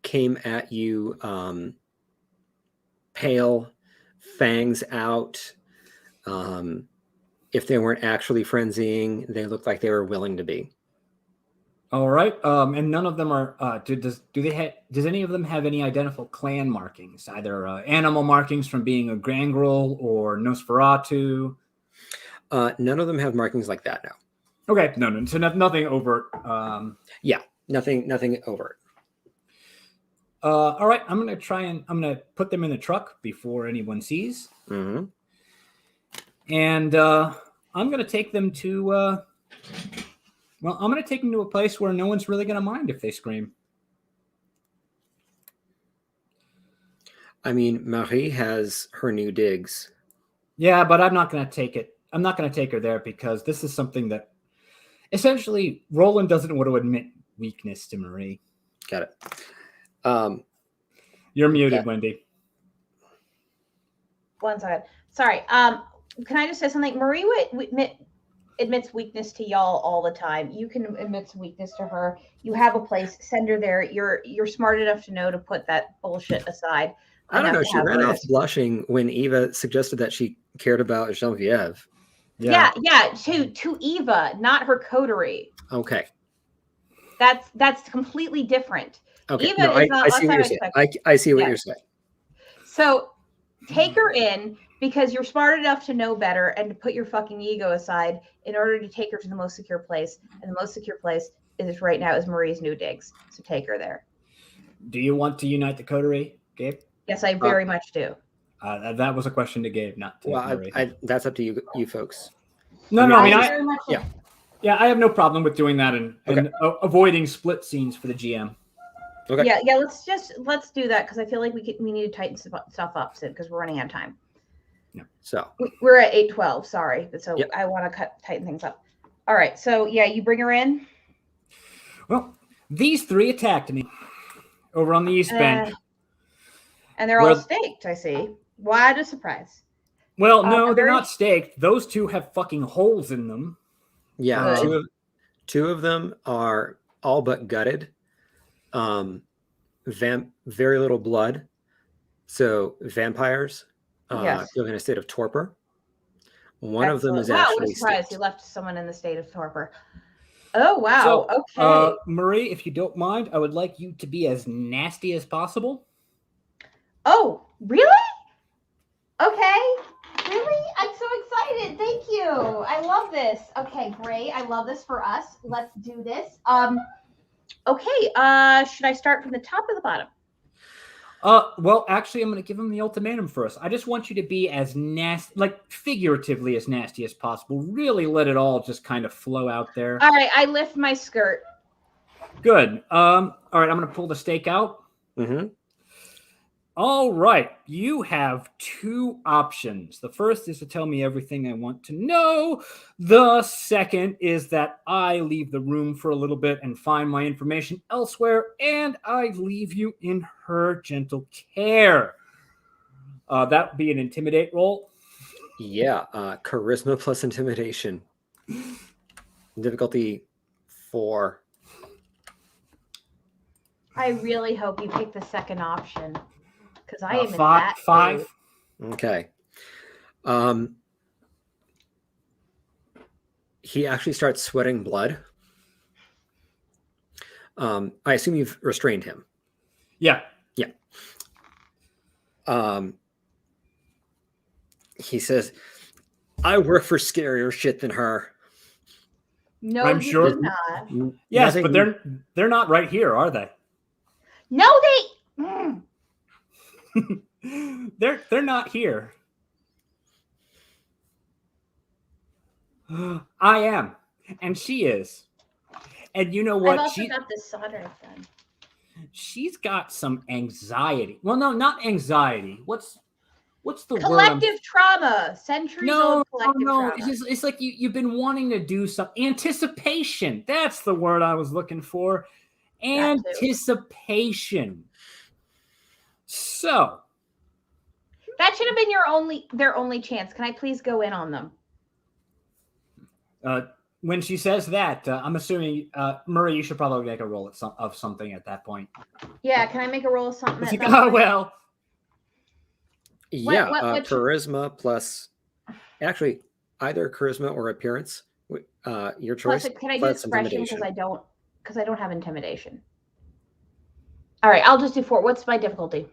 came at you pale, fangs out. If they weren't actually frenzying, they looked like they were willing to be. All right. And none of them are. Does any of them have any identical clan markings? Either animal markings from being a Grangrel or Nosferatu. None of them have markings like that now. Okay. No. So nothing overt. Yeah, nothing overt. All right. I'm gonna put them in the truck before anyone sees, Mm-hmm. and I'm gonna take them to. Well, I'm going to take them to a place where no one's really going to mind if they scream. I mean, Marie has her new digs. Yeah, but I'm not going to take it. I'm not going to take her there because this is something that essentially Roland doesn't want to admit weakness to Marie. Got it. You're muted, yeah. Wendy. 1 second. Sorry. Can I just say something? Marie admits weakness to y'all all the time. You can admit some weakness to her. You have a place. Send her there. You're smart enough to know to put that bullshit aside. I don't know. She ran off blushing when Eva suggested that she cared about Genevieve. Yeah. To Eva, not her coterie. Okay. That's completely different. Okay. Eva no, is not. I see what you're saying. I see what you're saying. So take her in because you're smart enough to know better and to put your fucking ego aside in order to take her to the most secure place. And the most secure place is right now is Marie's new digs. So take her there. Do you want to unite the coterie, Gabe? Yes, I very much do. That was a question to Gabe, not to Marie. That's up to you folks. No. I mean, very much yeah. Yeah, I have no problem with doing that and avoiding split scenes for the GM. Okay. Yeah. Let's do that because I feel like we need to tighten stuff up because we're running out of time. Yeah. So we're at 8:12. Sorry, so yep. I want to tighten things up. All right. So yeah, you bring her in. Well, these three attacked me over on the east bank, and they're all staked. I see. What a surprise. Well, no, they're not staked. Those two have fucking holes in them. Yeah, two of them are all but gutted. Very little blood. So vampires. Yes. Live in a state of torpor. One of them is actually. What a surprise! He left someone in the state of torpor. Oh wow! So, okay, Marie, if you don't mind, I would like you to be as nasty as possible. Oh, really? Okay. Really? I'm so excited. Thank you. I love this. Okay, great. I love this for us. Let's do this. Okay. Should I start from the top or the bottom? Well, actually, I'm going to give him the ultimatum first. I just want you to be as nasty, like figuratively as nasty as possible. Really let it all just kind of flow out there. All right. I lift my skirt. Good. All right. I'm going to pull the stake out. Mm-hmm. All right. You have two options. The first is to tell me everything I want to know. The second is that I leave the room for a little bit and find my information elsewhere, and I leave you in her gentle care. That would be an intimidate roll. Yeah. Charisma plus intimidation. Difficulty 4. I really hope you pick the second option. Because I am in that 5. Mood. Okay. He actually starts sweating blood. I assume you've restrained him. Yeah. Yeah. He says, "I work for scarier shit than her." No, I'm sure. Do not. Yes, but they're not right here, are they? No, they. They're not here. I am, and she is. And you know what? I've also got this solder done. She's got some anxiety. Well, no, not anxiety. What's the collective word? Trauma. Centuries old collective trauma. It's like you've been wanting to do some anticipation. That's the word I was looking for. Anticipation. So that should have been their only chance. Can I please go in on them? When she says that, I'm assuming Murray, you should probably make a roll of something at that point. Yeah, can I make a roll of something? Like, oh well. Yeah, charisma plus, actually, either charisma or appearance. Your choice. Plus, can I do expression because I don't? because I don't have intimidation. All right, I'll just do 4. What's my difficulty?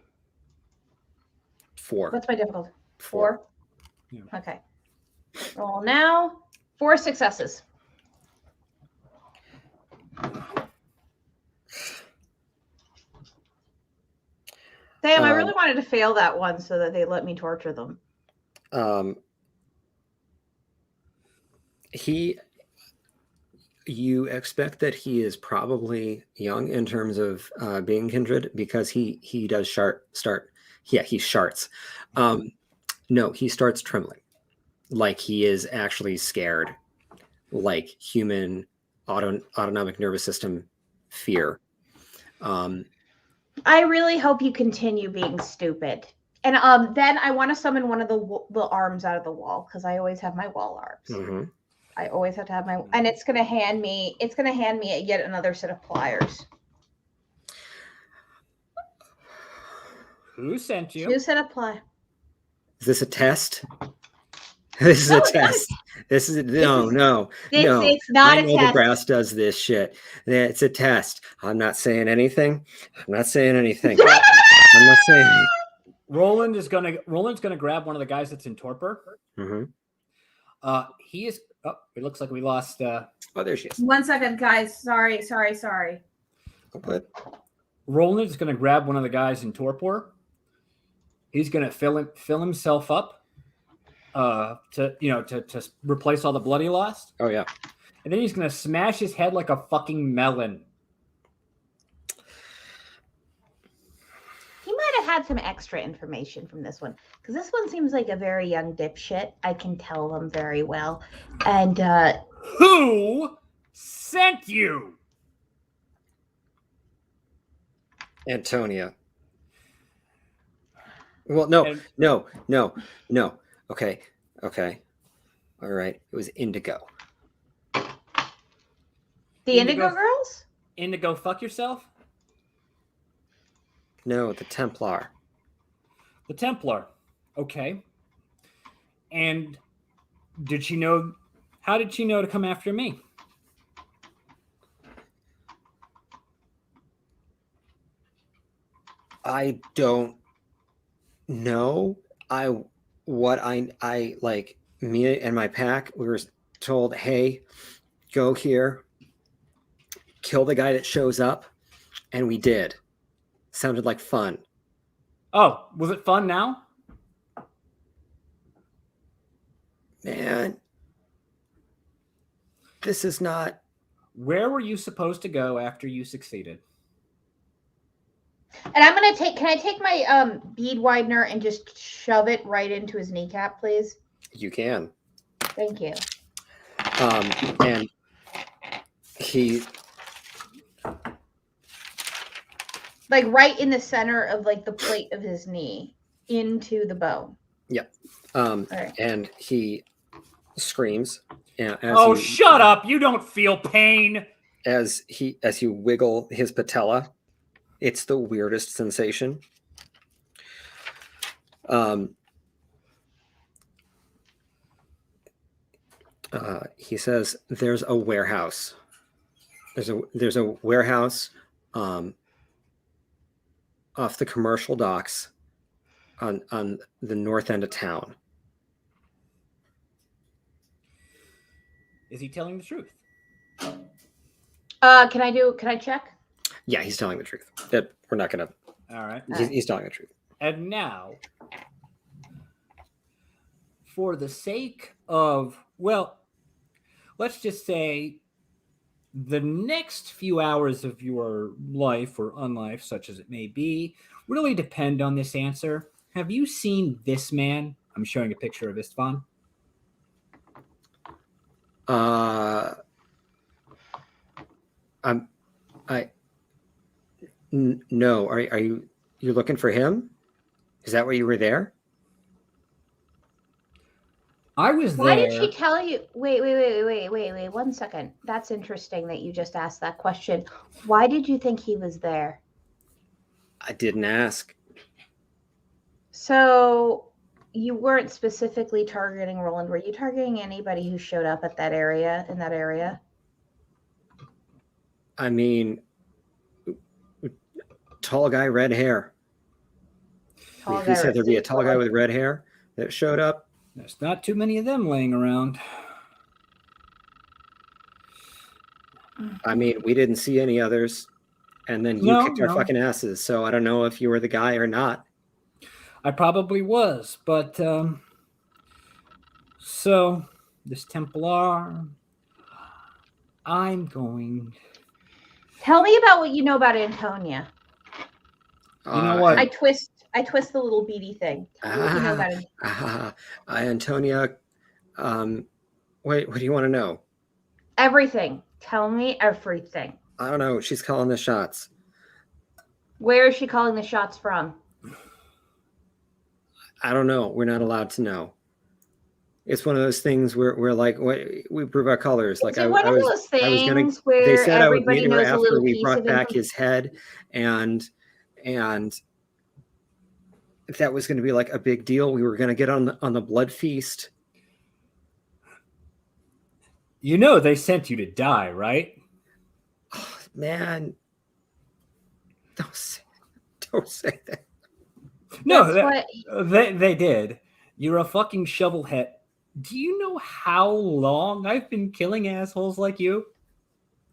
4. What's my difficulty? 4. 4? Yeah. Okay. Roll now. 4 successes. Damn, I really wanted to fail that one so that they let me torture them. You expect that he is probably young in terms of being kindred because he does start. Yeah, he sharts. No, he starts trembling, like he is actually scared, like human autonomic nervous system fear. I really hope you continue being stupid. And then I want to summon one of the arms out of the wall because I always have my wall arms. Mm-hmm. I always have to have my, and it's gonna hand me yet another set of pliers. Who sent you? 2 set of pliers. Is this a test? This is a test. This is no. It's not I a know test. the brass does this shit. It's a test. I'm not saying anything. I'm not saying anything. Roland's gonna grab one of the guys that's in torpor. Mm-hmm. He is. Oh, it looks like we lost. Oh, there she is. 1 second, guys. Sorry. Good. Roland's gonna grab one of the guys in torpor. He's gonna fill himself up, to replace all the blood he lost. Oh yeah. And then he's gonna smash his head like a fucking melon. He might have had some extra information from this one because this one seems like a very young dipshit. I can tell them very well. And who sent you? Antonia. Well, no. Okay. All right. It was Indigo. The Indigo girls? Indigo, fuck yourself? No, the Templar. The Templar. Okay. And did she know? How did she know to come after me? I don't know. I like me and my pack, we were told, hey, go here, kill the guy that shows up, and we did. Sounded like fun. Oh, was it fun now? Man, this is not. Where were you supposed to go after you succeeded? And I'm gonna can I take my bead widener and just shove it right into his kneecap, please? You can. Thank you. And he, like right in the center of like the plate of his knee into the bone. Yep. Right. And he screams. Shut up! You don't feel pain. As you wiggle his patella, it's the weirdest sensation. He says, "There's a warehouse. There's a warehouse off the commercial docks on the north end of town." Is he telling the truth? Can I check? Yeah, he's telling the truth. That we're not gonna. All right. He's telling the truth. And now, for the sake of, well, let's just say the next few hours of your life or unlife, such as it may be, really depend on this answer. Have you seen this man? I'm showing a picture of Istvan. No. Are you looking for him? Is that why you were there? I was there. Why did she tell you? Wait. 1 second. That's interesting that you just asked that question. Why did you think he was there? I didn't ask. So you weren't specifically targeting Roland. Were you targeting anybody who showed up at that area, in that area? I mean, tall guy, red hair. Tall He guy, said there'd be a red- tall guy with red hair that showed up. There's not too many of them laying around. I mean, we didn't see any others. And then you No, kicked our no. fucking asses. So I don't know if you were the guy or not. I probably was, but so this Templar, I'm going. Tell me about what you know about Antonia. You know what? I twist the little beady thing. Tell me what you know about Antonia. Antonia, wait, what do you want to know? Everything. Tell me everything. I don't know. She's calling the shots. Where is she calling the shots from? I don't know. We're not allowed to know. It's one of those things where we're like, we prove our colors. Like Is it one of those I was gonna. things They where said I would everybody meet her knows a after little we piece brought of back info? his head, and that was going to be like a big deal. We were going to get on the blood feast. You know they sent you to die, right? Oh, man, don't say that. No, That's they did. You're a fucking shovelhead. Do you know how long I've been killing assholes like you?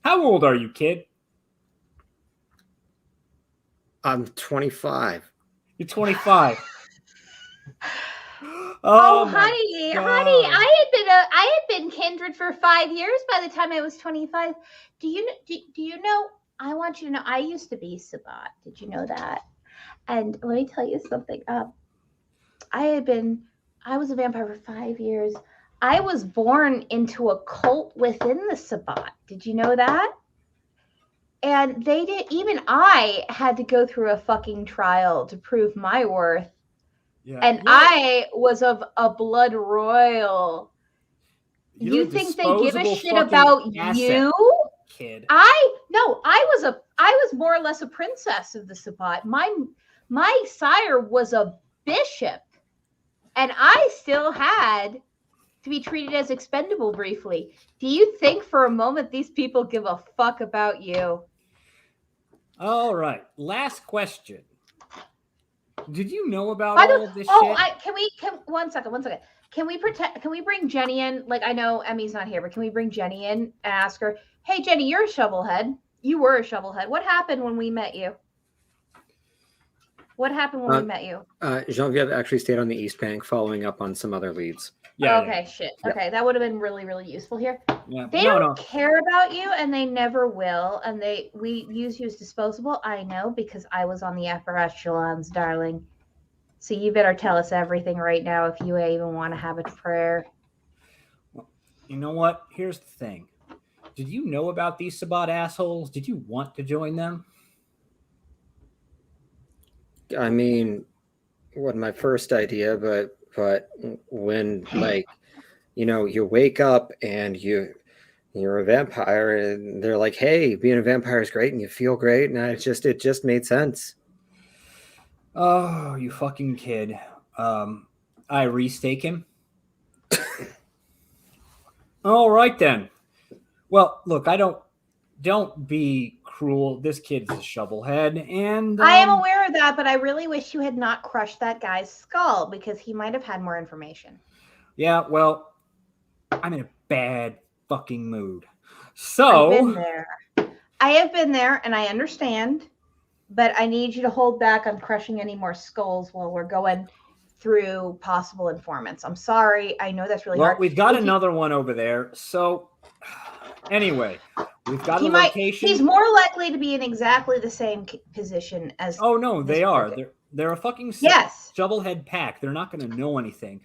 How old are you, kid? I'm 25. You're 25. Oh, my honey, God. I had been kindred for 5 years by the time I was 25. Do you know? I want you to know. I used to be Sabat. Did you know that? And let me tell you something. I was a vampire for 5 years. I was born into a cult within the Sabat. Did you know that? And even I had to go through a fucking trial to prove my worth. Yeah. And I was of a blood royal. You're You a think they give a disposable shit fucking about asset, you? kid. I was more or less a princess of the Sabat. My sire was a bishop, and I still had to be treated as expendable briefly. Do you think for a moment these people give a fuck about you? All right. Last question. Did you know about By the all of this oh, shit? one second. Can we bring Jenny in? Like, I know Emmy's not here, but can we bring Jenny in and ask her, hey Jenny, you're a shovelhead. You were a shovelhead. What happened when we met you? What happened when we met you? Genevieve actually stayed on the East Bank following up on some other leads. Yeah. Okay, shit. Yeah. Okay, that would have been really, really useful here. Yeah. They don't care about you, and they never will. And we use you as disposable. I know, because I was on the upper echelons, darling. So you better tell us everything right now if you even want to have a prayer. You know what? Here's the thing. Did you know about these Sabat assholes? Did you want to join them? I mean, wasn't my first idea, but when, like, you know, you wake up and you're a vampire, and they're like, hey, being a vampire is great and you feel great, and it just made sense. Oh, you fucking kid. I restake him. All right then. Well, look, don't be cruel. This kid's a shovelhead, and I am aware of that, but I really wish you had not crushed that guy's skull, because he might have had more information. Yeah, well, I'm in a bad fucking mood. So I have been there, and I understand, but I need you to hold back on crushing any more skulls while we're going through possible informants. I'm sorry. I know that's really hard. We've got another one over there. So anyway, we've got a location. He's more likely to be in exactly the same position as. Oh no, they are. They're a fucking shovelhead pack. They're not going to know anything.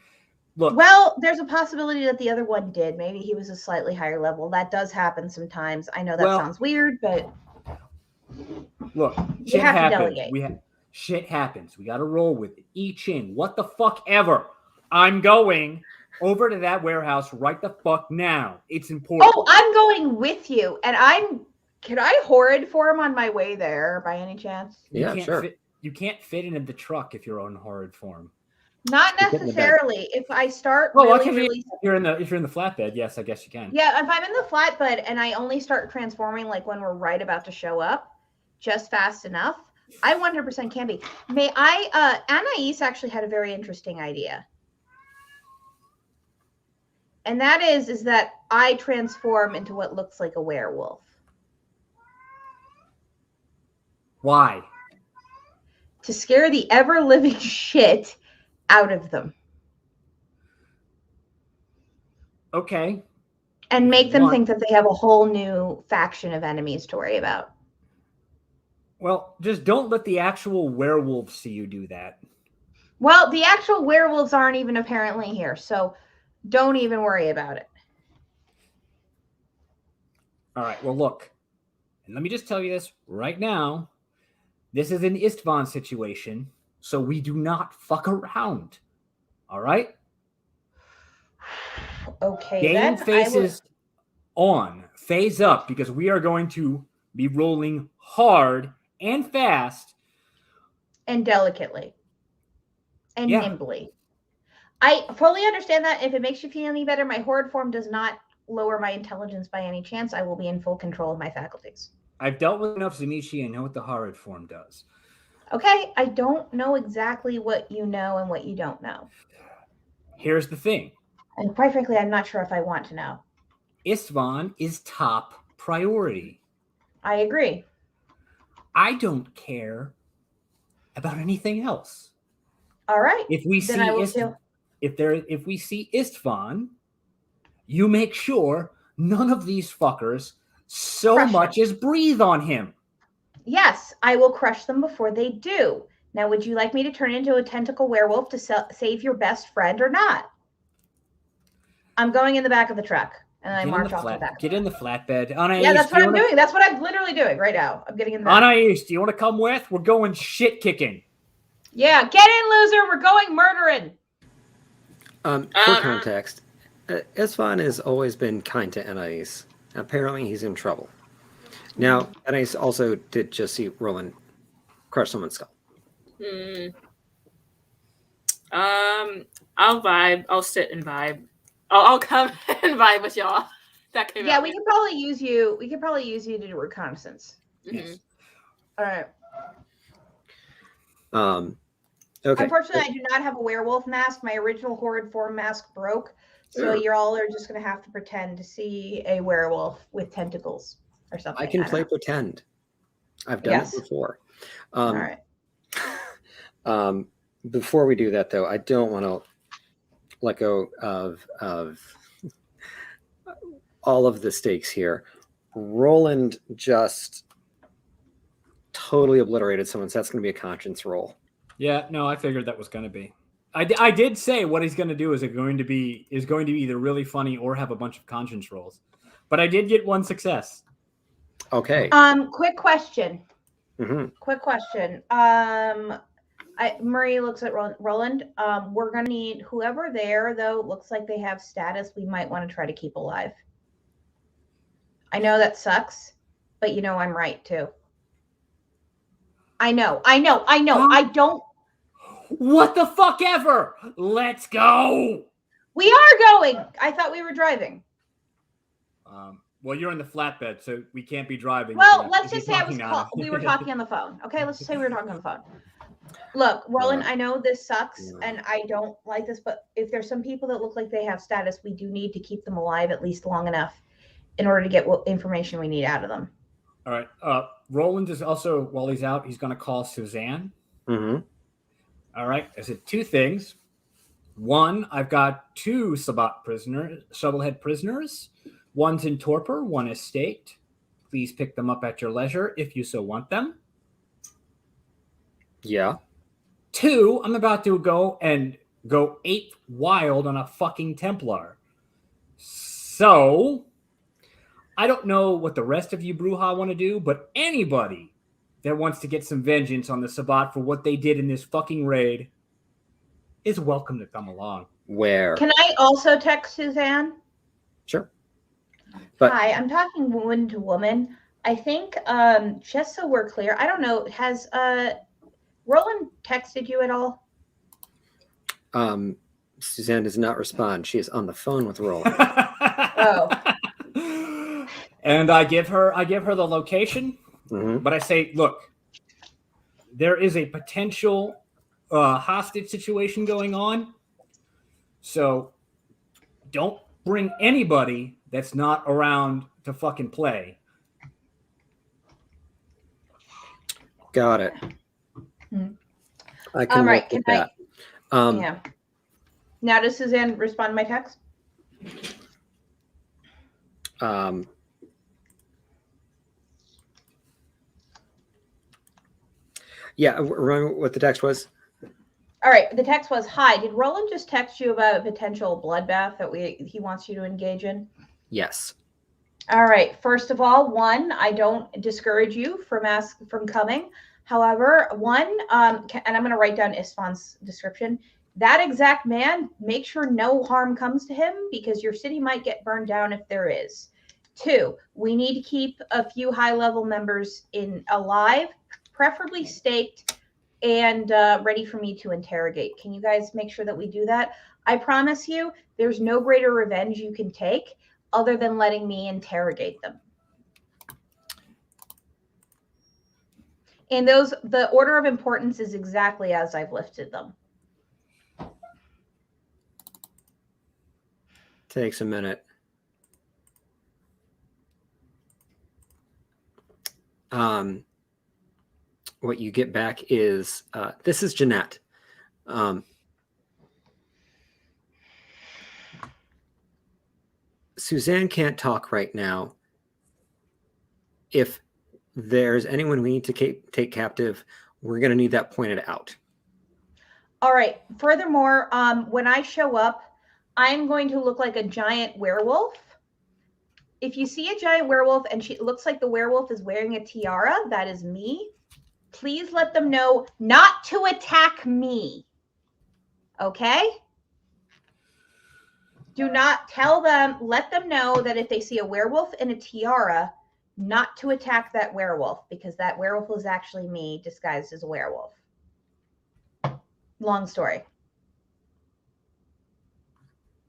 Look. Well, there's a possibility that the other one did. Maybe he was a slightly higher level. That does happen sometimes. I know that sounds weird, but look, you have to delegate. Shit happens. We got to roll with it. Each in. What the fuck ever. I'm going over to that warehouse right the fuck now. It's important. Oh, I'm going with you. And can I horrid form on my way there by any chance? Yeah, sure. You can't fit into the truck if you're on horrid form. Not Get in the bed. necessarily. If I start Well, really, if really you're in the flatbed, yes, I guess you can. yeah, if I'm in the flatbed and I only start transforming like when we're right about to show up, just fast enough, I 100% can be. May I? Anais actually had a very interesting idea, and that is that I transform into what looks like a werewolf. Why? To scare the ever-living shit out of them. Okay. And If make you them want. think that they have a whole new faction of enemies to worry about. Well, just don't let the actual werewolves see you do that. Well, the actual werewolves aren't even apparently here, so don't even worry about it. All right. Well, look. And let me just tell you this right now. This is an Istvan situation, so we do not fuck around. All right? Okay, Game then faces on. Phase up, because we are going to be rolling hard and fast. and delicately. And Yeah. nimbly. I fully understand that. If it makes you feel any better, my horde form does not lower my intelligence by any chance. I will be in full control of my faculties. I've dealt with enough Zamishi and know what the horrid form does. Okay, I don't know exactly what you know and what you don't know. Here's the thing. And quite frankly, I'm not sure if I want to know. Istvan is top priority. I agree. I don't care about anything else. All right. If we Then see I will kill. if we see Istvan, you make sure none of these fuckers so Crush much him. as breathe on him. Yes, I will crush them before they do. Now, would you like me to turn into a tentacle werewolf to save your best friend or not? I'm going in the back of the truck, and I march off to the back. Get in the flatbed. Anais, Yeah, that's what I'm doing. That's what I'm literally doing right now. I'm getting in the back. Anais, do you want to come with? We're going shit kicking. Yeah, get in, loser. We're going murdering. For context, Isfan has always been kind to Anais. Apparently, he's in trouble. Now, Anais also did just see Roland crush someone's skull. I'll vibe. I'll sit and vibe. I'll come and vibe with y'all. That came Yeah, out we weird. could probably use you. We could probably use you to do reconnaissance. Yes. All right. Okay. Unfortunately, I do not have a werewolf mask. My original horrid form mask broke, so you all are just going to have to pretend to see a werewolf with tentacles or something. I can don't play know. pretend. I've done it before. All right. Before we do that, though, I don't want to let go of all of the stakes here. Roland just totally obliterated someone, so that's going to be a conscience roll. Yeah, no, I figured that was going to be. I did say what he's going to do is going to be either really funny or have a bunch of conscience rolls, but I did get one success. Okay. Quick question. Mm-hmm. Quick question. Murray looks at Roland. We're gonna need whoever there though looks like they have status. We might want to try to keep alive. I know that sucks, but you know I'm right too. I know. I don't. What the fuck ever? Let's go. We are going. I thought we were driving. Well, you're in the flatbed, so we can't be driving. Well, if let's you're just say we were talking on the phone. Okay, let's just say we were talking on the phone. Look, Roland, I know this sucks and I don't like this, but if there's some people that look like they have status, we do need to keep them alive at least long enough in order to get what information we need out of them. All right. Roland is also, while he's out, he's going to call Suzanne. Mm-hmm. All right. I said two things. One, I've got two Shovelhead prisoners. One's in torpor, one is staked. Please pick them up at your leisure if you so want them. Yeah. Two, I'm about to go ape wild on a fucking Templar. So, I don't know what the rest of you Bruja want to do, but anybody that wants to get some vengeance on the Sabbat for what they did in this fucking raid is welcome to come along. Where? Can I also text Suzanne? Sure. But Hi, I'm talking woman to woman. I think just so we're clear, I don't know, has Roland texted you at all? Suzanne does not respond. She is on the phone with Roland. Oh. And I give her the location, Mhm. but I say, look, there is a potential hostage situation going on, so don't bring anybody that's not around to fucking play. Got it. Hmm. I can Right, work with can I- that. Yeah. Now, does Suzanne respond to my text? Yeah, remember what the text was? All right. The text was, "Hi, did Roland just text you about a potential bloodbath that he wants you to engage in?" Yes. All right. First of all, one, I don't discourage you from coming. However, and I'm going to write down Isfan's description. That exact man, make sure no harm comes to him because your city might get burned down if there is. 2, we need to keep a few high-level members alive, preferably staked, and ready for me to interrogate. Can you guys make sure that we do that? I promise you, there's no greater revenge you can take other than letting me interrogate them. And the order of importance is exactly as I've listed them. Takes a minute. What you get back is, this is Jeanette. Suzanne can't talk right now. If there's anyone we need to take captive, we're going to need that pointed out. All right. Furthermore, when I show up, I'm going to look like a giant werewolf. If you see a giant werewolf and it looks like the werewolf is wearing a tiara, that is me. Please let them know not to attack me. Okay? Do not let them know that if they see a werewolf in a tiara, not to attack that werewolf because that werewolf is actually me disguised as a werewolf. Long story.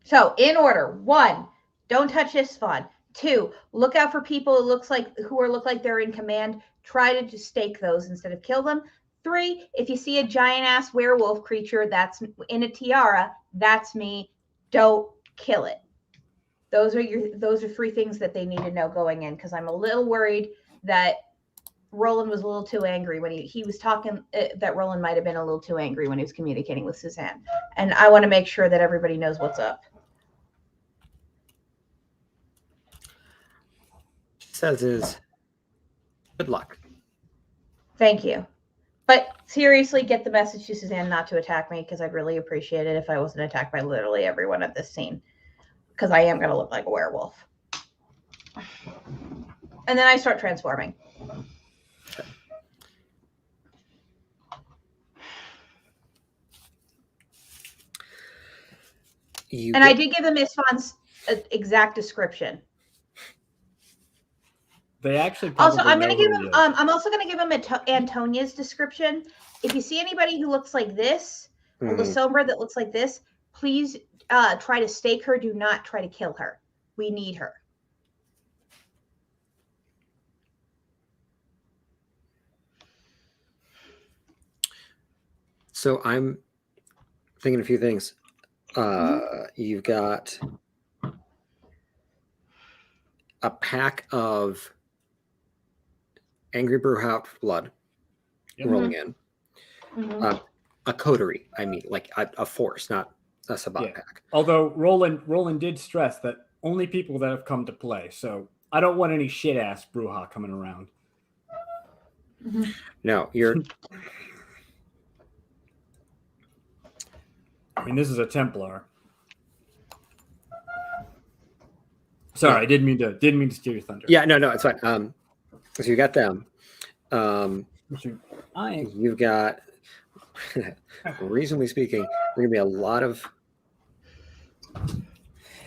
So, in order: 1, don't touch Isfan. 2, look out for people who look like they're in command. Try to just stake those instead of kill them. 3, if you see a giant ass werewolf creature that's in a tiara, that's me. Don't kill it. Those are 3 things that they need to know going in, because I'm a little worried that Roland was a little too angry when he was talking, that Roland might have been a little too angry when he was communicating with Suzanne. And I want to make sure that everybody knows what's up. Says is, good luck. Thank you. But seriously, get the message to Suzanne not to attack me, because I'd really appreciate it if I wasn't attacked by literally everyone at this scene, because I am going to look like a werewolf. And then I start transforming. I did give them Isfan's exact description. They actually also, I'm going to give him. I'm also going to give him Antonia's description. If you see anybody who looks like this, a La Sombra that looks like this, please try to stake her. Do not try to kill her. We need her. So I'm thinking a few things. You've got a pack of angry Brewhouse blood rolling in. A coterie, I mean, like a force, not a Sabat pack. Although Roland did stress that only people that have come to play, so I don't want any shit ass Brewha coming around. No, you're. I mean, this is a Templar. Sorry, I didn't mean to steal your thunder. Yeah, no, it's fine. So you got them. You've got, reasonably speaking, there are going to be a lot of.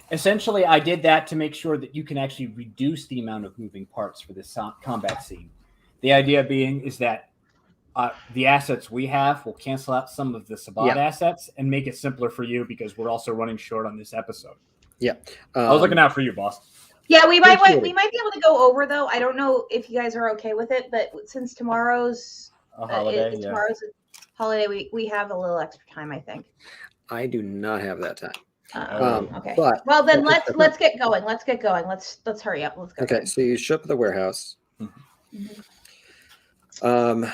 Essentially, I did that to make sure that you can actually reduce the amount of moving parts for this combat scene. The idea being is that the assets we have will cancel out some of the Sabat Yeah. assets and make it simpler for you because we're also running short on this episode. Yeah. I was looking out for you, boss. Yeah, we might Appreciate be it. able to go over though. I don't know if you guys are okay with it, but since tomorrow's A holiday, yeah. tomorrow's a holiday, we have a little extra time, I think. I do not have that time. Okay. But Well, then that's let's get going. Let's get going. Let's hurry up. Let's go. okay. So you show up at the warehouse. Mhm.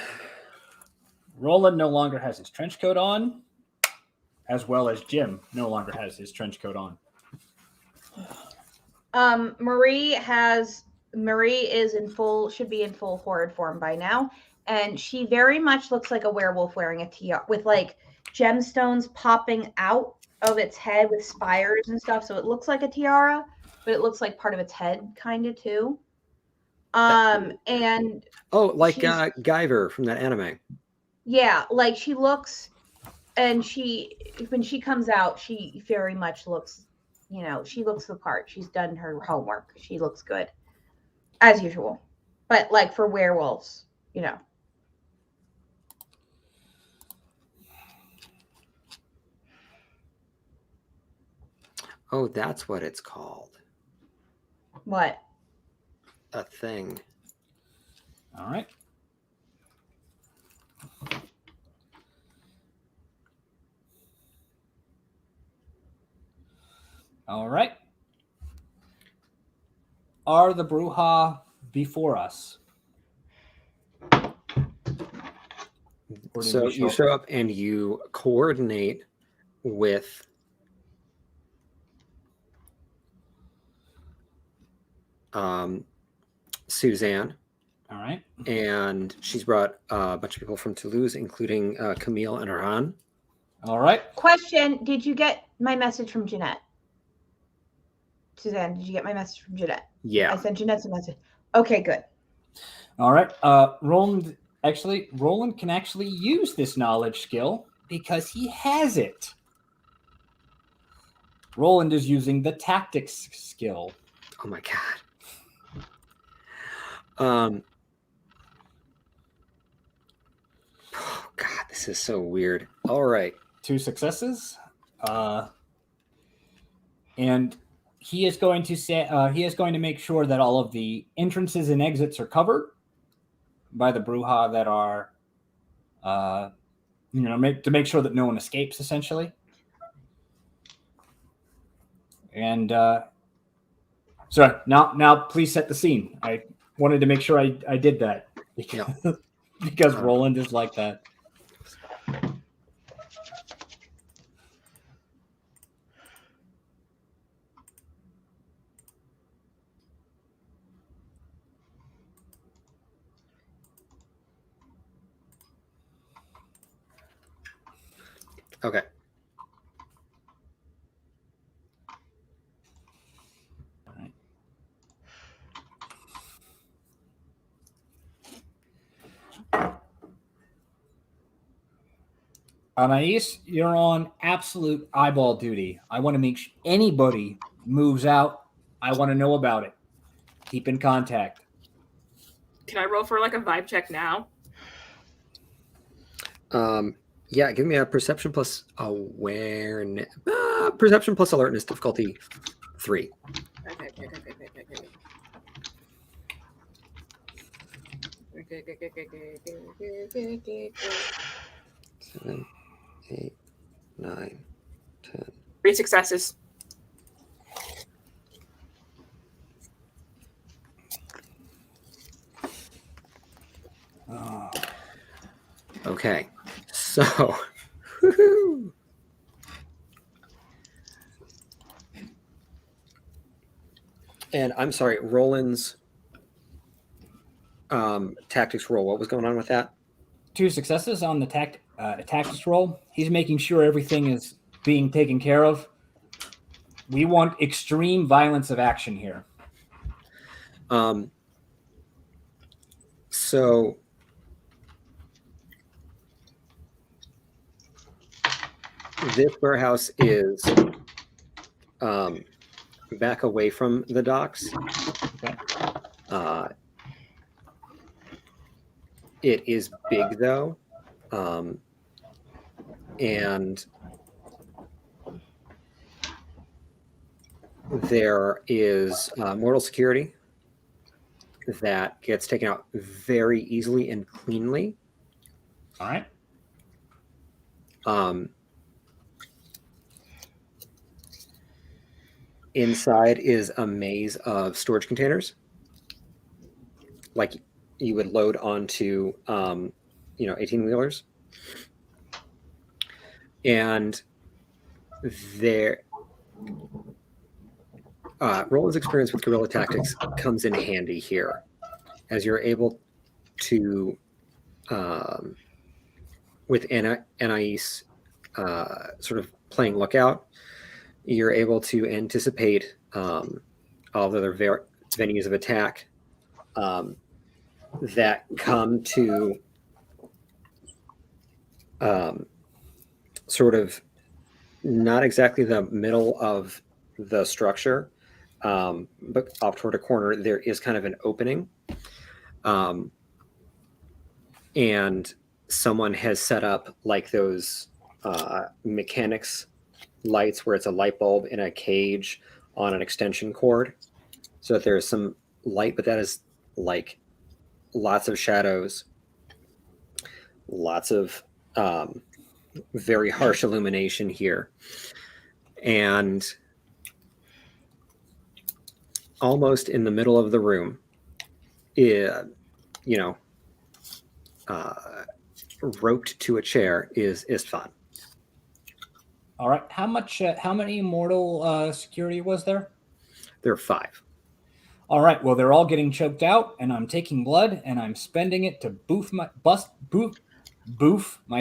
Roland no longer has his trench coat on, as well as Jim no longer has his trench coat on. Marie is in full, should be in full horrid form by now, and she very much looks like a werewolf wearing a tiara with like gemstones popping out of its head with spires and stuff. So it looks like a tiara, but it looks like part of its head kind of too. And Oh, like she's- Guyver from that anime. yeah, like she looks, and when she comes out, she very much looks, she looks the part. She's done her homework. She looks good, as usual. But like for werewolves, Oh, that's what it's called. What? A thing. All right. All right. Are the Bruja before us? Or did So we you show up and you coordinate with Suzanne, All right. and she's brought a bunch of people from Toulouse, including Camille and Arhan. All right. Question: did you get my message from Jeanette? Suzanne, did you get my message from Jeanette? Yeah. I sent Jeanette a message. Okay, good. All right. Roland can actually use this knowledge skill because he has it. Roland is using the tactics skill. Oh my god. Oh god, this is so weird. All right. 2 successes. And he is going to say he is going to make sure that all of the entrances and exits are covered by the Bruja that are to make sure that no one escapes, essentially. And so now please set the scene. I wanted to make sure I did that because Roland is like that. Okay. All right. Anais, you're on absolute eyeball duty. I want to make sure anybody moves out. I want to know about it. Keep in contact. Can I roll for like a vibe check now? Yeah, give me a perception plus awareness. Perception plus alertness difficulty 3. Okay. 7, 8, 9, 10. 3 successes. Oh. Okay, so woohoo. And I'm sorry, Roland's tactics roll. What was going on with that? 2 successes on the tactics roll. He's making sure everything is being taken care of. We want extreme violence of action here. So this warehouse is back away from the docks. Okay. It is big though, and there is mortal security that gets taken out very easily and cleanly. All right. Inside is a maze of storage containers, like you would load onto, 18-wheelers. And there, Roland's experience with guerrilla tactics comes in handy here, as you're able to, with Anais sort of playing lookout, you're able to anticipate all the other venues of attack that come to sort of not exactly the middle of the structure, but off toward a corner. There is kind of an opening, and someone has set up like those mechanics lights where it's a light bulb in a cage on an extension cord, so that there's some light, but that is like lots of shadows, lots of very harsh illumination here, and almost in the middle of the room, roped to a chair is Istvan. All right. How many mortal security was there? There are 5. All right. Well, they're all getting choked out, and I'm taking blood, and I'm spending it to boof my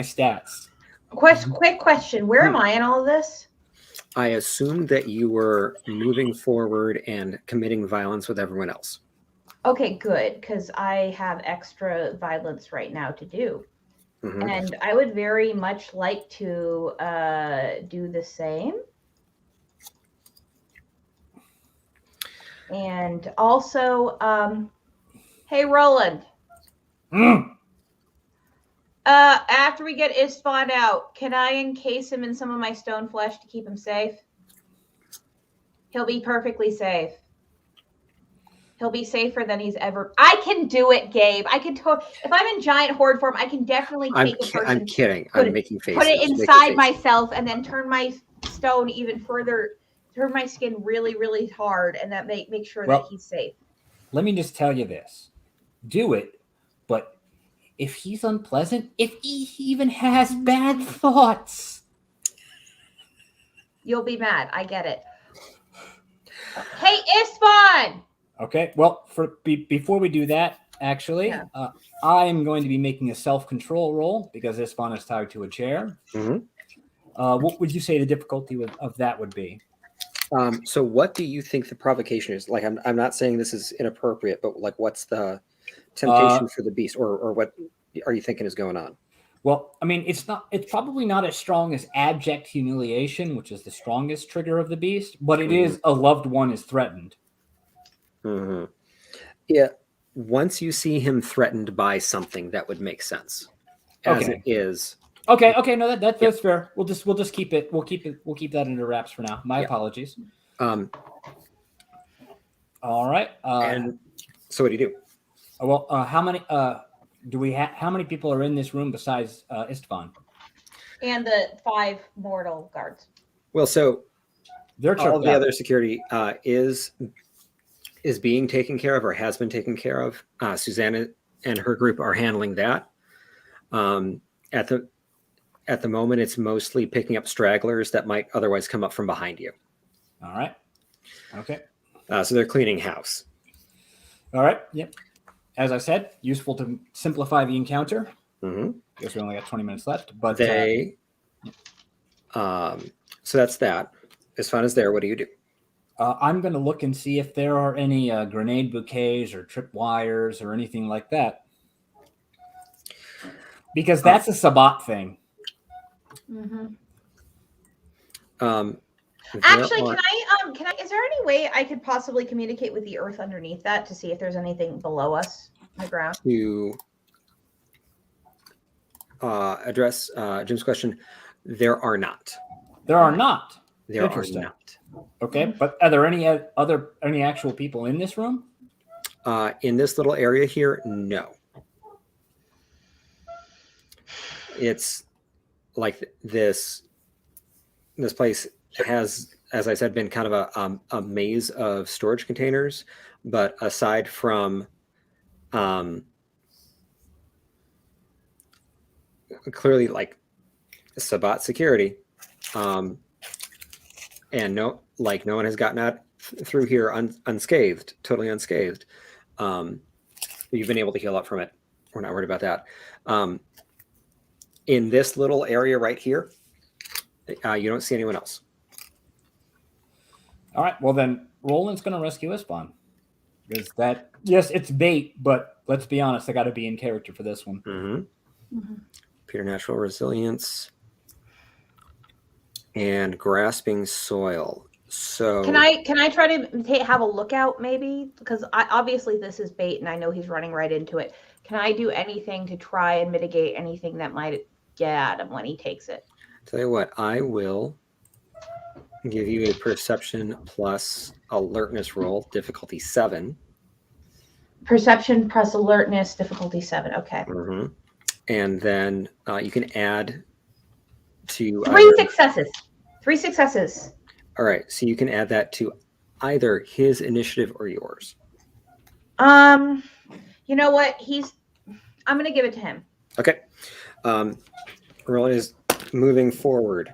stats. Quick question. Where am I in all of this? I assumed that you were moving forward and committing violence with everyone else. Okay, good, because I have extra violence right now to do. Mm-hmm. And I would very much like to do the same. And also, hey, Roland. After we get Istvan out, can I encase him in some of my stone flesh to keep him safe? He'll be perfectly safe. He'll be safer than he's ever. I can do it, Gabe. I can if I'm in giant horde form, I can definitely take a person. I'm kidding. I'm making faces. Put it inside myself, and then turn my stone even further. Turn my skin really, really hard, and that make sure that he's safe. Let me just tell you this: do it, but if he's unpleasant, if he even has bad thoughts, you'll be mad. I get it. Hey, Istvan! Okay, well, before we do that, actually, I'm going to be making a self-control roll because Istvan is tied to a chair. Mm-hmm. What would you say the difficulty of that would be? So what do you think the provocation is? Like, I'm not saying this is inappropriate, but like, what's the temptation for the beast, or what are you thinking is going on? Well, I mean, it's probably not as strong as abject humiliation, which is the strongest trigger of the beast, but it is a loved one is threatened. Mm-hmm. Yeah. Once you see him threatened by something, that would make sense. As it is. Okay. No, that's fair. We'll just keep it. We'll keep that under wraps for now. My apologies. All right. And so, what do you do? Well, how many do we have? How many people are in this room besides Istvan? And the 5 mortal guards. Well, so all the out. other security is being taken care of or has been taken care of. Susanna and her group are handling that. At the moment, it's mostly picking up stragglers that might otherwise come up from behind you. All right. Okay. So they're cleaning house. All right. Yep. As I said, useful to simplify the encounter. Mm-hmm. Guess we only got 20 minutes left, but so that's that. As fun as there, what do you do? I'm going to look and see if there are any grenade bouquets or tripwires or anything like that, because that's a Sabbat thing. Mm-hmm. Actually, can I? Is there any way I could possibly communicate with the earth underneath that to see if there's anything below us on the ground? address Jim's question, there are not. There are not. There are Interesting. not. Okay, but are there any actual people in this room? In this little area here, no. It's like this place has, as I said, been kind of a maze of storage containers, but aside from clearly like Sabat security, and no one has gotten out through here unscathed, totally unscathed. You've been able to heal up from it. We're not worried about that. In this little area right here, you don't see anyone else. All right, well then, Roland's going to rescue Ispan. Because that, yes, it's bait, but let's be honest, I got to be in character for this one. Preternatural resilience and grasping soil. So Can I try to have a lookout maybe? Because obviously this is bait and I know he's running right into it. Can I do anything to try and mitigate anything that might get at him when he takes it? Tell you what, I will give you a perception plus alertness roll, difficulty 7. Perception plus alertness, difficulty 7. Okay. And then you can add to 3 successes. 3 successes. All right, so you can add that to either his initiative or yours. You know what? I'm going to give it to him. Okay. Roland is moving forward.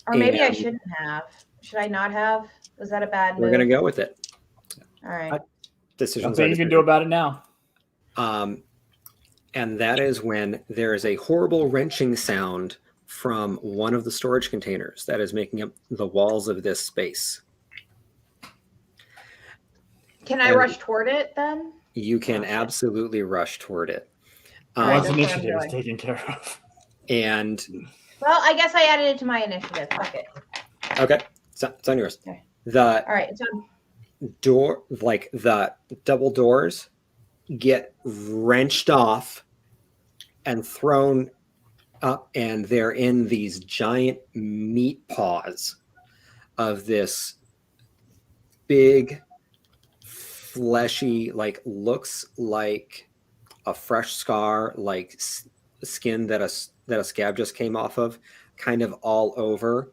Or maybe I shouldn't have. Should I not have? Was that a bad move? We're going to go with it. All right. Decisions. Nothing you can do about it now. And that is when there is a horrible wrenching sound from one of the storage containers that is making up the walls of this space. Can I rush toward it then? You can absolutely rush toward it. Once initiative is taken care of. And well, I guess I added it to my initiative. Fuck it. Okay, it's on yours. Okay. All right, it's on. Door, like the double doors, get wrenched off and thrown up, and they're in these giant meat paws of this big, fleshy, like looks like a fresh scar, like skin that a scab just came off of, kind of all over.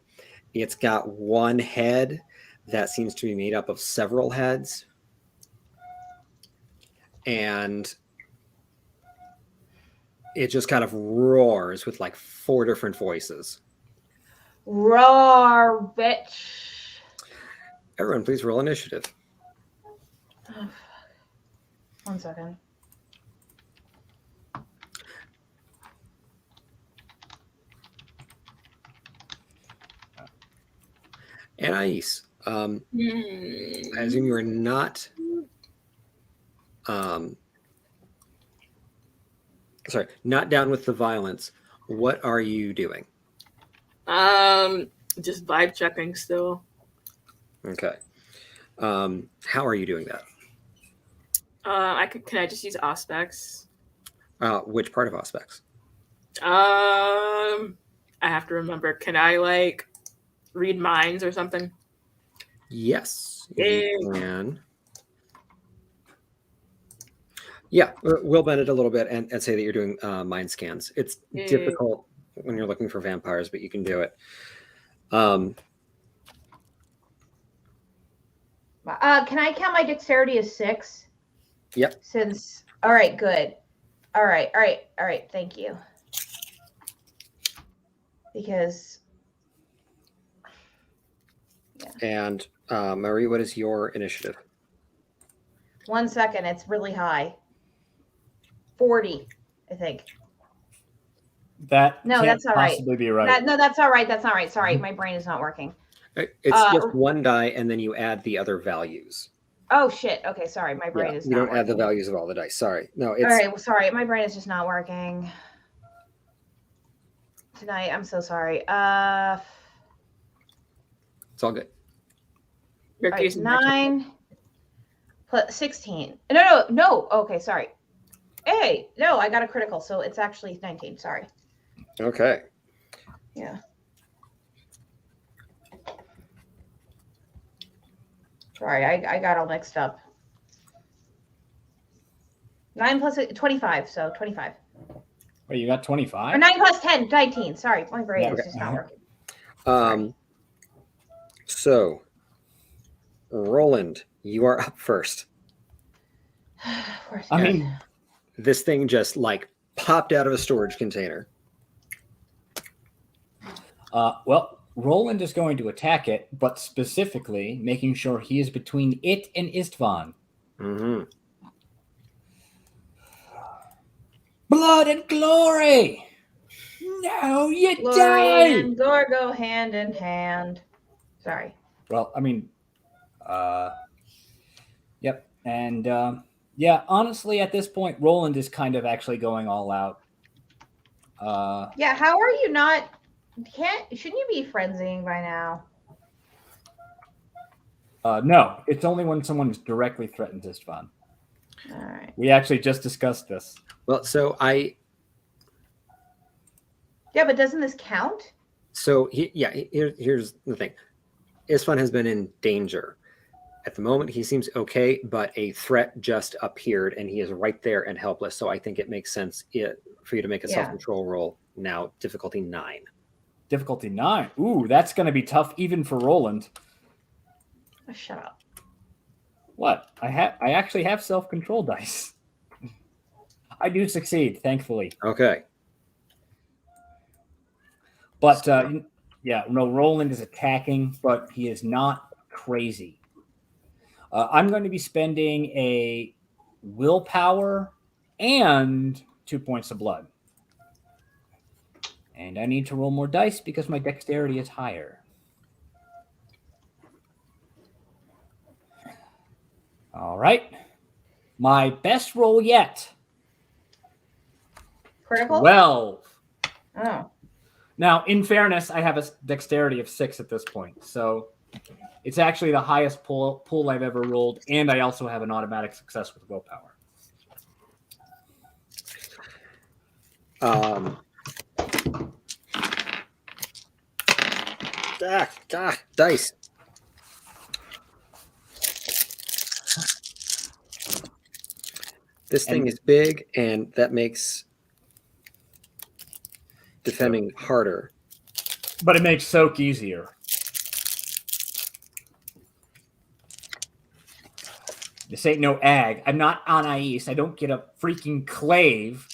It's got one head that seems to be made up of several heads. And it just kind of roars with like 4 different voices. Roar, bitch. Everyone, please roll initiative. 1 second. Anais, I assume you are not not down with the violence. What are you doing? Just vibe checking still. Okay. How are you doing that? Can I just use Auspex? Which part of Auspex? I have to remember. Can I like read minds or something? Yes, you can. Yeah, we'll bend it a little bit and say that you're doing mind scans. It's difficult when you're looking for vampires, but you can do it. Can I count my dexterity as 6? Yep. All right, good. All right. Thank you. Because. Yeah. And Marie, what is your initiative? 1 second. It's really high. 40, I think. That no, can't that's all right. Possibly be right. No, that's all right. That's not right. Sorry, my brain is not working. It's just 1 die, and then you add the other values. Oh shit. Okay, sorry, my brain is. You don't add the values of all the dice. Sorry. No. It's... All right. Well, sorry, my brain is just not working tonight. I'm so sorry. It's all good. Right, 9 plus 16. No. Okay, sorry. Hey, no, I got a critical, so it's actually 19. Sorry. Okay. Yeah. Sorry, I got all mixed up. 9 plus 25, so 25. Wait, you got Or 25? 9 plus 10, 19. Sorry, my brain Yeah, is okay. just not working. So, Roland, you are up first. Of course. I mean, This thing just like popped out of a storage container. well, Roland is going to attack it, but specifically making sure he is between it and Istvan. Mm-hmm. Blood and glory! No, you Glory die! and gore go hand in hand. Sorry. Well, I mean, yep. And yeah, honestly, at this point, Roland is kind of actually going all out. Yeah, how are you not? Shouldn't you be frenzying by now? No, it's only when someone is directly threatens Istvan. All right. We actually just discussed this. Well, Yeah, but doesn't this count? here's the thing. Isfan has been in danger. At the moment, he seems okay, but a threat just appeared, and he is right there and helpless. So I think it makes sense for you to make a self-control roll now. Difficulty 9. Difficulty 9. Ooh, that's going to be tough even for Roland. Oh, shut up. What? I actually have self-control dice. I do succeed, thankfully. Okay. But yeah, no, Roland is attacking, but he is not crazy. I'm going to be spending a willpower and 2 points of blood. And I need to roll more dice because my dexterity is higher. All right. My best roll yet. Critical? 12. Oh. Now, in fairness, I have a dexterity of 6 at this point. So it's actually the highest pull I've ever rolled. And I also have an automatic success with willpower. Dice. This thing is big, and that makes defending harder. But it makes soak easier. This ain't no ag. I'm not Anais. I don't get a freaking clave.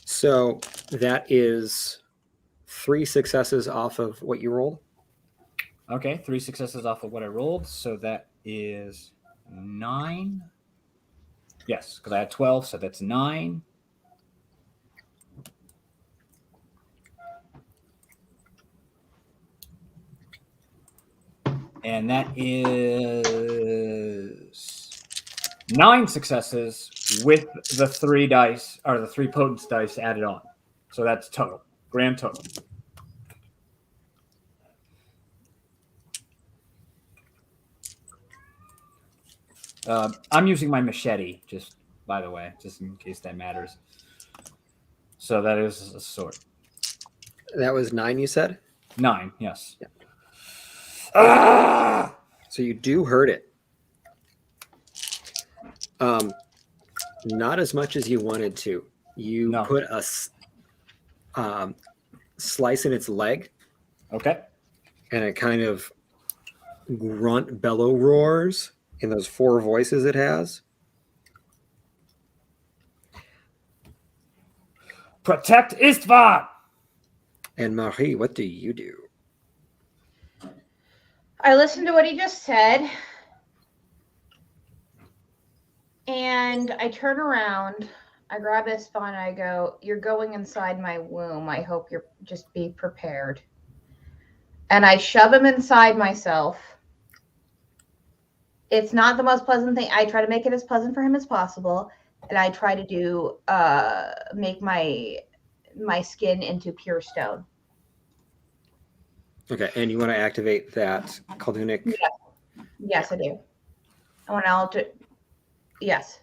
So that is 3 successes off of what you rolled. Okay, 3 successes off of what I rolled. So that is 9. Yes, because I had 12, so that's 9. And that is 9 successes with the 3 dice, or the 3 potence dice added on. So that's total, grand total. I'm using my machete, just by the way, just in case that matters. So that is a sword. That was 9, you said? 9, yes. Yeah. Ah! So you do hurt it. Not as much as you wanted to. You put a slice in its leg. Okay. And it kind of grunt bellow roars in those 4 voices it has. Protect Istvan! And Marie, what do you do? I listened to what he just said. And I turn around. I grab Istvan and I go, "You're going inside my womb. I hope you're just be prepared." And I shove him inside myself. It's not the most pleasant thing. I try to make it as pleasant for him as possible. And I try to do make my skin into pure stone. Okay, and you want to activate that Kaldunic? Yes, I do. I want to alter. Yes.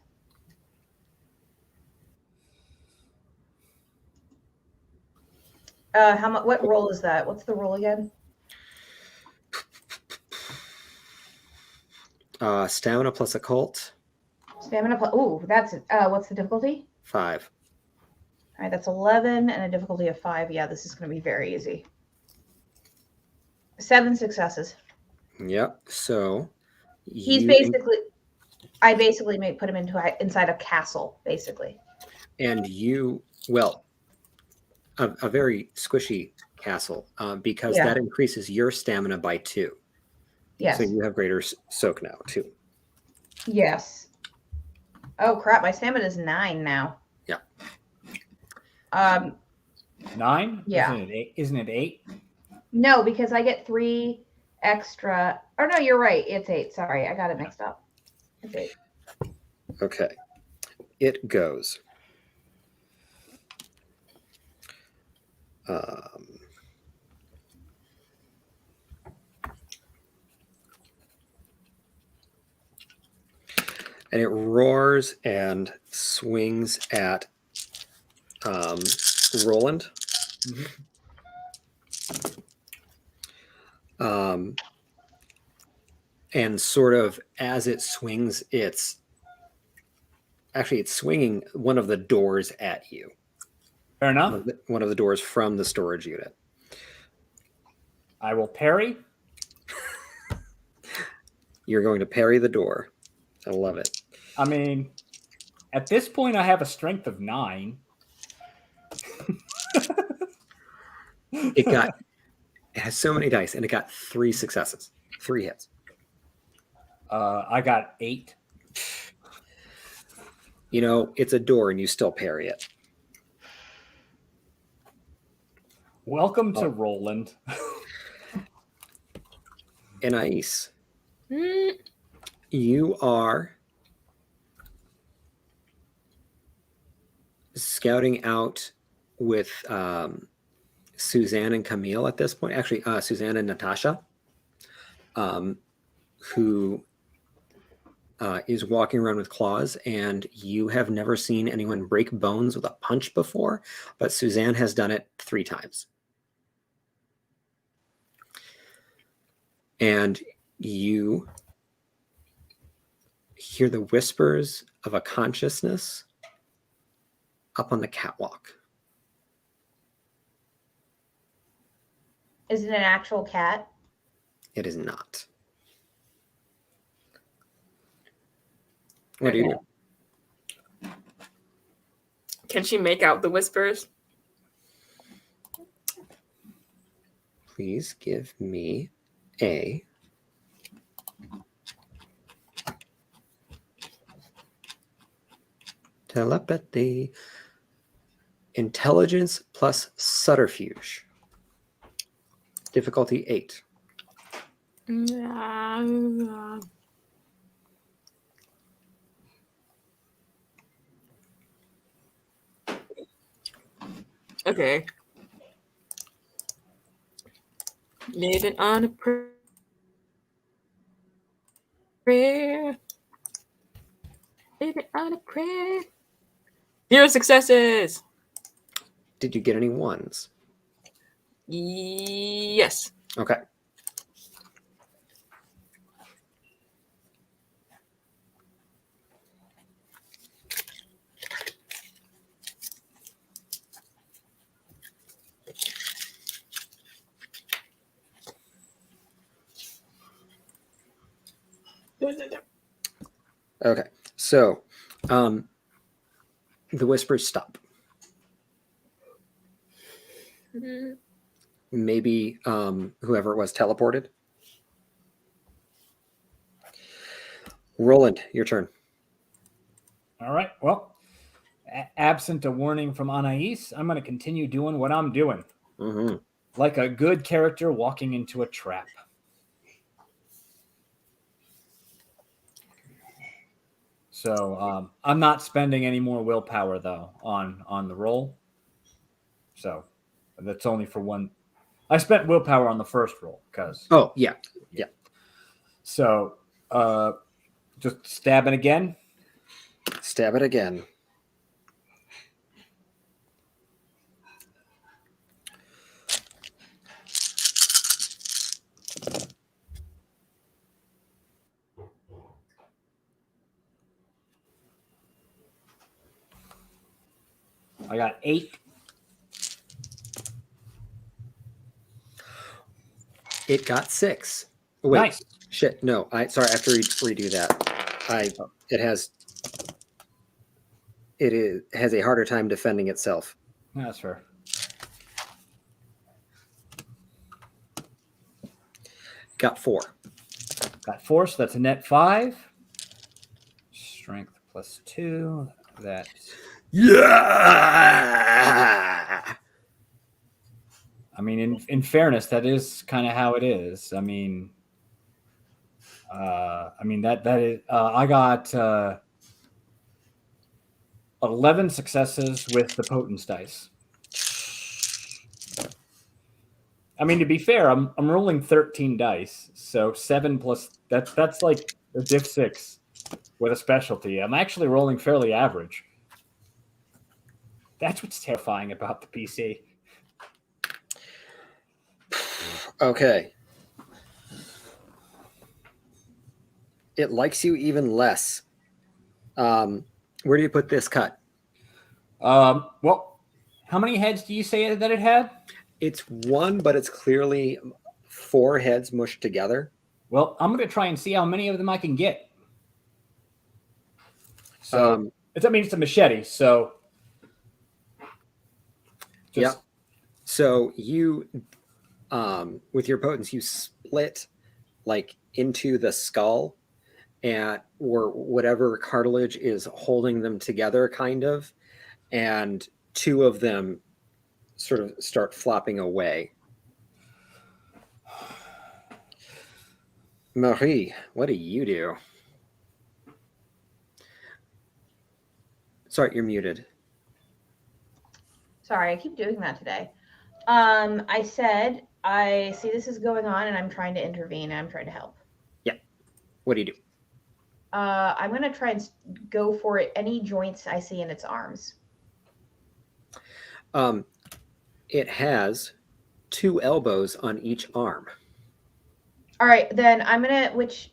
How much? What roll is that? What's the roll again? Stamina plus occult, Stamina. Ooh, that's what's the difficulty? 5. All right, that's 11 and a difficulty of 5. Yeah, this is going to be very easy. 7 successes. Yep. So He's you basically. I basically put him inside a castle, basically. and you well, a very squishy castle, because Yeah. that increases your stamina by 2. Yes. So you have greater soak now too. Yes. Oh crap! My stamina is 9 now. Yeah. 9? Yeah. Isn't it 8? No, because I get 3 extra. Oh no, you're right. It's 8. Sorry, I got it mixed up. It's 8. Okay. It goes. And it roars and swings at Roland. And sort of as it swings, it's swinging one of the doors at you. Fair enough. One of the doors from the storage unit. I will parry. You're going to parry the door. I love it. I mean, at this point, I have a strength of 9. It has so many dice, and it got 3 successes, 3 hits. I got 8. You know, it's a door, and you still parry it. Welcome to Roland. Anais, you are scouting out with Suzanne and Camille at this point. Actually, Suzanne and Natasha, who is walking around with claws, and you have never seen anyone break bones with a punch before, but Suzanne has done it 3 times. And you hear the whispers of a consciousness up on the catwalk. Is it an actual cat? It is not. What do you do? Can she make out the whispers? Please give me a telepathy, intelligence plus subterfuge. Difficulty 8. Okay. Living on a prayer. Living on a prayer. 0 successes. Did you get any 1s? Yes. Okay. Okay. So, the whispers stop. Maybe whoever it was teleported. Roland, your turn. All right. Well, absent a warning from Anais, I'm going to continue doing what I'm doing. Mm-hmm. Like a good character walking into a trap. So I'm not spending any more willpower, though, on the roll. So that's only for one. I spent willpower on the first roll because. Oh, yeah. Yeah. So just stabbing again. Stab it again. I got 8. It got 6. Wait, Nice. shit. No, sorry. I have to redo that. It has a harder time defending itself. That's fair. Got 4. Got 4, so that's a net 5. Strength plus 2. That's. Yeah. I mean, in fairness, that is kind of how it is. I mean, that is. I got 11 successes with the potence dice. I mean, to be fair, I'm rolling 13 dice, so 7 plus that's like a diff 6 with a specialty. I'm actually rolling fairly average. That's what's terrifying about the PC. Okay. It likes you even less. Where do you put this cut? Well, how many heads do you say that it had? It's 1, but it's clearly 4 heads mushed together. Well, I'm going to try and see how many of them I can get. So, it's a machete, so. Yeah. So you, with your potence, you split like into the skull or whatever cartilage is holding them together, kind of, and 2 of them sort of start flopping away. Marie, what do you do? Sorry, you're muted. Sorry, I keep doing that today. I said, I see this is going on and I'm trying to intervene and I'm trying to help. Yeah. What do you do? I'm going to try and go for it, any joints I see in its arms. It has 2 elbows on each arm. All right, then I'm going to, which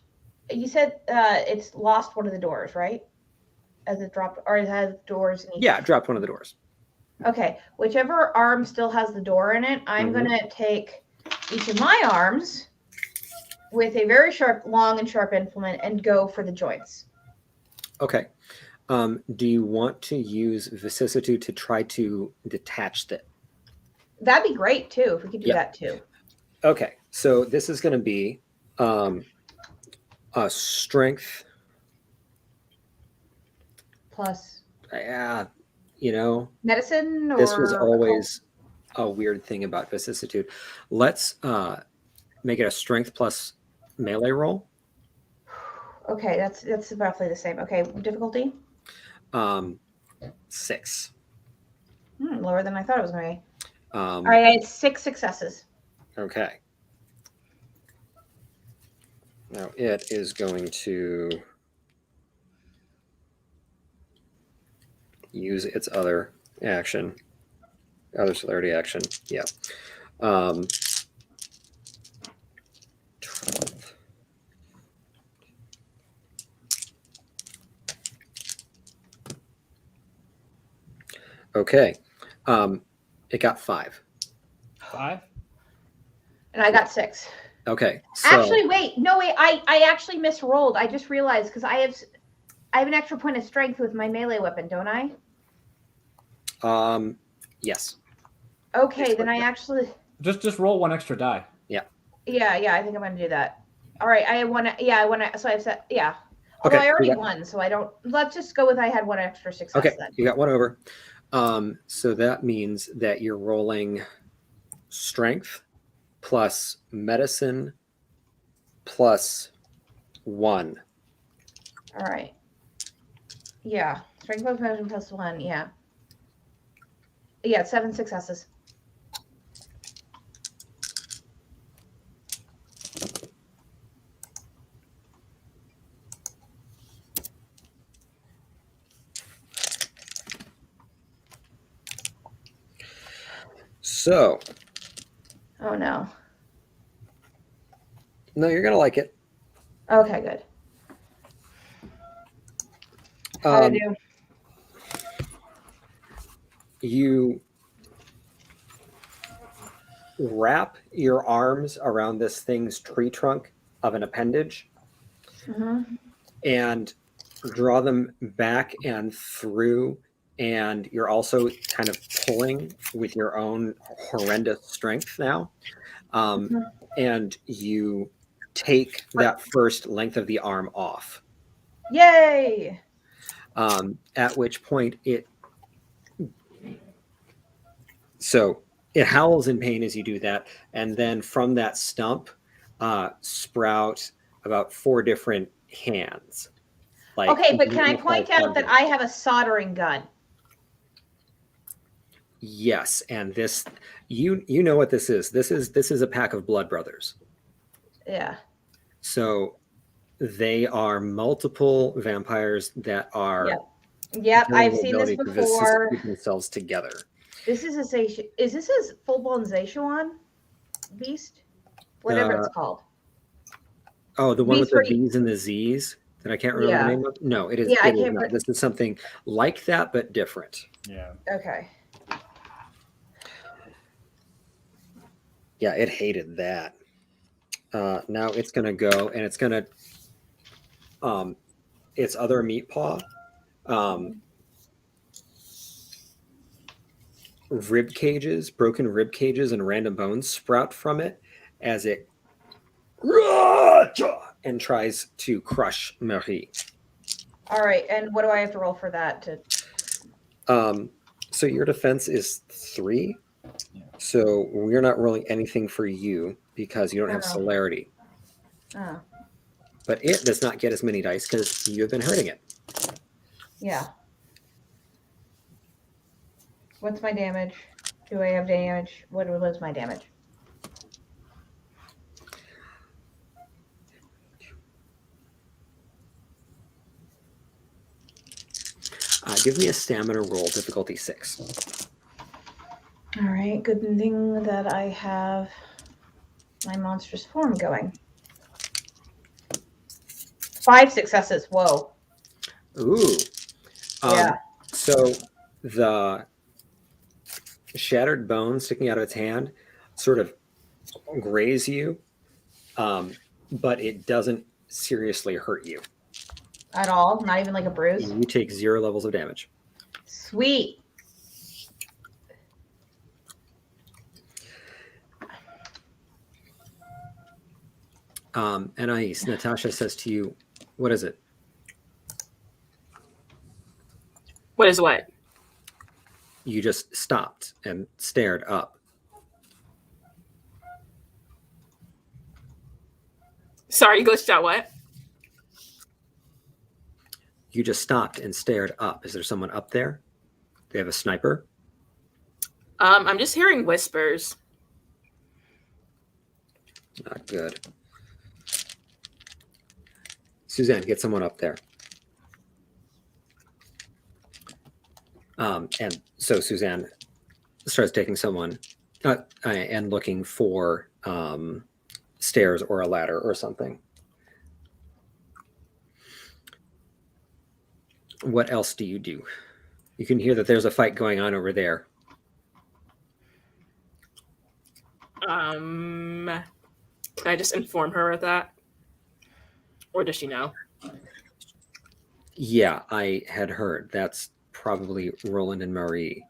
you said it's lost one of the doors, right? As it dropped, or it has doors in each. Yeah, it dropped one of the doors. Okay, whichever arm still has the door in it, I'm going to take each of my arms with a very long and sharp implement and go for the joints. Okay. Do you want to use vicissitude to try to detach it? That'd be great too, if we could do that too. Okay, so this is going to be a strength plus. Medicine. This was always a weird thing about vicissitude. Let's make it a strength plus melee roll. Okay, that's roughly the same. Okay, difficulty? 6. Lower than I thought it was going to be. All right, I had 6 successes. Okay. Now it is going to use its other celerity action. Yeah. 12. Okay. It got 5. 5? And I got 6. Okay. So, actually, wait. I actually misrolled. I just realized because I have an extra point of strength with my melee weapon, don't I? Yes. Okay, then I actually just roll 1 extra die. Yeah. Yeah. I think I'm going to do that. All right. I want to. Yeah, I want to. So I've said. Yeah. Although I already won, so I don't. Let's just go with I had 1 extra success. Okay. Then. You got 1 over. So that means that you're rolling strength plus medicine plus 1. All right. Yeah. Strength plus medicine plus 1. Yeah. Yeah, 7 successes. So. Oh no. No, you're gonna like it. Okay, good. How to do? you wrap your arms around this thing's tree trunk of an appendage and draw them back and through, and you're also kind of pulling with your own horrendous strength now. And you take that first length of the arm off. Yay! At which point it howls in pain as you do that, and then from that stump sprout about 4 different hands. Like, Okay, but can I point out that I have a soldering gun? Yes, and this you know what this is. This is a pack of blood brothers. Yeah. So they are multiple vampires that are. Yep, I've seen this before. Keep themselves together. This is is this a full-blown Zeshuan beast? Whatever it's called. Oh, the one Beast with the B's and the Z's that I can't remember the name of? No, it is. Yeah, it is not. This is something like that, but different. Yeah. Okay. Yeah, it hated that. Now it's going to go, and it's going to, its other meat paw, rib cages, broken rib cages, and random bones sprout from it as it and tries to crush Marie. All right, and what do I have to roll for that? So your defense is 3. Yeah. So we're not rolling anything for you because you don't have celerity. Oh. But it does not get as many dice because you have been hurting it. Yeah. What's my damage? Do I have damage? What was my damage? Give me a stamina roll, difficulty 6. All right, good thing that I have my monstrous form going. 5 successes. Whoa. Ooh. Yeah. So the shattered bone sticking out of its hand sort of graze you, but it doesn't seriously hurt you. At all? Not even like a bruise? You take 0 levels of damage. Sweet. Anais, Natasha says to you, what is it? What is what? You just stopped and stared up. Sorry, you glitched out. What? You just stopped and stared up. Is there someone up there? Do they have a sniper? I'm just hearing whispers. Not good. Suzanne, get someone up there. And so Suzanne starts taking someone and looking for stairs or a ladder or something. What else do? You can hear that there's a fight going on over there. Can I just inform her of that? Or does she know? Yeah, I had heard. That's probably Roland and Marie.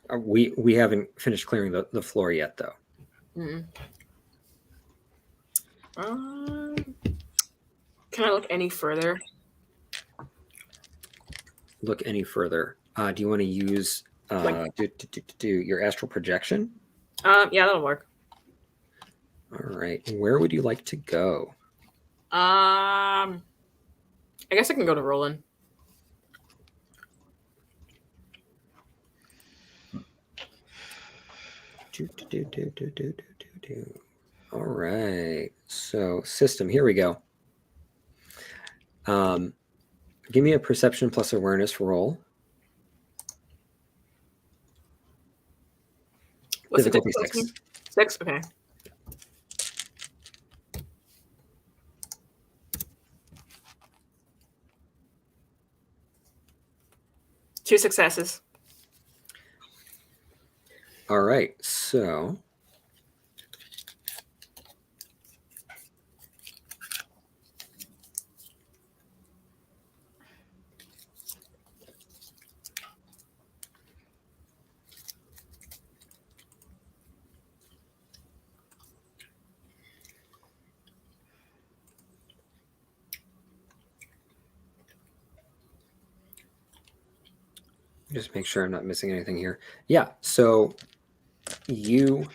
We haven't finished clearing the floor yet, though. Can I look any further? Look any further. Do you want to use do your astral projection? Yeah, that'll work. All right. Where would you like to go? I guess I can go to Roland. All right. So system, here we go. Give me a perception plus awareness roll. What's the Difficulty difficulty? 6. 6? Okay. 2 successes. All right, so just make sure I'm not missing anything here. Yeah, so you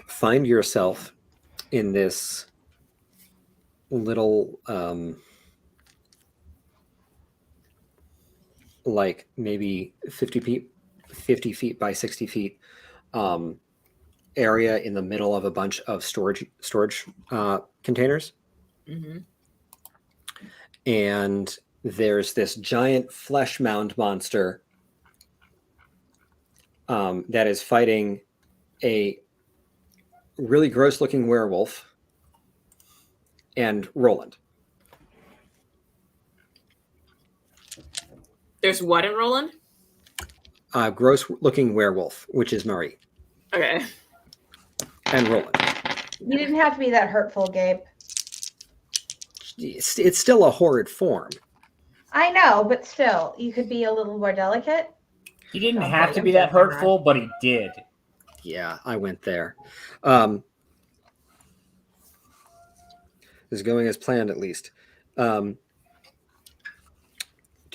find yourself in this little like maybe 50 feet by 60 feet area in the middle of a bunch of storage containers. Mm-hmm. And there's this giant flesh mound monster that is fighting a really gross looking werewolf and Roland. There's what in Roland? Gross looking werewolf, which is Marie. Okay. And Roland. You didn't have to be that hurtful, Gabe. It's still a horrid form. I know, but still, you could be a little more delicate. He didn't Okay, have to I'm be that thinking that. hurtful, but he did. Yeah, I went there. This is going as planned, at least. Do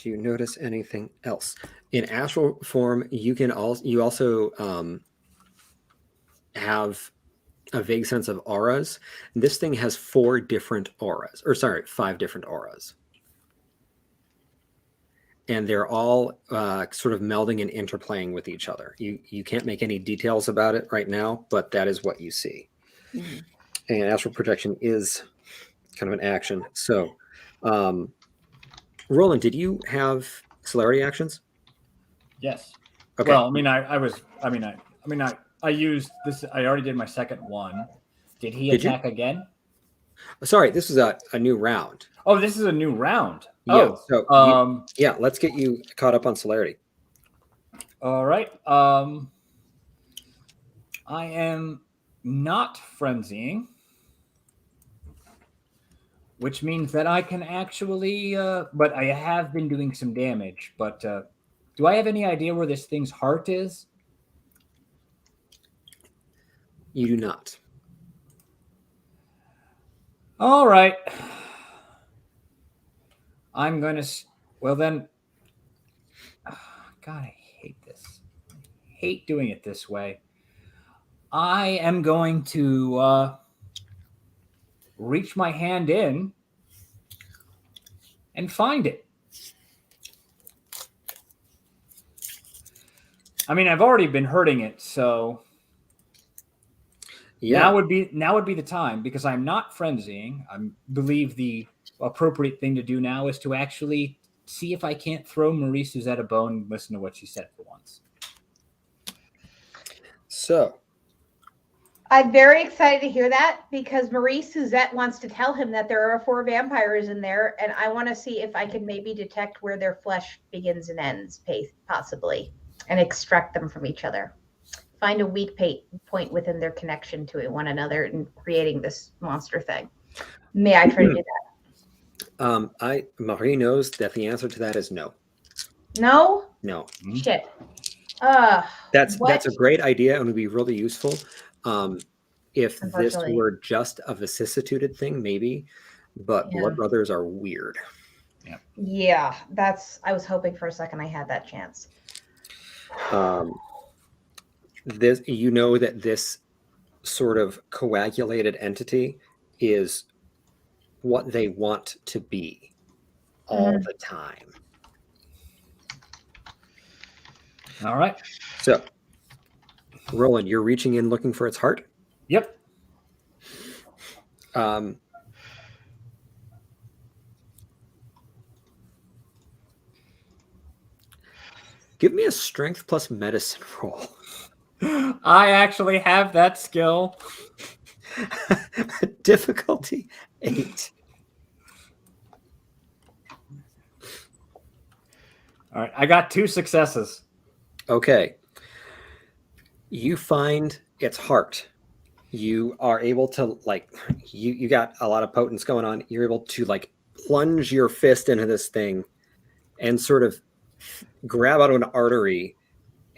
you notice anything else? In astral form, you also have a vague sense of auras. This thing has 5 different auras. And they're all sort of melding and interplaying with each other. You can't make any details about it right now, but that is what you see. Mm-hmm. And astral projection is kind of an action. So, Roland, did you have celerity actions? Yes. Okay. Well, I used this. I already did my second one. Did he Did you? attack again? Sorry, this is a new round. Oh, this is a new round. Yeah. Oh, So let's get you caught up on celerity. all right. I am not frenzying, which means that I can actually, but I have been doing some damage. But do I have any idea where this thing's heart is? You do not. All right. I'm going to, well then, God, I hate this. I hate doing it this way. I am going to reach my hand in and find it. I mean, I've already been hurting it, so Yeah. now would be the time, because I'm not frenzying. I believe the appropriate thing to do now is to actually see if I can't throw Marie Suzette a bone and listen to what she said for once. So, I'm very excited to hear that because Marie Suzette wants to tell him that there are 4 vampires in there, and I want to see if I can maybe detect where their flesh begins and ends, possibly, and extract them from each other. Find a weak point within their connection to one another and creating this monster thing. May I try to do that? Marie knows that the answer to that is no. No? No. Shit. That's what? a great idea and would be really useful. If this Unfortunately. were just a vicissitude thing, maybe, but Yeah. blood brothers are weird. Yeah, I was hoping for a second I had that chance. This sort of coagulated entity is what they want to be all the time. All right. So, Roland, you're reaching in looking for its heart. Yep. Give me a strength plus medicine roll. I actually have that skill. Difficulty 8. All right, I got 2 successes. Okay. You find its heart. You are able to you got a lot of potence going on. You're able to plunge your fist into this thing and sort of grab out an artery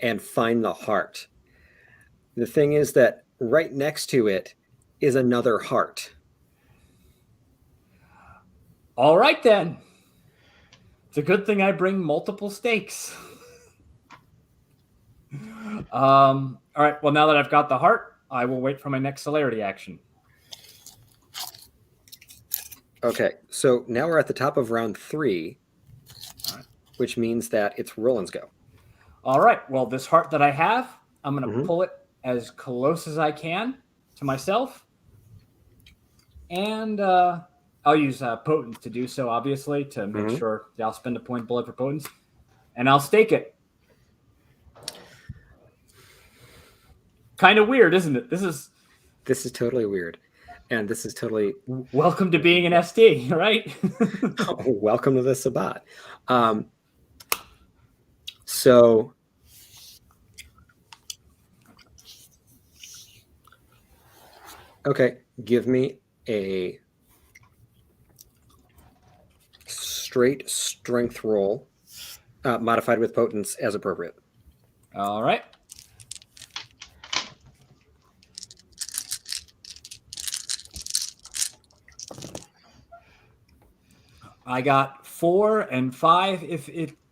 and find the heart. The thing is that right next to it is another heart. All right, then. It's a good thing I bring multiple stakes. All right, well, now that I've got the heart, I will wait for my next celerity action. Okay, so now we're at the top of round 3, which means that it's Roland's go. All right, well, this heart that I have, I'm going to Mhm. pull it as close as I can to myself. And I'll use potence to do so, obviously, to make sure that I'll spend a point blood for potence. And I'll stake it. Kind of weird, isn't it? This is totally weird. And this is totally... Welcome to being an ST, right? Welcome to the Sabbat. So... Okay, give me a straight strength roll, modified with potence as appropriate. All right. I got 4 and 5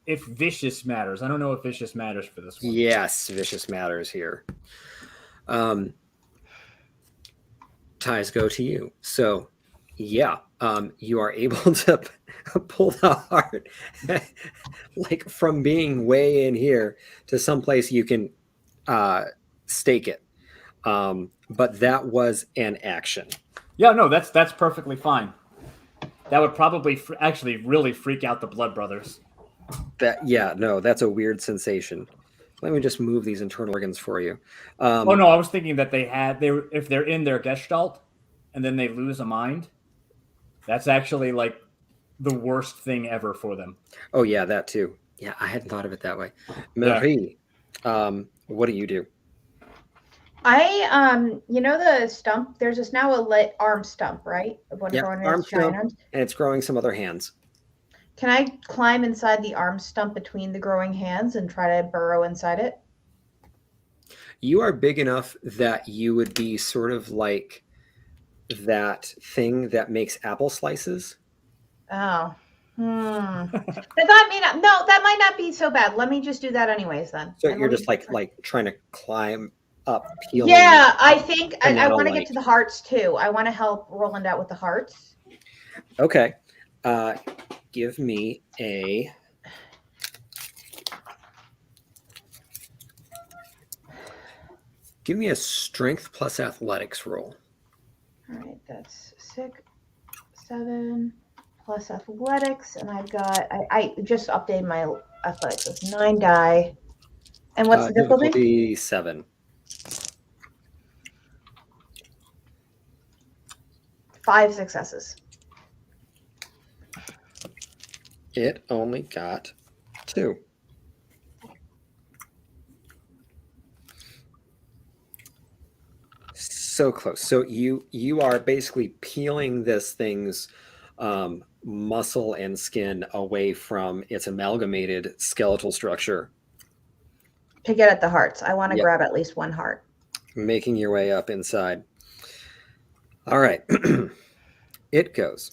if vicious matters. I don't know if vicious matters for this one. Yes, vicious matters here. Ties go to you. So, yeah, you are able to pull the heart from being way in here to someplace you can stake it. But that was an action. Yeah, no, that's perfectly fine. That would probably actually really freak out the Blood Brothers. That's a weird sensation. Let me just move these internal organs for you. Oh no, I was thinking that if they're in their gestalt and then they lose a mind, that's actually the worst thing ever for them. Oh yeah, that too. Yeah, I hadn't thought of it that way. Marie, what do you do? I the stump, there's just now a lit arm stump, right? Arm stump, and it's growing some other hands. Can I climb inside the arm stump between the growing hands and try to burrow inside it? You are big enough that you would be sort of like that thing that makes apple slices. Oh. That might not be so bad. Let me just do that anyways then. So you're just like trying to climb up, peeling. Yeah, I think I want to get to the hearts too. I want to help Roland out with the hearts. Okay. Give me a strength plus athletics roll. All right, that's 6, 7 plus athletics, and I've got I just updated my athletics. It's 9 die. And what's the difficulty? 7. 5 successes. It only got 2. So close. So you are basically peeling this thing's muscle and skin away from its amalgamated skeletal structure. To get at the hearts. I want to grab at least one heart. Making your way up inside. All right. It goes.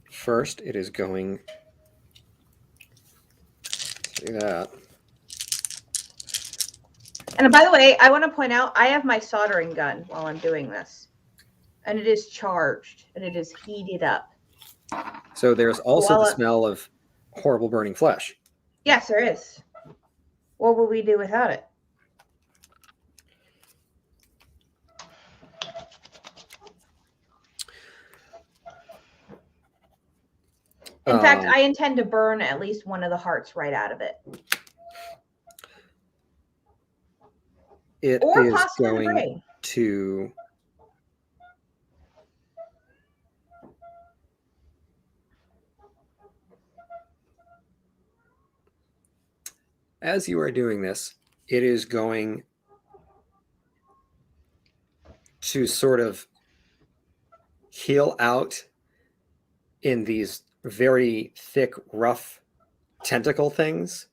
First, it is going to do that. And by the way, I want to point out, I have my soldering gun while I'm doing this. And it is charged, and it is heated up. So there's also the smell of horrible burning flesh. Yes, there is. What would we do without it? In fact, I intend to burn at least one of the hearts right out of it. It or is possibly going to As you are doing this, it is going to sort of heal out in these very thick, rough tentacle things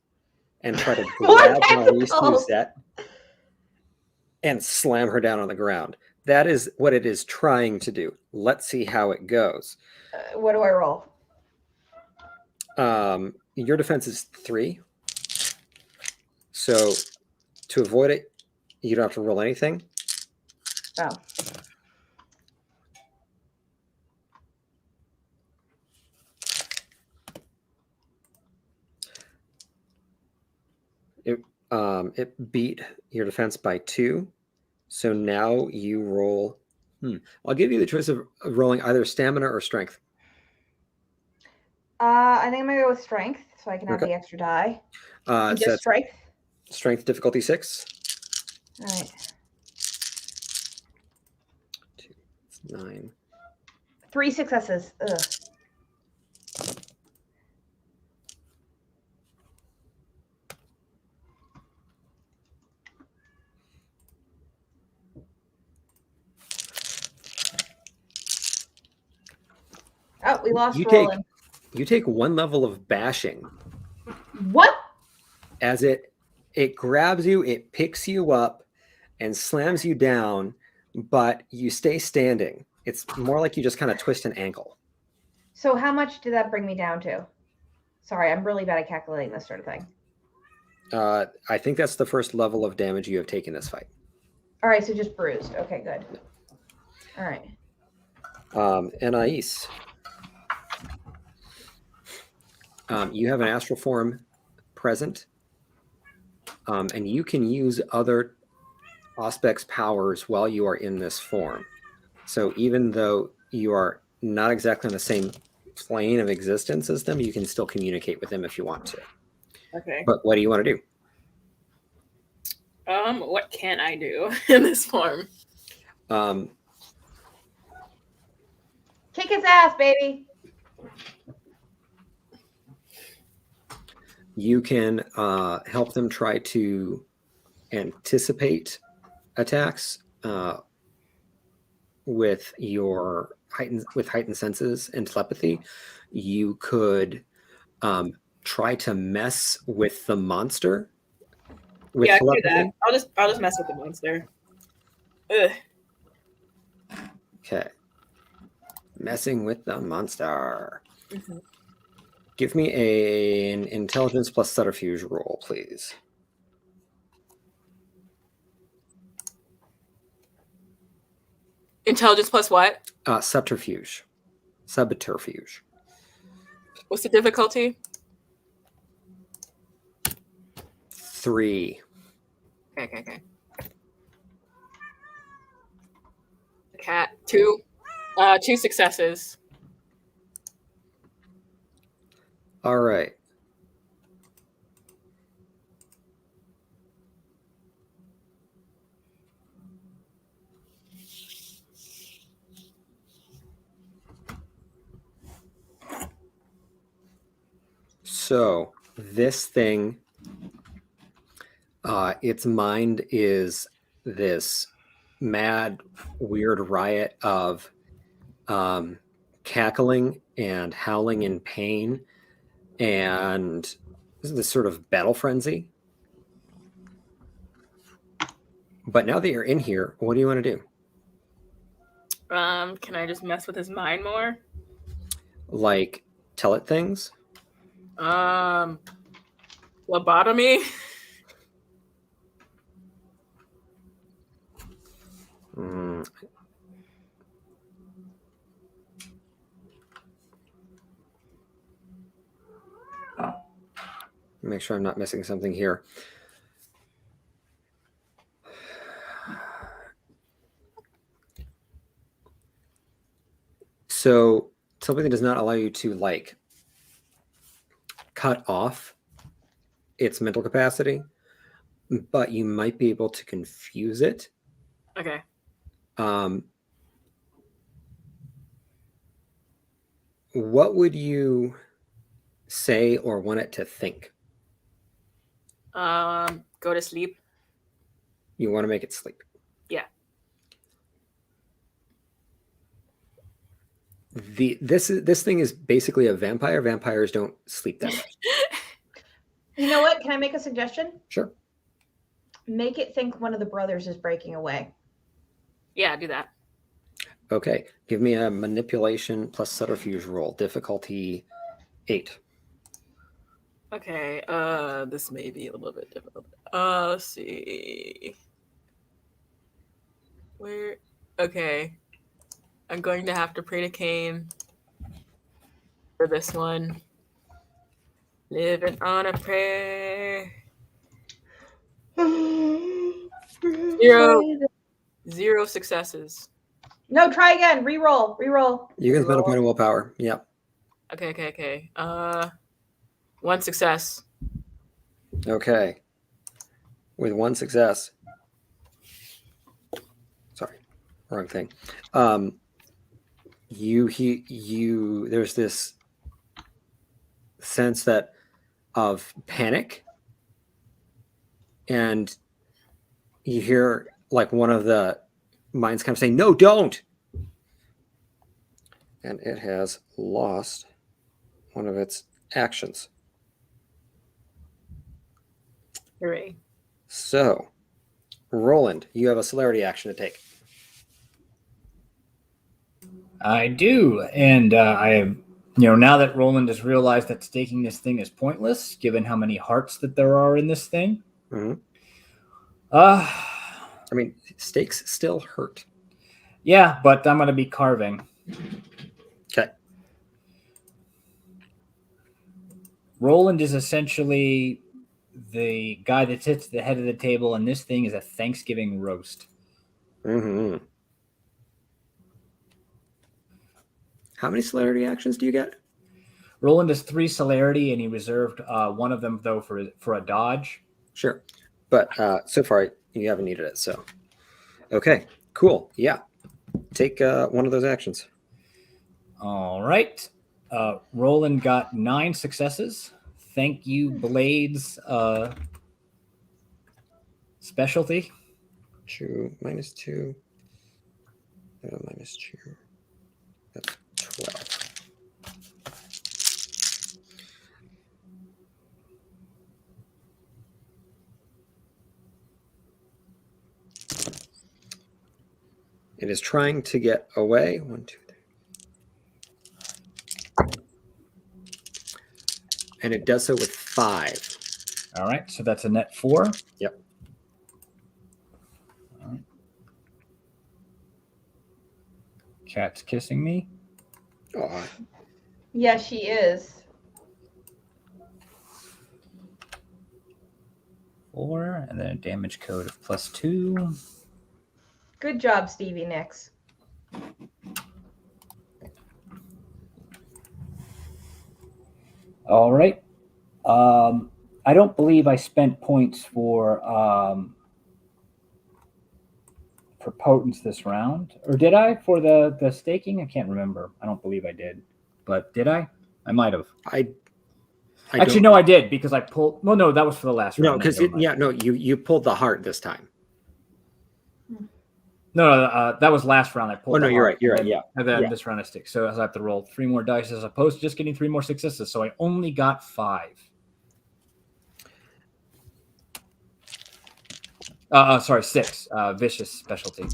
and try to More grab Maurice tentacles! Doucette and slam her down on the ground. That is what it is trying to do. Let's see how it goes. What do I roll? Your defense is 3. So to avoid it, you don't have to roll anything. Oh. It beat your defense by 2. So now you roll. I'll give you the choice of rolling either stamina or strength. I think I'm gonna go with strength, so I can have Okay. the extra die. So Just that's strength. strength difficulty 6. All right. 2, 9. 3 successes. Ugh. Oh, we lost Roland. You take 1 level of bashing What? as it grabs you, it picks you up and slams you down, but you stay standing. It's more like you just kind of twist an ankle. So how much did that bring me down to? Sorry, I'm really bad at calculating this sort of thing. I think that's the first level of damage you have taken this fight. All right, so just bruised. Okay, good. All right. Anais, you have an astral form present, and you can use other Auspex powers while you are in this form. So even though you are not exactly on the same plane of existence as them, you can still communicate with them if you want to. Okay. But what do you want to do? What can I do in this form? Kick his ass, baby. You can help them try to anticipate attacks with your heightened senses and telepathy. You could try to mess with the monster with I can do telepathy. that. I'll just mess with the monster. Ugh. Okay. Messing with the monster. Mhm. Give me an intelligence plus subterfuge roll, please. Intelligence plus what? Subterfuge. Subterfuge. What's the difficulty? 3. Okay. Cat 2. 2 successes. All right. So this thing, its mind is this mad, weird riot of cackling and howling in pain and this sort of battle frenzy. But now that you're in here, what do you want to do? Can I just mess with his mind more? Like tell it things? Lobotomy? Make sure I'm not missing something here. So something does not allow you to like cut off its mental capacity, but you might be able to confuse it. Okay. What would you say or want it to think? Go to sleep. You want to make it sleep. Yeah. This thing is basically a vampire. Vampires don't sleep that much. You know what? Can I make a suggestion? Sure. Make it think one of the brothers is breaking away. Yeah, do that. Okay. Give me a manipulation plus subterfuge roll. Difficulty 8. Okay, this may be a little bit difficult. Let's see. Where? Okay. I'm going to have to pray to Cain for this one. Living on a prayer. Zero successes. No, try again. Reroll. You can spend a point of willpower. Yep. Okay. One success. Okay. With one success. Sorry, wrong thing. There's this sense of panic, and you hear like one of the minds kind of saying, "No, don't!" And it has lost one of its actions. Hooray. So, Roland, you have a celerity action to take. I do, and I am. Now that Roland has realized that staking this thing is pointless, given how many hearts that there are in this thing. Mm-hmm. I mean, stakes still hurt. Yeah, but I'm going to be carving. Okay. Roland is essentially the guy that sits at the head of the table, and this thing is a Thanksgiving roast. Mm-hmm. How many celerity actions do you get? Roland has 3 celerity, and he reserved one of them, though, for a dodge. Sure. But so far, you haven't needed it, so. Okay, cool. Yeah. Take one of those actions. All right. Roland got 9 successes. Thank you, Blades specialty. 2 minus 2. Minus 2. That's 12. It is trying to get away. 1, 2, 3. And it does so with 5. All right, so that's a net 4. Yep. All right. Cat's kissing me. Oh. Yeah, she is. 4, and then a damage code of +2. Good job, Stevie Nicks. All right. I don't believe I spent points for potence this round, or did I for the staking? I can't remember. I don't believe I did, but did I? I might have. Actually, no, I did because I pulled. Well, no, that was for the last round. No, because you pulled the heart this time. No, that was last round. I pulled. Oh no, you're right. You're right. Yeah. And then this round I stick. So I have to roll 3 more dice as opposed to just getting 3 more successes. So I only got 5. Sorry, 6. Vicious specialty.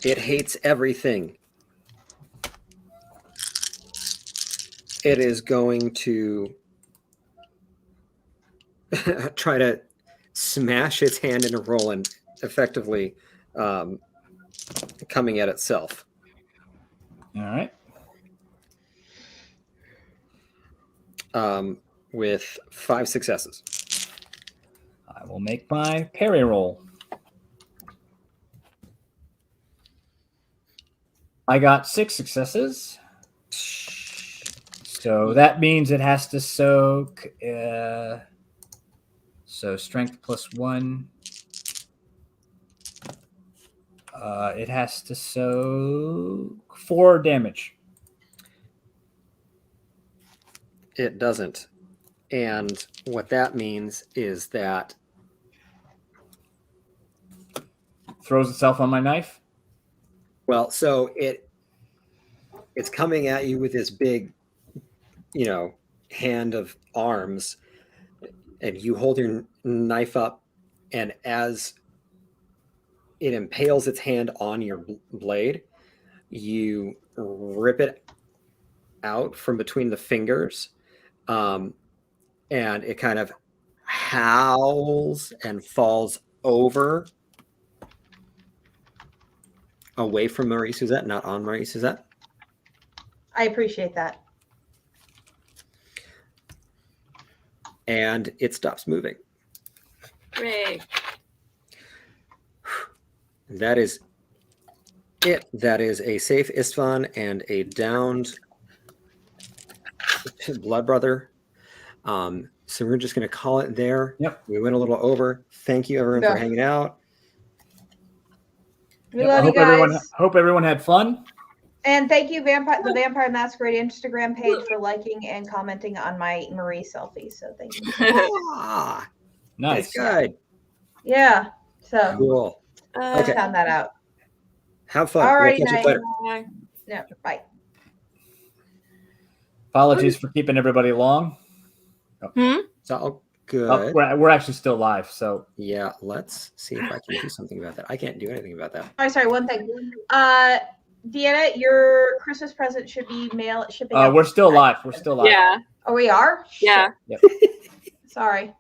It hates everything. It is going to try to smash its hand into Roland, effectively coming at itself. All right. With 5 successes. I will make my parry roll. I got 6 successes. So that means it has to soak. So strength +1. It has to soak 4 damage. It doesn't. And what that means is that Throws itself on my knife. well, so it's coming at you with this big, hand of arms, and you hold your knife up, and as it impales its hand on your blade, you rip it out from between the fingers, and it kind of howls and falls over away from Marie Suzette, not on Marie Suzette. I appreciate that. And it stops moving. Hooray. That is it. That is a safe Istvan and a downed blood brother. So we're just going to call it there. Yep. We went a little over. Thank you, everyone, for Yeah. hanging out. We Yep, love I you guys. hope everyone had fun. And thank you, the Vampire Masquerade Instagram page, for liking and commenting on my Marie selfie. So thank you. Ah, Nice. that's good. Yeah. So Cool. I Okay. found that out. Have fun. All right, We'll catch you later. No, bye. Apologies for keeping everybody long. It's all good. Oh, we're actually still live, so Yeah, let's see if I can do something about that. I can't do anything about that. Oh, sorry. One thing. Deanna, your Christmas present should be shipping. out we're still live. We're still live. Yeah. Oh, we are. Yeah. Yep. Sorry.